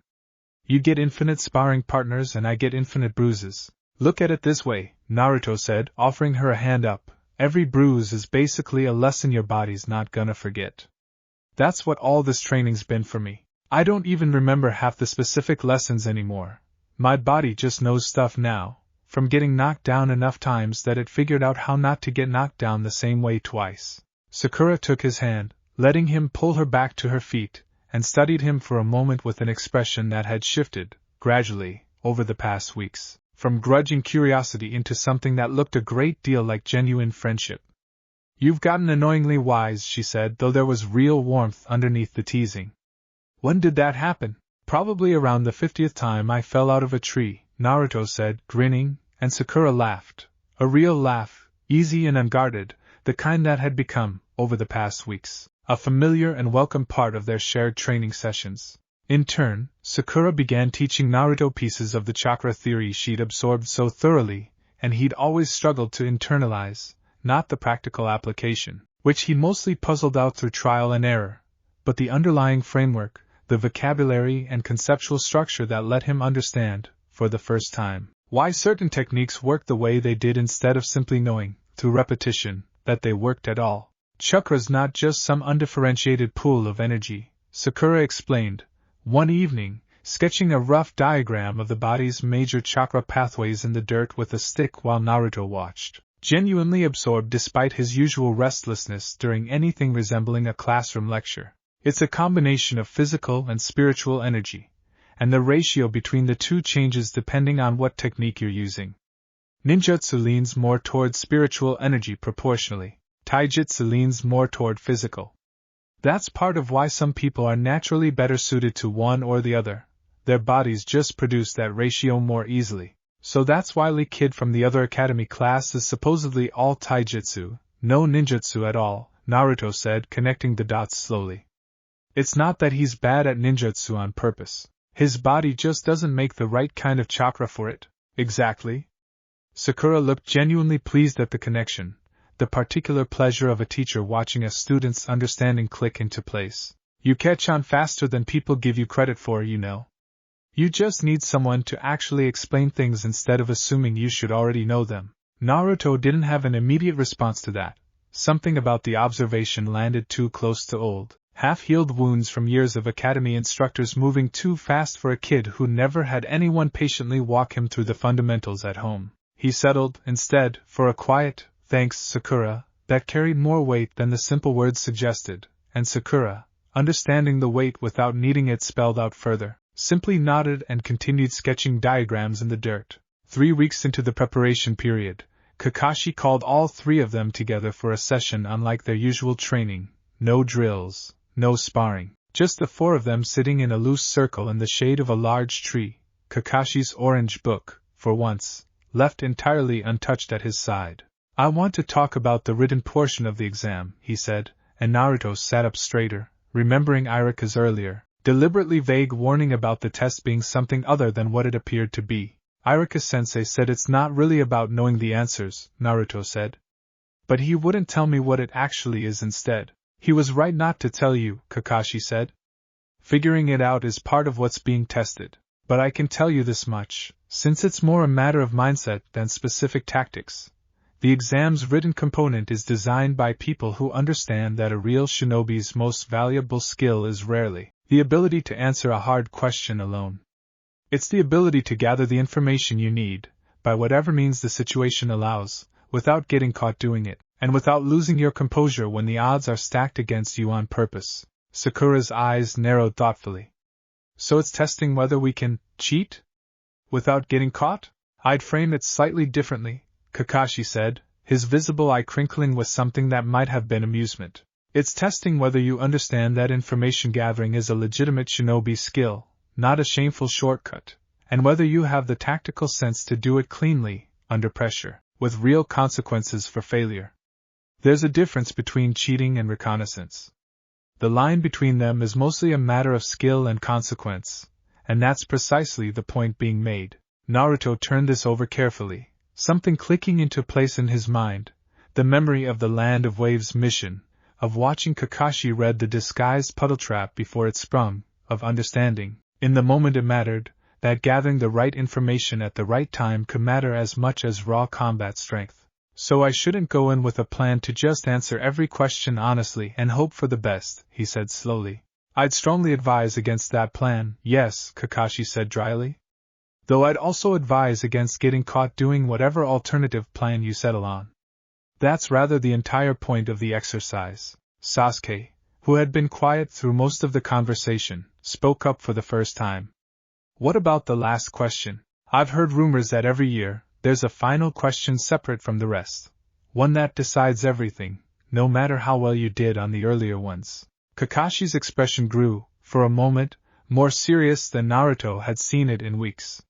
You get infinite sparring partners and I get infinite bruises. Look at it this way, Naruto said, offering her a hand up. Every bruise is basically a lesson your body's not gonna forget. That's what all this training's been for me. I don't even remember half the specific lessons anymore. My body just knows stuff now, from getting knocked down enough times that it figured out how not to get knocked down the same way twice. Sakura took his hand, letting him pull her back to her feet, and studied him for a moment with an expression that had shifted, gradually, over the past weeks, from grudging curiosity into something that looked a great deal like genuine friendship. You've gotten annoyingly wise, she said, though there was real warmth underneath the teasing. When did that happen? Probably around the 50th time I fell out of a tree, Naruto said, grinning, and Sakura laughed. A real laugh, easy and unguarded, the kind that had become, over the past weeks, a familiar and welcome part of their shared training sessions. In turn, Sakura began teaching Naruto pieces of the chakra theory she'd absorbed so thoroughly, and he'd always struggled to internalize, not the practical application, which he mostly puzzled out through trial and error, but the underlying framework, the vocabulary and conceptual structure that let him understand, for the first time, why certain techniques worked the way they did instead of simply knowing, through repetition, that they worked at all. Chakra's not just some undifferentiated pool of energy, Sakura explained, one evening, sketching a rough diagram of the body's major chakra pathways in the dirt with a stick while Naruto watched, genuinely absorbed despite his usual restlessness during anything resembling a classroom lecture. It's a combination of physical and spiritual energy, and the ratio between the two changes depending on what technique you're using. Ninjutsu leans more toward spiritual energy proportionally, taijutsu leans more toward physical. That's part of why some people are naturally better suited to one or the other. Their bodies just produce that ratio more easily. So that's why Lee Kid from the other academy class is supposedly all taijutsu, no ninjutsu at all, Naruto said, connecting the dots slowly. It's not that he's bad at ninjutsu on purpose. His body just doesn't make the right kind of chakra for it. Exactly. Sakura looked genuinely pleased at the connection, the particular pleasure of a teacher watching a student's understanding click into place. You catch on faster than people give you credit for, you know. You just need someone to actually explain things instead of assuming you should already know them. Naruto didn't have an immediate response to that. Something about the observation landed too close to old, half-healed wounds from years of academy instructors moving too fast for a kid who never had anyone patiently walk him through the fundamentals at home. He settled, instead, for a quiet, "Thanks, Sakura," that carried more weight than the simple words suggested, and Sakura, understanding the weight without needing it spelled out further, simply nodded and continued sketching diagrams in the dirt. 3 weeks into the preparation period, Kakashi called all 3 of them together for a session unlike their usual training. No drills, no sparring, just the 4 of them sitting in a loose circle in the shade of a large tree. Kakashi's orange book, for once, left entirely untouched at his side. I want to talk about the written portion of the exam, he said, and Naruto sat up straighter, remembering Iruka's earlier, deliberately vague warning about the test being something other than what it appeared to be. Iruka-sensei said it's not really about knowing the answers, Naruto said. But he wouldn't tell me what it actually is instead. He was right not to tell you, Kakashi said. Figuring it out is part of what's being tested. But I can tell you this much, since it's more a matter of mindset than specific tactics. The exam's written component is designed by people who understand that a real shinobi's most valuable skill is rarely the ability to answer a hard question alone. It's the ability to gather the information you need, by whatever means the situation allows, without getting caught doing it, and without losing your composure when the odds are stacked against you on purpose. Sakura's eyes narrowed thoughtfully. So it's testing whether we can cheat? Without getting caught? I'd frame it slightly differently, Kakashi said, his visible eye crinkling with something that might have been amusement. It's testing whether you understand that information gathering is a legitimate shinobi skill, not a shameful shortcut, and whether you have the tactical sense to do it cleanly, under pressure, with real consequences for failure. There's a difference between cheating and reconnaissance. The line between them is mostly a matter of skill and consequence, and that's precisely the point being made. Naruto turned this over carefully, something clicking into place in his mind, the memory of the Land of Waves mission, of watching Kakashi read the disguised puddle trap before it sprung, of understanding, in the moment it mattered, that gathering the right information at the right time could matter as much as raw combat strength. So I shouldn't go in with a plan to just answer every question honestly and hope for the best, he said slowly. I'd strongly advise against that plan, yes, Kakashi said dryly. Though I'd also advise against getting caught doing whatever alternative plan you settle on. That's rather the entire point of the exercise. Sasuke, who had been quiet through most of the conversation, spoke up for the first time. What about the last question? I've heard rumors that every year, there's a final question separate from the rest. One that decides everything, no matter how well you did on the earlier ones. Kakashi's expression grew, for a moment, more serious than Naruto had seen it in weeks.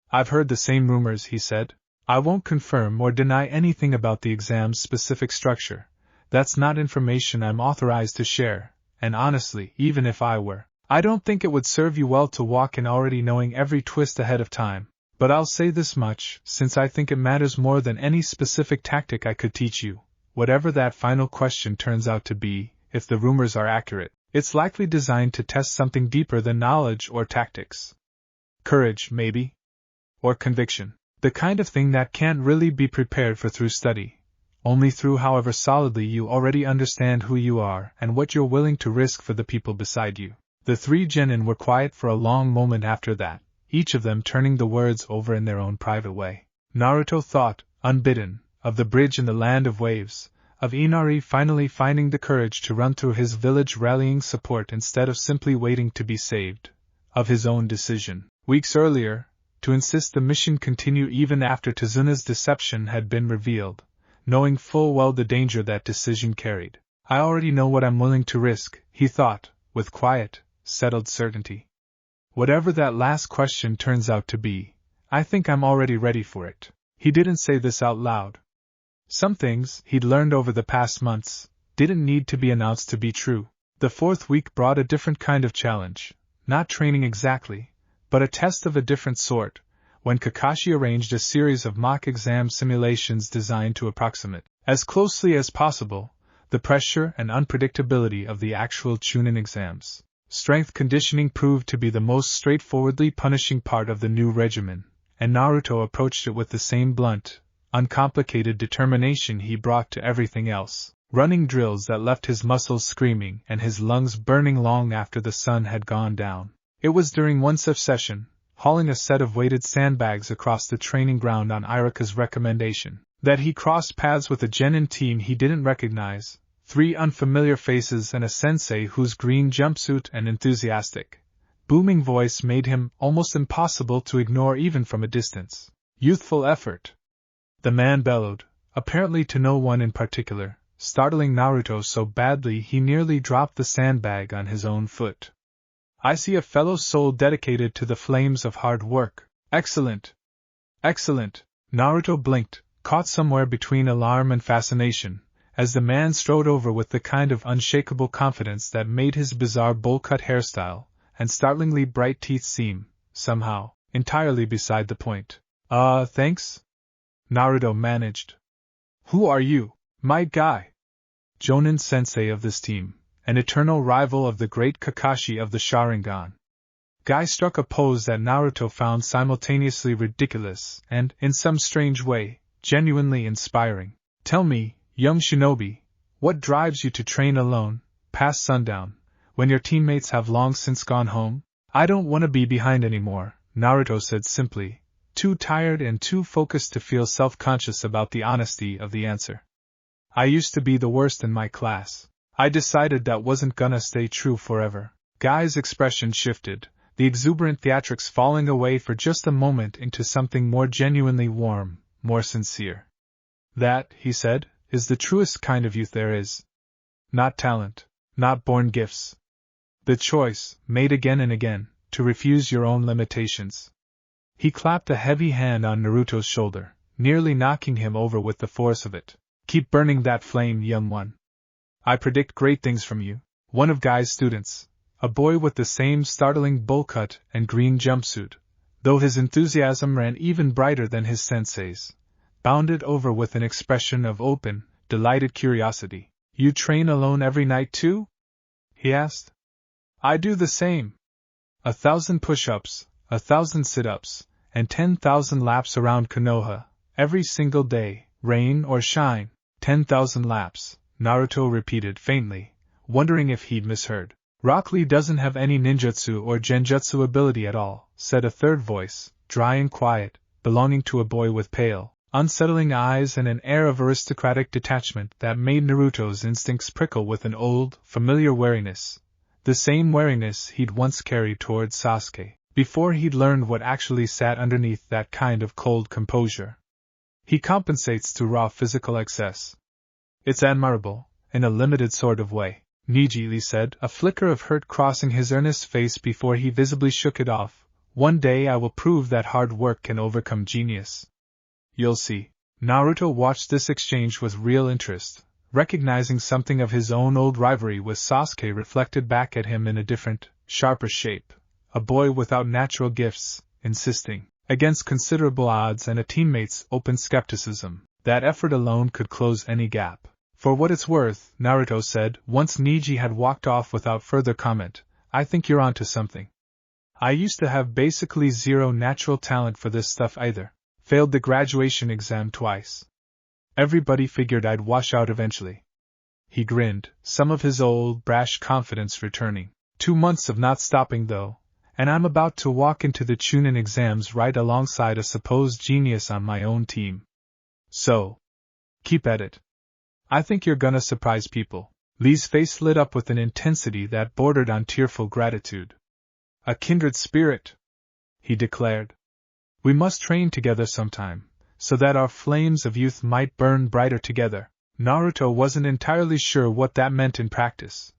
I've heard the same rumors, he said. I won't confirm or deny anything about the exam's specific structure. That's not information I'm authorized to share, and honestly, even if I were, I don't think it would serve you well to walk in already knowing every twist ahead of time. But I'll say this much, since I think it matters more than any specific tactic I could teach you. Whatever that final question turns out to be, if the rumors are accurate, it's likely designed to test something deeper than knowledge or tactics. Courage, maybe? Or conviction. The kind of thing that can't really be prepared for through study. Only through however solidly you already understand who you are and what you're willing to risk for the people beside you. The three genin were quiet for a long moment after that, each of them turning the words over in their own private way. Naruto thought, unbidden, of the bridge in the Land of Waves, of Inari finally finding the courage to run through his village rallying support instead of simply waiting to be saved, of his own decision, weeks earlier, to insist the mission continue even after Tezuna's deception had been revealed, knowing full well the danger that decision carried. I already know what I'm willing to risk, he thought, with quiet, settled certainty. Whatever that last question turns out to be, I think I'm already ready for it. He didn't say this out loud. Some things, he'd learned over the past months, didn't need to be announced to be true. The fourth week brought a different kind of challenge, not training exactly, but a test of a different sort, when Kakashi arranged a series of mock exam simulations designed to approximate, as closely as possible, the pressure and unpredictability of the actual Chunin exams. Strength conditioning proved to be the most straightforwardly punishing part of the new regimen, and Naruto approached it with the same blunt, uncomplicated determination he brought to everything else, running drills that left his muscles screaming and his lungs burning long after the sun had gone down. It was during one such session, hauling a set of weighted sandbags across the training ground on Iruka's recommendation, that he crossed paths with a genin team he didn't recognize. 3 unfamiliar faces and a sensei whose green jumpsuit and enthusiastic, booming voice made him almost impossible to ignore even from a distance. Youthful effort. The man bellowed, apparently to no one in particular, startling Naruto so badly he nearly dropped the sandbag on his own foot. I see a fellow soul dedicated to the flames of hard work. Excellent! Excellent! Naruto blinked, caught somewhere between alarm and fascination, as the man strode over with the kind of unshakable confidence that made his bizarre bowl-cut hairstyle and startlingly bright teeth seem, somehow, entirely beside the point. Thanks? Naruto managed. Who are you, my guy? Jonin sensei of this team, an eternal rival of the great Kakashi of the Sharingan. Guy struck a pose that Naruto found simultaneously ridiculous and, in some strange way, genuinely inspiring. Tell me, young shinobi, what drives you to train alone, past sundown, when your teammates have long since gone home? I don't want to be behind anymore, Naruto said simply, too tired and too focused to feel self-conscious about the honesty of the answer. I used to be the worst in my class. I decided that wasn't gonna stay true forever. Guy's expression shifted, the exuberant theatrics falling away for just a moment into something more genuinely warm, more sincere. That, he said, is the truest kind of youth there is. Not talent, not born gifts. The choice, made again and again, to refuse your own limitations. He clapped a heavy hand on Naruto's shoulder, nearly knocking him over with the force of it. Keep burning that flame, young one. I predict great things from you. One of Guy's students, a boy with the same startling bowl cut and green jumpsuit, though his enthusiasm ran even brighter than his sensei's, bounded over with an expression of open, delighted curiosity. You train alone every night too? He asked. I do the same. 1,000 push-ups, 1,000 sit-ups, and 10,000 laps around Konoha, every single day, rain or shine. 10,000 laps, Naruto repeated faintly, wondering if he'd misheard. Rock Lee doesn't have any ninjutsu or genjutsu ability at all, said a third voice, dry and quiet, belonging to a boy with pale, unsettling eyes and an air of aristocratic detachment that made Naruto's instincts prickle with an old, familiar wariness, the same wariness he'd once carried toward Sasuke, before he'd learned what actually sat underneath that kind of cold composure. He compensates to raw physical excess. It's admirable, in a limited sort of way, Neji said, a flicker of hurt crossing his earnest face before he visibly shook it off. One day I will prove that hard work can overcome genius. You'll see. Naruto watched this exchange with real interest, recognizing something of his own old rivalry with Sasuke reflected back at him in a different, sharper shape. A boy without natural gifts, insisting, against considerable odds and a teammate's open skepticism, that effort alone could close any gap. For what it's worth, Naruto said, once Neji had walked off without further comment, I think you're onto something. I used to have basically zero natural talent for this stuff either. Failed the graduation exam twice. Everybody figured I'd wash out eventually. He grinned, some of his old, brash confidence returning. 2 months of not stopping though, and I'm about to walk into the Chunin exams right alongside a supposed genius on my own team. So, keep at it. I think you're gonna surprise people. Lee's face lit up with an intensity that bordered on tearful gratitude. A kindred spirit, he declared. We must train together sometime, so that our flames of youth might burn brighter together. Naruto wasn't entirely sure what that meant in practice,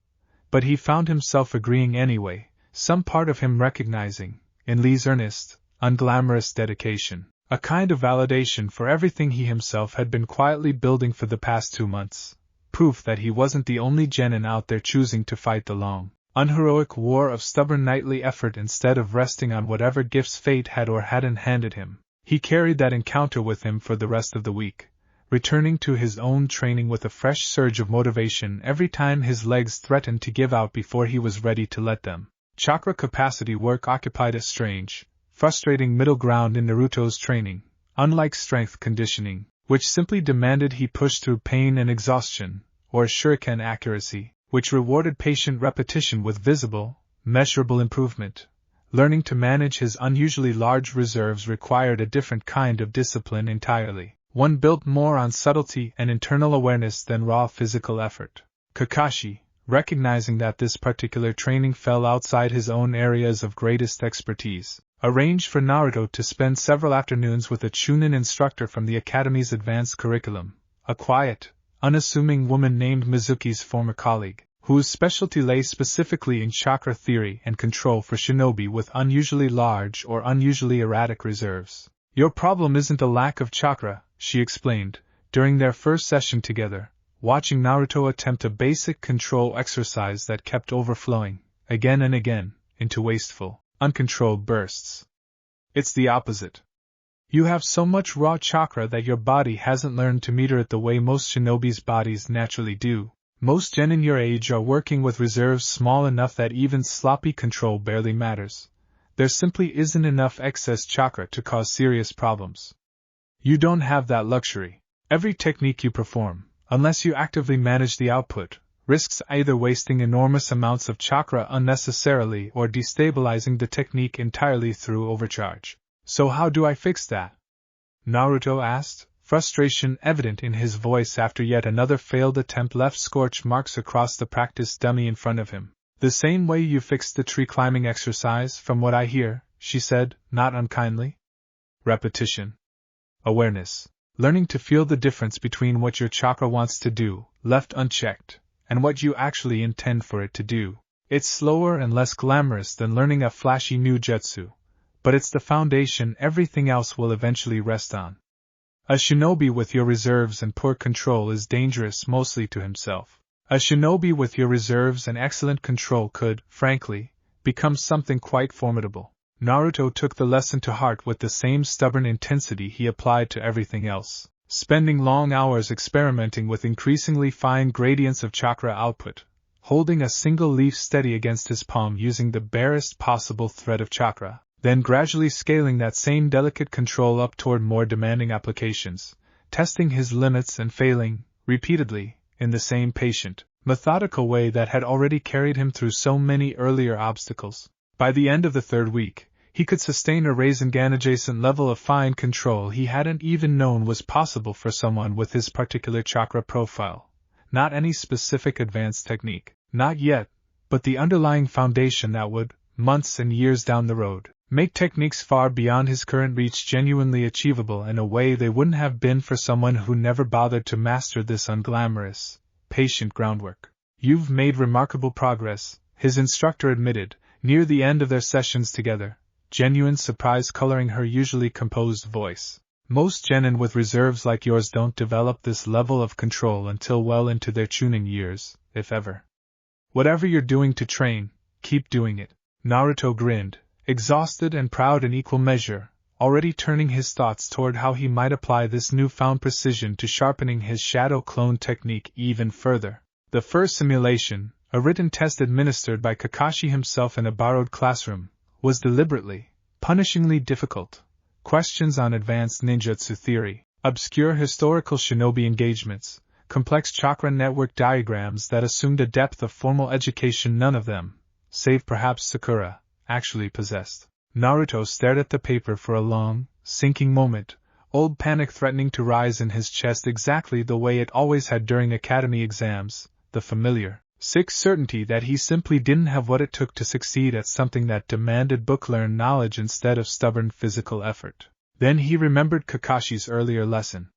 but he found himself agreeing anyway, some part of him recognizing, in Lee's earnest, unglamorous dedication, a kind of validation for everything he himself had been quietly building for the past 2 months, proof that he wasn't the only genin out there choosing to fight the long, unheroic war of stubborn nightly effort instead of resting on whatever gifts fate had or hadn't handed him. He carried that encounter with him for the rest of the week, returning to his own training with a fresh surge of motivation every time his legs threatened to give out before he was ready to let them. Chakra capacity work occupied a strange, frustrating middle ground in Naruto's training, unlike strength conditioning, which simply demanded he push through pain and exhaustion, or shuriken accuracy, which rewarded patient repetition with visible, measurable improvement. Learning to manage his unusually large reserves required a different kind of discipline entirely, one built more on subtlety and internal awareness than raw physical effort. Kakashi, recognizing that this particular training fell outside his own areas of greatest expertise, arranged for Naruto to spend several afternoons with a Chunin instructor from the Academy's advanced curriculum, a quiet, unassuming woman named Mizuki's former colleague, whose specialty lay specifically in chakra theory and control for shinobi with unusually large or unusually erratic reserves. Your problem isn't a lack of chakra, she explained, during their first session together, watching Naruto attempt a basic control exercise that kept overflowing, again and again, into wasteful, uncontrolled bursts. It's the opposite. You have so much raw chakra that your body hasn't learned to meter it the way most shinobi's bodies naturally do. Most genin your age are working with reserves small enough that even sloppy control barely matters. There simply isn't enough excess chakra to cause serious problems. You don't have that luxury. Every technique you perform, unless you actively manage the output, risks either wasting enormous amounts of chakra unnecessarily or destabilizing the technique entirely through overcharge. So how do I fix that? Naruto asked, frustration evident in his voice after yet another failed attempt left scorch marks across the practice dummy in front of him. The same way you fixed the tree climbing exercise, from what I hear, she said, not unkindly. Repetition. Awareness. Learning to feel the difference between what your chakra wants to do, left unchecked, and what you actually intend for it to do. It's slower and less glamorous than learning a flashy new jutsu, but it's the foundation everything else will eventually rest on. A shinobi with your reserves and poor control is dangerous mostly to himself. A shinobi with your reserves and excellent control could, frankly, become something quite formidable. Naruto took the lesson to heart with the same stubborn intensity he applied to everything else, spending long hours experimenting with increasingly fine gradients of chakra output, holding a single leaf steady against his palm using the barest possible thread of chakra, then gradually scaling that same delicate control up toward more demanding applications, testing his limits and failing, repeatedly, in the same patient, methodical way that had already carried him through so many earlier obstacles. By the end of the third week, he could sustain a Rasengan-adjacent level of fine control he hadn't even known was possible for someone with his particular chakra profile. Not any specific advanced technique, not yet, but the underlying foundation that would, months and years down the road, make techniques far beyond his current reach genuinely achievable in a way they wouldn't have been for someone who never bothered to master this unglamorous, patient groundwork. You've made remarkable progress, his instructor admitted, near the end of their sessions together, genuine surprise coloring her usually composed voice. Most genin with reserves like yours don't develop this level of control until well into their Chunin years, if ever. Whatever you're doing to train, keep doing it. Naruto grinned, exhausted and proud in equal measure, already turning his thoughts toward how he might apply this newfound precision to sharpening his shadow clone technique even further. The first simulation, a written test administered by Kakashi himself in a borrowed classroom, was deliberately, punishingly difficult. Questions on advanced ninjutsu theory, obscure historical shinobi engagements, complex chakra network diagrams that assumed a depth of formal education none of them, save perhaps Sakura, actually possessed. Naruto stared at the paper for a long, sinking moment, old panic threatening to rise in his chest exactly the way it always had during academy exams, the familiar, sick certainty that he simply didn't have what it took to succeed at something that demanded book-learned knowledge instead of stubborn physical effort. Then he remembered Kakashi's earlier lesson.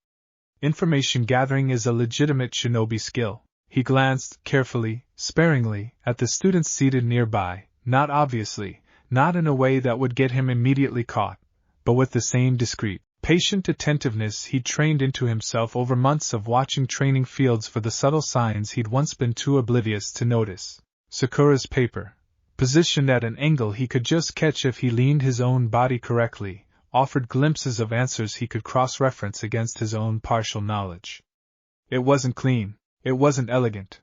Information gathering is a legitimate shinobi skill. He glanced, carefully, sparingly, at the students seated nearby, not obviously, not in a way that would get him immediately caught, but with the same discreet, patient attentiveness he'd trained into himself over months of watching training fields for the subtle signs he'd once been too oblivious to notice. Sakura's paper, positioned at an angle he could just catch if he leaned his own body correctly, offered glimpses of answers he could cross-reference against his own partial knowledge. It wasn't clean, it wasn't elegant.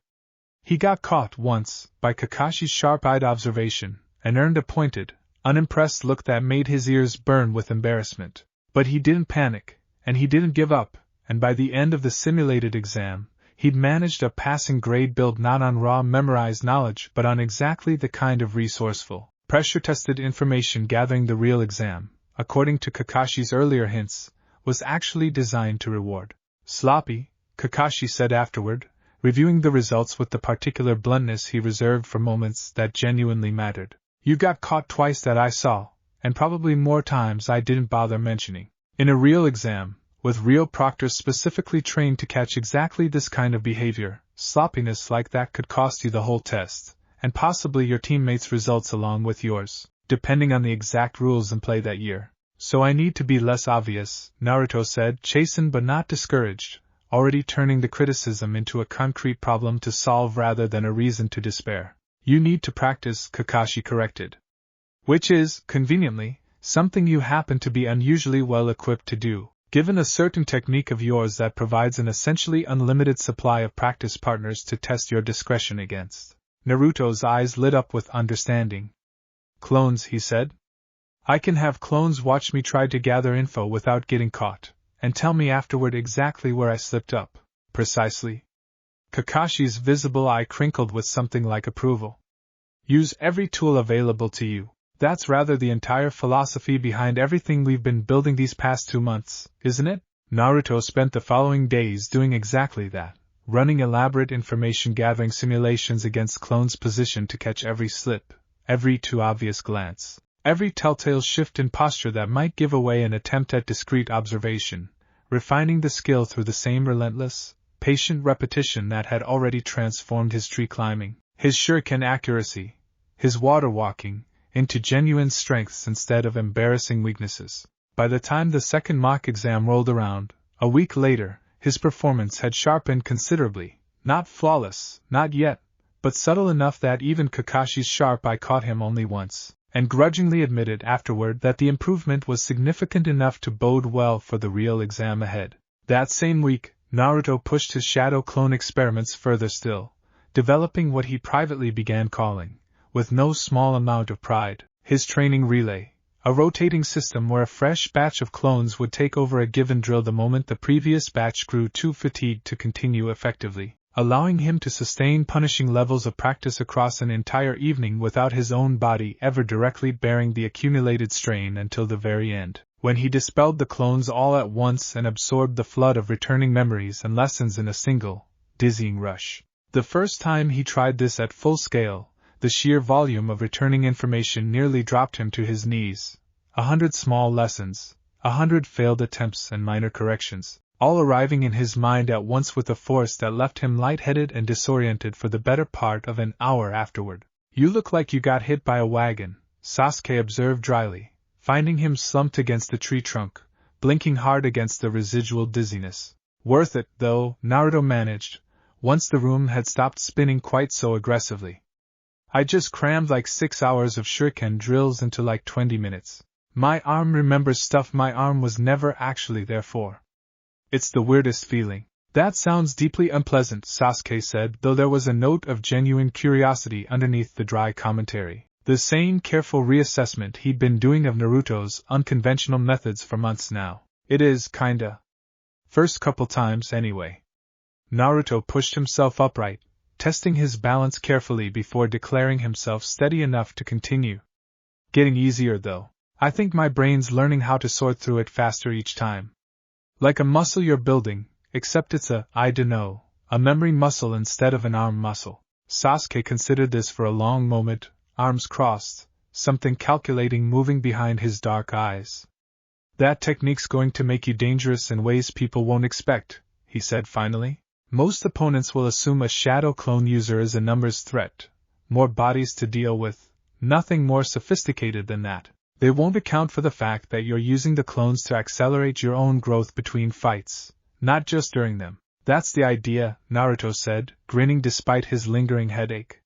He got caught once, by Kakashi's sharp-eyed observation, and earned a pointed, unimpressed look that made his ears burn with embarrassment. But he didn't panic, and he didn't give up, and by the end of the simulated exam, he'd managed a passing grade built not on raw memorized knowledge but on exactly the kind of resourceful, pressure-tested information gathering the real exam, according to Kakashi's earlier hints, was actually designed to reward. Sloppy, Kakashi said afterward, reviewing the results with the particular bluntness he reserved for moments that genuinely mattered. You got caught twice that I saw, and probably more times I didn't bother mentioning. In a real exam, with real proctors specifically trained to catch exactly this kind of behavior, sloppiness like that could cost you the whole test, and possibly your teammates' results along with yours, depending on the exact rules in play that year. So I need to be less obvious, Naruto said, chastened but not discouraged, already turning the criticism into a concrete problem to solve rather than a reason to despair. You need to practice, Kakashi corrected. Which is, conveniently, something you happen to be unusually well equipped to do, given a certain technique of yours that provides an essentially unlimited supply of practice partners to test your discretion against. Naruto's eyes lit up with understanding. Clones, he said. I can have clones watch me try to gather info without getting caught, and tell me afterward exactly where I slipped up. Precisely. Kakashi's visible eye crinkled with something like approval. Use every tool available to you. That's rather the entire philosophy behind everything we've been building these past 2 months, isn't it? Naruto spent the following days doing exactly that, running elaborate information-gathering simulations against clones' position to catch every slip, every too obvious glance, every telltale shift in posture that might give away an attempt at discreet observation, refining the skill through the same relentless, patient repetition that had already transformed his tree climbing, his shuriken accuracy, his water walking, into genuine strengths instead of embarrassing weaknesses. By the time the second mock exam rolled around, a week later, his performance had sharpened considerably, not flawless, not yet, but subtle enough that even Kakashi's sharp eye caught him only once, and grudgingly admitted afterward that the improvement was significant enough to bode well for the real exam ahead. That same week, Naruto pushed his shadow clone experiments further still, developing what he privately began calling, with no small amount of pride, his training relay, a rotating system where a fresh batch of clones would take over a given drill the moment the previous batch grew too fatigued to continue effectively, allowing him to sustain punishing levels of practice across an entire evening without his own body ever directly bearing the accumulated strain until the very end, when he dispelled the clones all at once and absorbed the flood of returning memories and lessons in a single, dizzying rush. The first time he tried this at full scale, the sheer volume of returning information nearly dropped him to his knees. 100 small lessons, 100 failed attempts and minor corrections, all arriving in his mind at once with a force that left him lightheaded and disoriented for the better part of an hour afterward. You look like you got hit by a wagon, Sasuke observed dryly, finding him slumped against the tree trunk, blinking hard against the residual dizziness. Worth it, though, Naruto managed, once the room had stopped spinning quite so aggressively. I just crammed like 6 hours of shuriken drills into like 20 minutes. My arm remembers stuff my arm was never actually there for. It's the weirdest feeling. That sounds deeply unpleasant, Sasuke said, though there was a note of genuine curiosity underneath the dry commentary. The same careful reassessment he'd been doing of Naruto's unconventional methods for months now. It is, kinda. First couple times, anyway. Naruto pushed himself upright, testing his balance carefully before declaring himself steady enough to continue. Getting easier, though. I think my brain's learning how to sort through it faster each time. Like a muscle you're building, except it's a memory muscle instead of an arm muscle. Sasuke considered this for a long moment, arms crossed, something calculating moving behind his dark eyes. That technique's going to make you dangerous in ways people won't expect, he said finally. Most opponents will assume a shadow clone user is a numbers threat, more bodies to deal with, nothing more sophisticated than that. They won't account for the fact that you're using the clones to accelerate your own growth between fights, not just during them. That's the idea, Naruto said, grinning despite his lingering headache.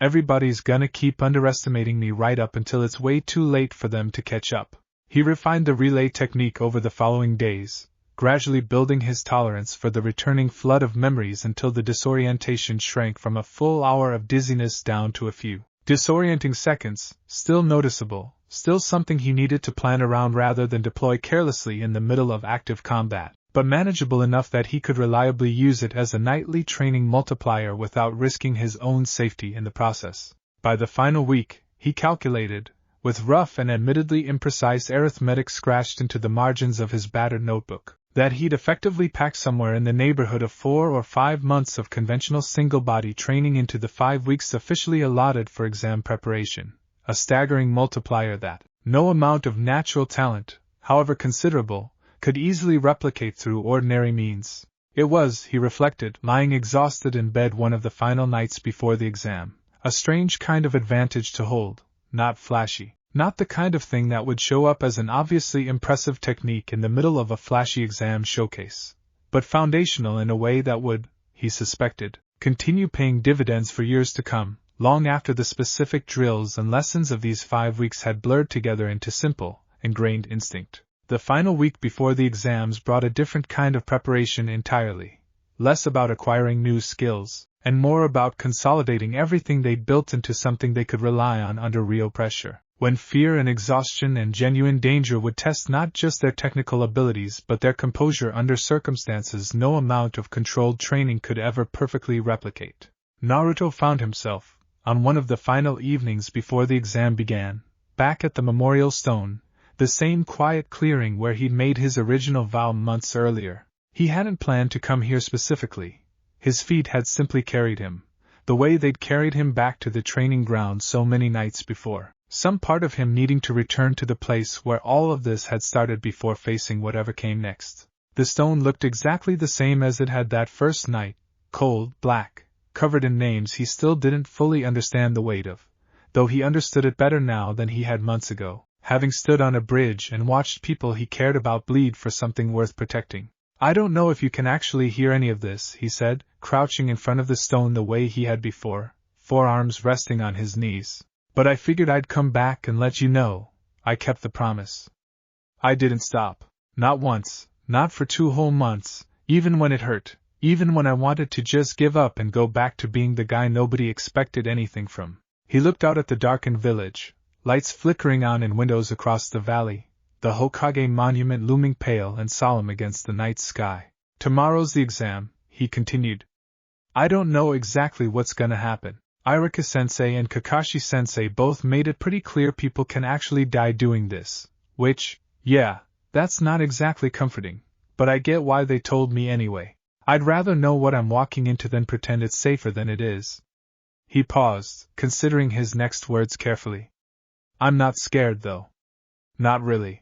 Everybody's gonna keep underestimating me right up until it's way too late for them to catch up. He refined the relay technique over the following days, gradually building his tolerance for the returning flood of memories until the disorientation shrank from a full hour of dizziness down to a few disorienting seconds, still noticeable, still something he needed to plan around rather than deploy carelessly in the middle of active combat, but manageable enough that he could reliably use it as a nightly training multiplier without risking his own safety in the process. By the final week, he calculated, with rough and admittedly imprecise arithmetic scratched into the margins of his battered notebook, that he'd effectively packed somewhere in the neighborhood of 4 or 5 months of conventional single-body training into the 5 weeks officially allotted for exam preparation, a staggering multiplier that no amount of natural talent, however considerable, could easily replicate through ordinary means. It was, he reflected, lying exhausted in bed one of the final nights before the exam, a strange kind of advantage to hold, not flashy, Not the kind of thing that would show up as an obviously impressive technique in the middle of a flashy exam showcase, but foundational in a way that would, he suspected, continue paying dividends for years to come, long after the specific drills and lessons of these 5 weeks had blurred together into simple, ingrained instinct. The final week before the exams brought a different kind of preparation entirely, less about acquiring new skills, and more about consolidating everything they'd built into something they could rely on under real pressure, when fear and exhaustion and genuine danger would test not just their technical abilities but their composure under circumstances no amount of controlled training could ever perfectly replicate. Naruto found himself, on one of the final evenings before the exam began, back at the memorial stone, the same quiet clearing where he'd made his original vow months earlier. He hadn't planned to come here specifically. His feet had simply carried him, the way they'd carried him back to the training ground so many nights before, some part of him needing to return to the place where all of this had started before facing whatever came next. The stone looked exactly the same as it had that first night, cold, black, covered in names he still didn't fully understand the weight of, though he understood it better now than he had months ago, having stood on a bridge and watched people he cared about bleed for something worth protecting. "I don't know if you can actually hear any of this," he said, crouching in front of the stone the way he had before, forearms resting on his knees. "But I figured I'd come back and let you know. I kept the promise. I didn't stop. Not once, not for 2 whole months, even when it hurt, even when I wanted to just give up and go back to being the guy nobody expected anything from." He looked out at the darkened village, lights flickering on in windows across the valley, the Hokage monument looming pale and solemn against the night sky. "Tomorrow's the exam," he continued. "I don't know exactly what's gonna happen. Iruka-sensei and Kakashi-sensei both made it pretty clear people can actually die doing this, which, yeah, that's not exactly comforting, but I get why they told me anyway. I'd rather know what I'm walking into than pretend it's safer than it is." He paused, considering his next words carefully. "I'm not scared, though. Not really.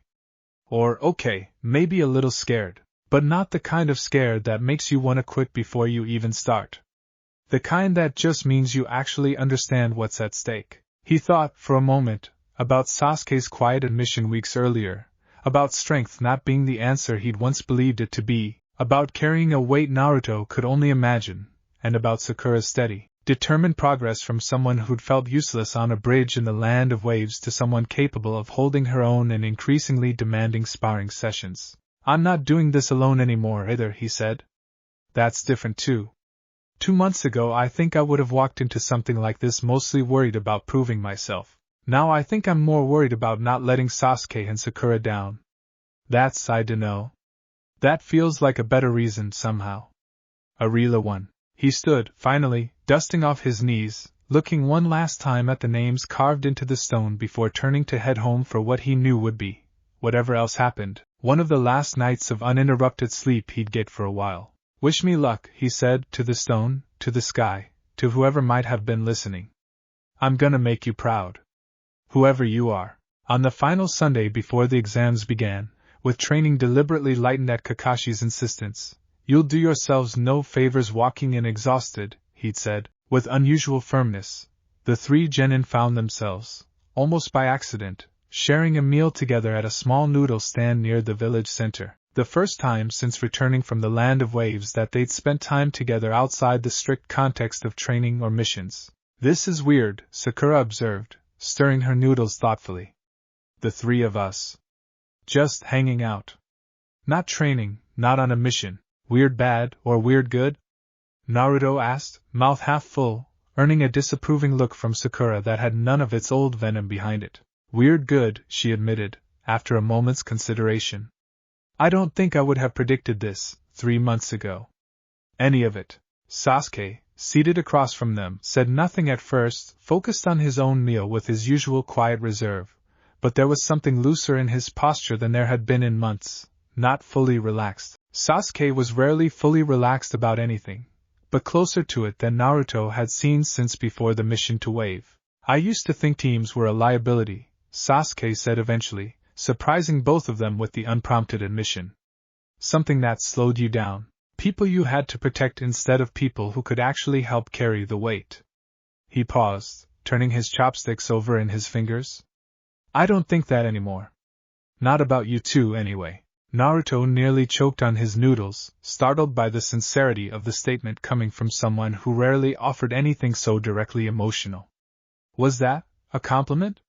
Or, okay, maybe a little scared, but not the kind of scared that makes you want to quit before you even start. The kind that just means you actually understand what's at stake." He thought, for a moment, about Sasuke's quiet admission weeks earlier, about strength not being the answer he'd once believed it to be, about carrying a weight Naruto could only imagine, and about Sakura's steady, determined progress from someone who'd felt useless on a bridge in the land of waves to someone capable of holding her own in increasingly demanding sparring sessions. "I'm not doing this alone anymore either," he said. "That's different too. 2 months ago I think I would have walked into something like this mostly worried about proving myself. Now I think I'm more worried about not letting Sasuke and Sakura down. That's, I dunno. That feels like a better reason somehow. A realer one." He stood, finally, dusting off his knees, looking one last time at the names carved into the stone before turning to head home for what he knew would be, whatever else happened, one of the last nights of uninterrupted sleep he'd get for a while. "Wish me luck," he said, to the stone, to the sky, to whoever might have been listening. "I'm gonna make you proud. Whoever you are." On the final Sunday before the exams began, with training deliberately lightened at Kakashi's insistence, "You'll do yourselves no favors walking in exhausted," he'd said, with unusual firmness. The 3 genin found themselves, almost by accident, sharing a meal together at a small noodle stand near the village center. The first time since returning from the land of waves that they'd spent time together outside the strict context of training or missions. "This is weird," Sakura observed, stirring her noodles thoughtfully. "The 3 of us. Just hanging out. Not training, not on a mission. Weird bad, or weird good?" Naruto asked, mouth half full, earning a disapproving look from Sakura that had none of its old venom behind it. "Weird good," she admitted, after a moment's consideration. "I don't think I would have predicted this, 3 months ago. Any of it." Sasuke, seated across from them, said nothing at first, focused on his own meal with his usual quiet reserve, but there was something looser in his posture than there had been in months, not fully relaxed. Sasuke was rarely fully relaxed about anything, but closer to it than Naruto had seen since before the mission to Wave. "I used to think teams were a liability," Sasuke said eventually, surprising both of them with the unprompted admission. "Something that slowed you down. People you had to protect instead of people who could actually help carry the weight." He paused, turning his chopsticks over in his fingers. I don't think that anymore. Not about you two, anyway. Naruto nearly choked on his noodles, startled by the sincerity of the statement coming from someone who rarely offered anything so directly emotional. Was that a compliment?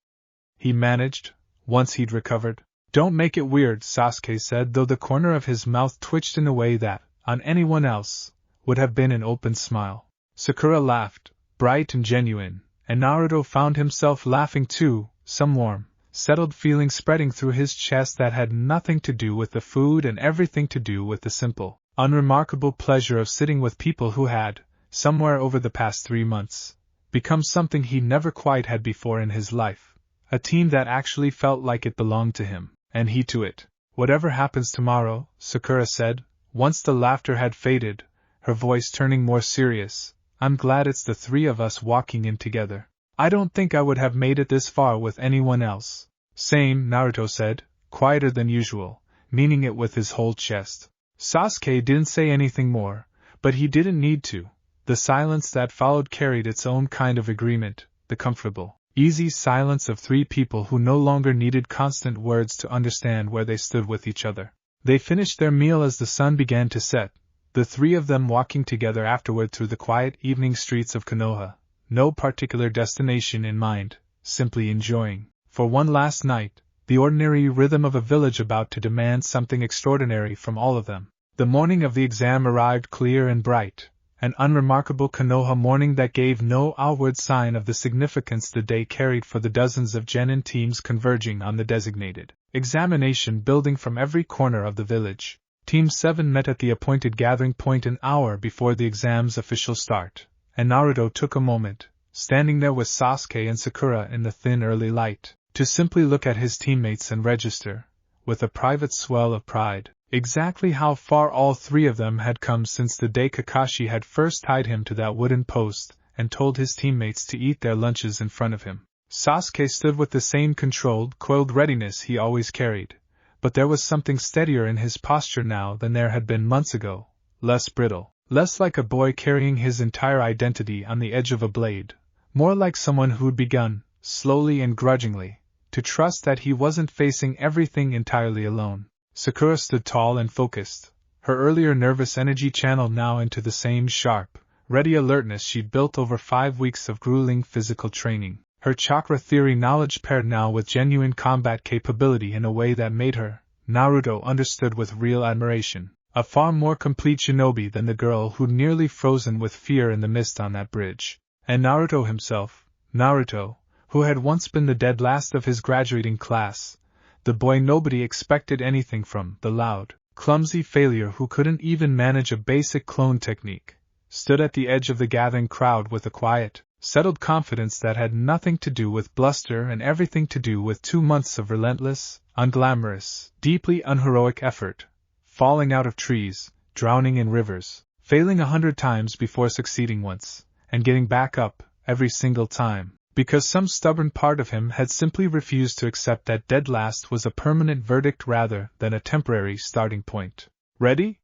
He managed, once he'd recovered. Don't make it weird, Sasuke said, though the corner of his mouth twitched in a way that, on anyone else, would have been an open smile. Sakura laughed, bright and genuine, and Naruto found himself laughing too, some warm, settled feeling spreading through his chest that had nothing to do with the food and everything to do with the simple, unremarkable pleasure of sitting with people who had, somewhere over the past 3 months, become something he never quite had before in his life, a team that actually felt like it belonged to him, and he to it. Whatever happens tomorrow, Sakura said, once the laughter had faded, her voice turning more serious, I'm glad it's the 3 of us walking in together. I don't think I would have made it this far with anyone else. Same, Naruto said, quieter than usual, meaning it with his whole chest. Sasuke didn't say anything more, but he didn't need to. The silence that followed carried its own kind of agreement, the comfortable, easy silence of 3 people who no longer needed constant words to understand where they stood with each other. They finished their meal as the sun began to set, the 3 of them walking together afterward through the quiet evening streets of Konoha. No particular destination in mind, simply enjoying, for one last night, the ordinary rhythm of a village about to demand something extraordinary from all of them. The morning of the exam arrived clear and bright, an unremarkable Konoha morning that gave no outward sign of the significance the day carried for the dozens of genin teams converging on the designated examination building from every corner of the village. Team 7 met at the appointed gathering point an hour before the exam's official start. And Naruto took a moment, standing there with Sasuke and Sakura in the thin early light, to simply look at his teammates and register, with a private swell of pride, exactly how far all 3 of them had come since the day Kakashi had first tied him to that wooden post and told his teammates to eat their lunches in front of him. Sasuke stood with the same controlled, coiled readiness he always carried, but there was something steadier in his posture now than there had been months ago, less brittle. Less like a boy carrying his entire identity on the edge of a blade, more like someone who'd begun, slowly and grudgingly, to trust that he wasn't facing everything entirely alone. Sakura stood tall and focused, her earlier nervous energy channeled now into the same sharp, ready alertness she'd built over 5 weeks of grueling physical training. Her chakra theory knowledge paired now with genuine combat capability in a way that made her, Naruto understood with real admiration, a far more complete shinobi than the girl who'd nearly frozen with fear in the mist on that bridge. And Naruto himself, Naruto, who had once been the dead last of his graduating class, the boy nobody expected anything from, the loud, clumsy failure who couldn't even manage a basic clone technique, stood at the edge of the gathering crowd with a quiet, settled confidence that had nothing to do with bluster and everything to do with 2 months of relentless, unglamorous, deeply unheroic effort. Falling out of trees, drowning in rivers, failing 100 times before succeeding once, and getting back up, every single time, because some stubborn part of him had simply refused to accept that dead last was a permanent verdict rather than a temporary starting point. Ready?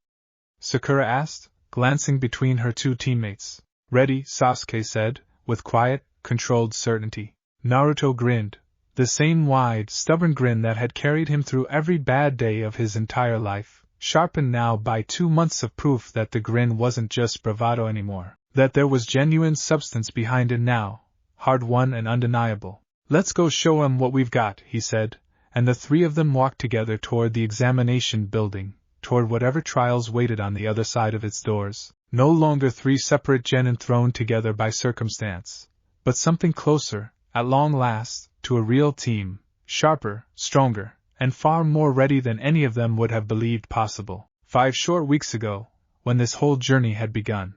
Sakura asked, glancing between her 2 teammates. Ready, Sasuke said, with quiet, controlled certainty. Naruto grinned, the same wide, stubborn grin that had carried him through every bad day of his entire life. Sharpened now by 2 months of proof that the grin wasn't just bravado anymore, that there was genuine substance behind it now, hard-won and undeniable. Let's go show 'em what we've got, he said, and the 3 of them walked together toward the examination building, toward whatever trials waited on the other side of its doors. No longer 3 separate genin thrown together by circumstance, but something closer, at long last, to a real team, sharper, stronger, and far more ready than any of them would have believed possible 5 short weeks ago, when this whole journey had begun.